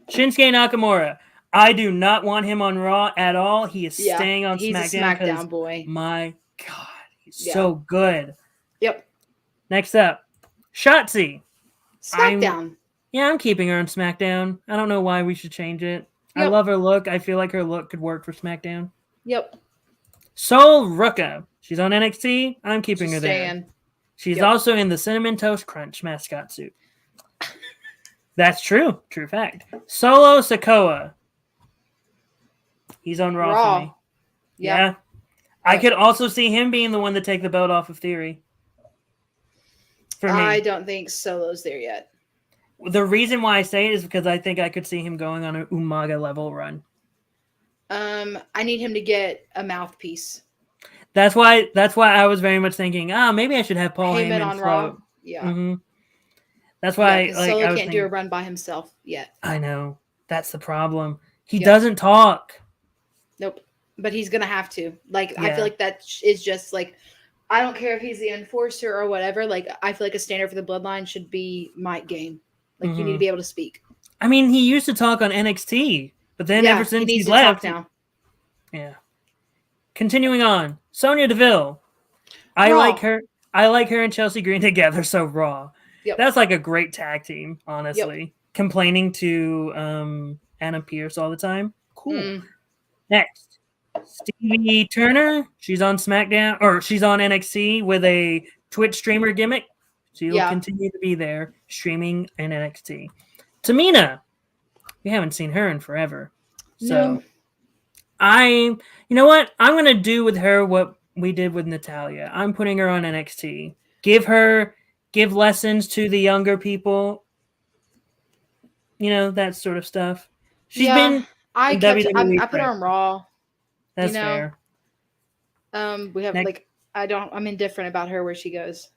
Shinsuke Nakamura. I do not want him on Raw at all. He is staying on he's SmackDown. He's a SmackDown boy. My God, he's so good. Yep. Next up, Shotzi. SmackDown. I'm keeping her on SmackDown. I don't know why we should change it. Yep. I love her look. I feel like her look could work for SmackDown. Yep. Sol Ruka. She's on NXT. I'm keeping her there. She's also in the Cinnamon Toast Crunch mascot suit. That's true. True fact. Solo Sikoa. He's on Raw. For me. Yeah. I could also see him being the one to take the belt off of Theory. For me. I don't think Solo's there yet. The reason why I say it is because I think I could see him going on an Umaga level run. I need him to get a mouthpiece. That's why I was very much thinking, maybe I should have Paul Heyman on Raw. Yeah. Mm-hmm. That's why Solo can't do a run by himself yet. I know. That's the problem. He doesn't talk. Nope. But he's gonna have to. I feel like that is just I don't care if he's the enforcer or whatever. I feel like a standard for the bloodline should be mic game. You need to be able to speak. I mean, he used to talk on NXT, but then ever since he's left now. Yeah. Continuing on, Sonya Deville. I like her and Chelsea Green together so Raw. Yep. That's like a great tag team, honestly. Yep. Complaining to Anna Pierce all the time. Cool. Next, Stevie Turner. She's on SmackDown, or she's on NXT with a Twitch streamer gimmick. She'll continue to be there streaming in NXT. Tamina. We haven't seen her in forever. So you know what? I'm going to do with her what we did with Natalya. I'm putting her on NXT. Give lessons to the younger people. That sort of stuff. She's been I put her on Raw. That's fair. We have I'm indifferent about her where she goes.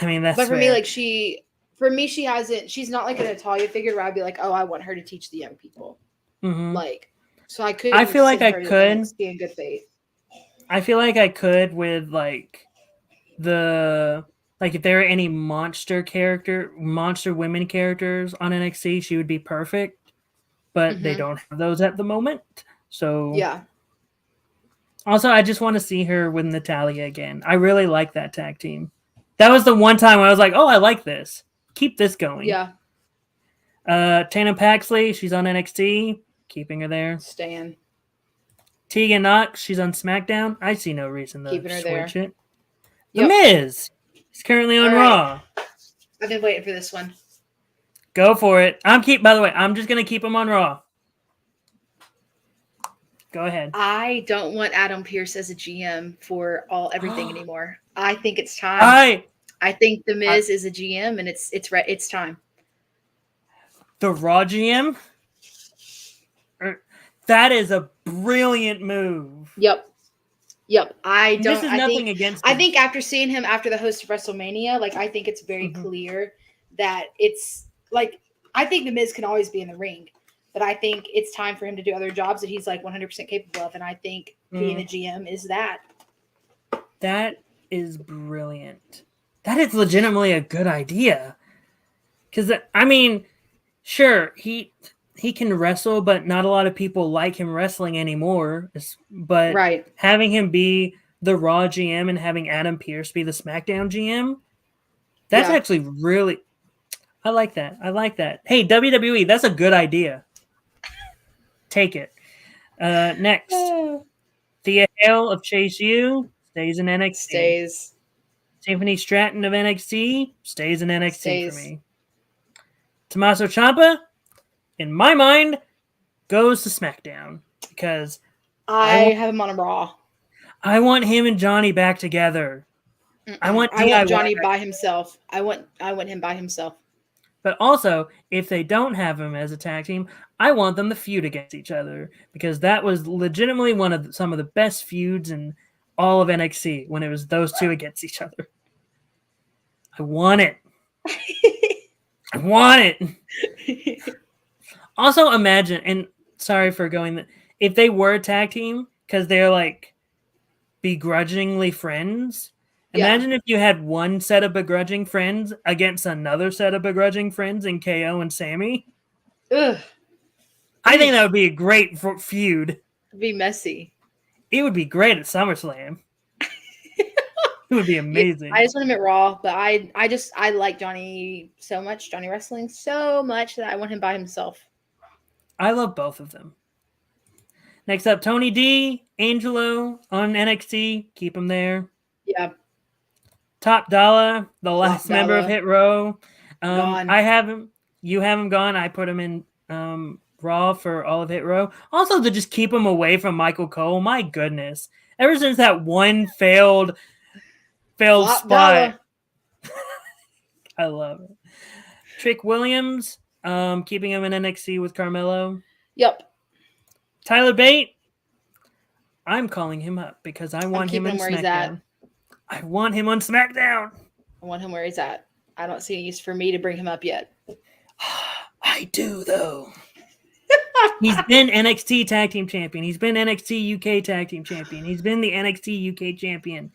I mean, that's But for fair. me, she's not like a Natalya figure where I'd be like, oh, I want her to teach the young people. Mm-hmm. So I could. I feel like I could be in good faith. I feel like I could with if there are any monster women characters on NXT, she would be perfect. But they don't have those at the moment. So Also, I just want to see her with Natalya again. I really like that tag team. That was the one time I was like, oh, I like this. Keep this going. Yeah. Tana Paxley, she's on NXT. Keeping her there. Stan. Tegan Knox, she's on SmackDown. I see no reason to switch it. The Yep. Miz, he's currently on Raw. I've been waiting for this one. Go for it. By the way, I'm just going to keep him on Raw. Go ahead. I don't want Adam Pearce as a GM for everything anymore. I think it's time. I think The Miz is a GM, and it's time. The Raw GM? That is a brilliant move. Yep. I think after seeing him after the host of WrestleMania, I think it's very clear that it's I think The Miz can always be in the ring, but I think it's time for him to do other jobs that he's 100% capable of, and I think being a GM is that. That is brilliant. That is legitimately a good idea. Because sure, he can wrestle, but not a lot of people like him wrestling anymore. But having him be the Raw GM and having Adam Pearce be the SmackDown GM, that's actually really... I like that. Hey, WWE, that's a good idea. Take it. Next. Thea Hale of Chase U stays in NXT. Tiffany Stratton of NXT stays in NXT for me. Tommaso Ciampa, in my mind, goes to SmackDown because I have him on a Raw. I want him and Johnny back together. I want Johnny by himself. I want him by himself. But also, if they don't have him as a tag team, I want them to feud against each other because that was legitimately some of the best feuds in all of NXT when it was those two against each other. I want it. I want it. Also, imagine, and sorry for going, if they were a tag team because they're like begrudgingly friends. Imagine if you had one set of begrudging friends against another set of begrudging friends in KO and Sammy. Ugh. I think that would be a great feud. It'd be messy. It would be great at SummerSlam. It would be amazing. Yeah, I just want him at Raw, but I like Johnny so much, Johnny Wrestling so much that I want him by himself. I love both of them. Next up, Tony D, Angelo on NXT. Keep him there. Yeah. Top Dollar, the last member of Hit Row. Gone. I have him. You have him gone. I put him in Raw for all of Hit Row. Also, to just keep him away from Michael Cole. My goodness. Ever since that one failed spot. I love it. Trick Williams, keeping him in NXT with Carmelo. Yep. Tyler Bate, I'm calling him up because I want him in SmackDown. I want him on SmackDown. I want him where he's at. I don't see any use for me to bring him up yet. I do, though. He's been NXT Tag Team Champion. He's been NXT UK Tag Team Champion. He's been the NXT UK Champion.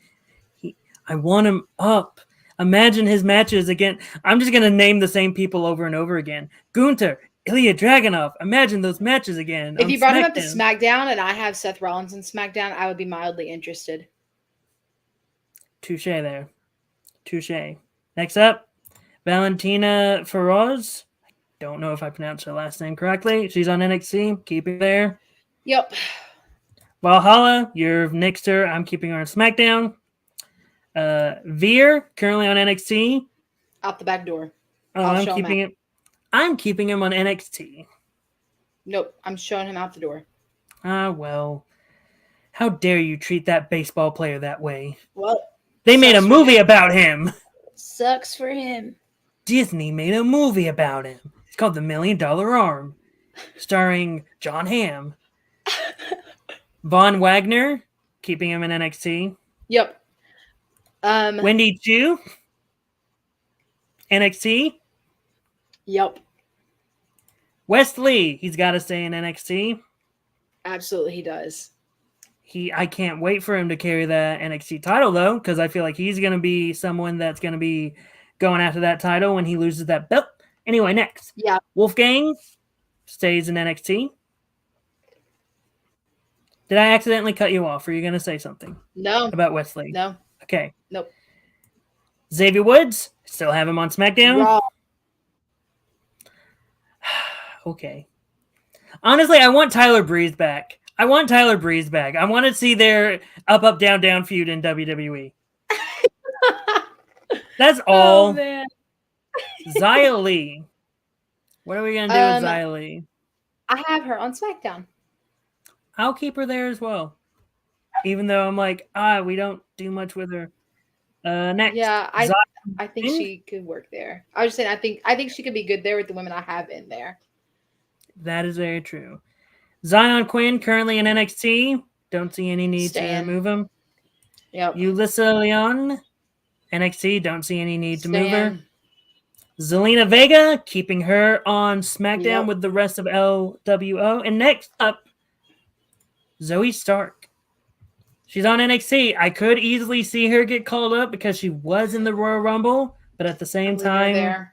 I want him up. Imagine his matches again. I'm just going to name the same people over and over again. Gunther, Ilya Dragunov. Imagine those matches again. If you brought him up to SmackDown and I have Seth Rollins in SmackDown, I would be mildly interested. Touche there. Touche. Next up, Valentina Feroz. I don't know if I pronounced her last name correctly. She's on NXT. Keep it there. Yep. Valhalla, you're next to her. I'm keeping her on SmackDown. Veer, currently on NXT. Out the back door. Oh, I'm keeping him on NXT. Nope, I'm showing him out the door. Well. How dare you treat that baseball player that way? Well, they made a movie about him. Sucks for him. Disney made a movie about him. It's called The $1 Million Arm, starring John Hamm. Von Wagner, keeping him in NXT. Yep. Wendy Chu, NXT. Yep. Wesley, he's got to stay in NXT. Absolutely, he does. I can't wait for him to carry the NXT title, though, because I feel like he's going to be someone that's going to be going after that title when he loses that belt. Anyway, next. Yeah. Wolfgang stays in NXT. Did I accidentally cut you off? Or are you going to say something? No. About Wesley? No. Okay. Nope. Xavier Woods, still have him on SmackDown. Raw. Okay. Honestly, I want Tyler Breeze back. I want to see their up, down, down feud in WWE. That's all. Oh, man. Xia Li. What are we going to do with Xia Li? I have her on SmackDown. I'll keep her there as well. Even though I'm like, we don't do much with her. Next. Yeah, I think she could work there. I was just saying, I think she could be good there with the women I have in there. That is very true. Zion Quinn, currently in NXT. Don't see any need to remove him. Yep. Yulisa Leon, NXT. Don't see any need to move her. Zelina Vega, keeping her on SmackDown with the rest of LWO. And next up, Zoe Stark. She's on NXT. I could easily see her get called up because she was in the Royal Rumble, but at the same time,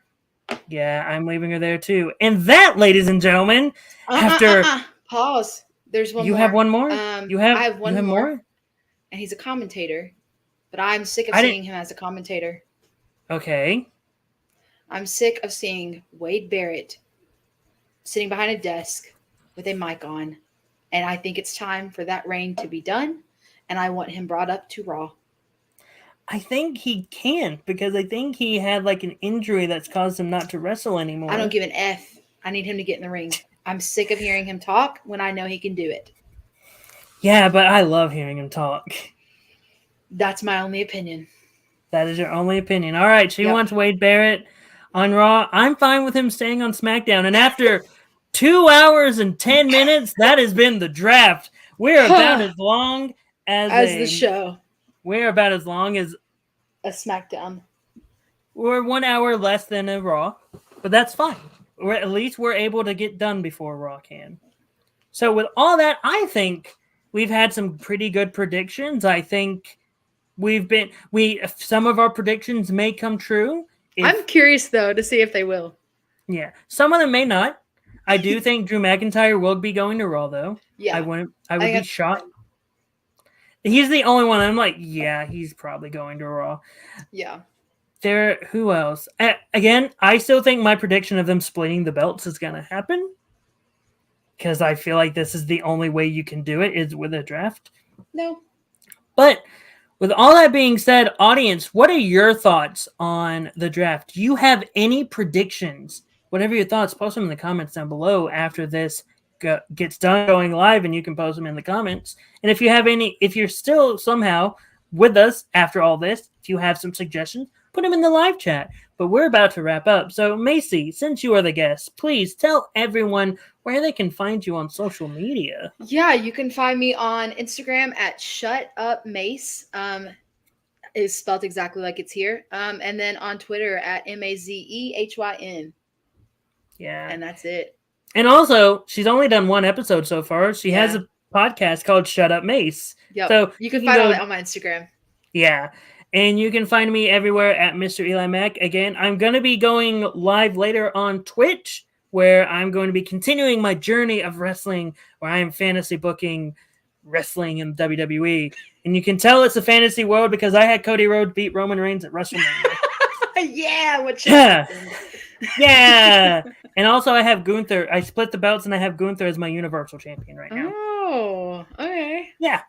yeah, I'm leaving her there too. And that, ladies and gentlemen, after pause. There's one. You more. have one more. I have one more, and he's a commentator. But I'm sick of seeing him as a commentator. Okay. I'm sick of seeing Wade Barrett sitting behind a desk with a mic on, and I think it's time for that reign to be done. And I want him brought up to Raw. I think he can't because I think he had like an injury that's caused him not to wrestle anymore. I don't give an F. I need him to get in the ring. I'm sick of hearing him talk when I know he can do it. Yeah, but I love hearing him talk. That's my only opinion. That is your only opinion. All right, she Yep. wants Wade Barrett on Raw. I'm fine with him staying on SmackDown. And after 2 hours and 10 minutes, that has been the draft. We're about as long as the show. We're about as long as a SmackDown. We're 1 hour less than a Raw, but that's fine. At least we're able to get done before Raw can. So with all that, I think we've had some pretty good predictions. I think some of our predictions may come true. I'm curious though to see if they will. Yeah, some of them may not. I do think Drew McIntyre will be going to Raw though. Yeah, I would be shocked. He's the only one. I'm like, yeah, he's probably going to Raw. Yeah. Who else? Again, I still think my prediction of them splitting the belts is going to happen. Because I feel like this is the only way you can do it is with a draft. No. But with all that being said, audience, what are your thoughts on the draft? Do you have any predictions? Whatever your thoughts, post them in the comments down below after this gets done going live, and you can post them in the comments. And if you're still somehow with us after all this, if you have some suggestions, put them in the live chat. But we're about to wrap up. So, Macy, since you are the guest, please tell everyone where they can find you on social media. Yeah, you can find me on Instagram at shutupmace. Is spelled exactly like it's here. And then on Twitter at MAZEHYN. Yeah. And that's it. And also, she's only done one episode so far. She has a podcast called Shut Up Mace. Yep. So you can find all that on my Instagram. Yeah. And you can find me everywhere at MrEliMac. Again, I'm going to be going live later on Twitch, where I'm going to be continuing my journey of wrestling, where I am fantasy booking wrestling in WWE. And you can tell it's a fantasy world because I had Cody Rhodes beat Roman Reigns at WrestleMania. Yeah. And also I have Gunther. I split the belts and I have Gunther as my Universal Champion right now. Oh, okay. Yeah.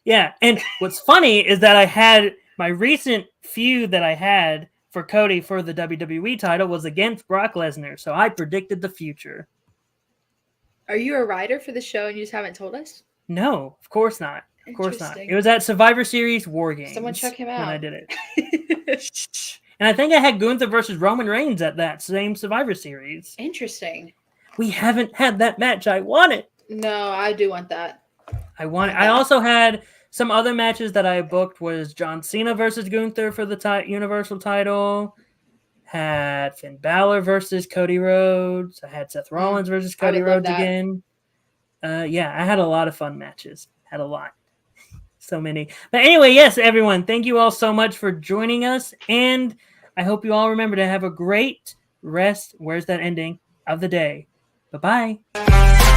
Yeah. And what's funny is that I had my recent feud that I had for Cody for the WWE title was against Brock Lesnar. So I predicted the future. Are you a writer for the show and you just haven't told us? No, of course not. Of course not. It was at Survivor Series War Games. Someone check him out. When I did it. And I think I had Gunther versus Roman Reigns at that same Survivor Series. Interesting. We haven't had that match. I want it. No, I do want that. I want it. I also had some other matches that I booked was John Cena versus Gunther for the Universal title. Had Finn Balor versus Cody Rhodes. I had Seth Rollins versus Cody Rhodes again. Yeah, I had a lot of fun matches. Had a lot. So many. But anyway, yes, everyone, thank you all so much for joining us. And I hope you all remember to have a great rest. Where's that ending of the day? Bye-bye.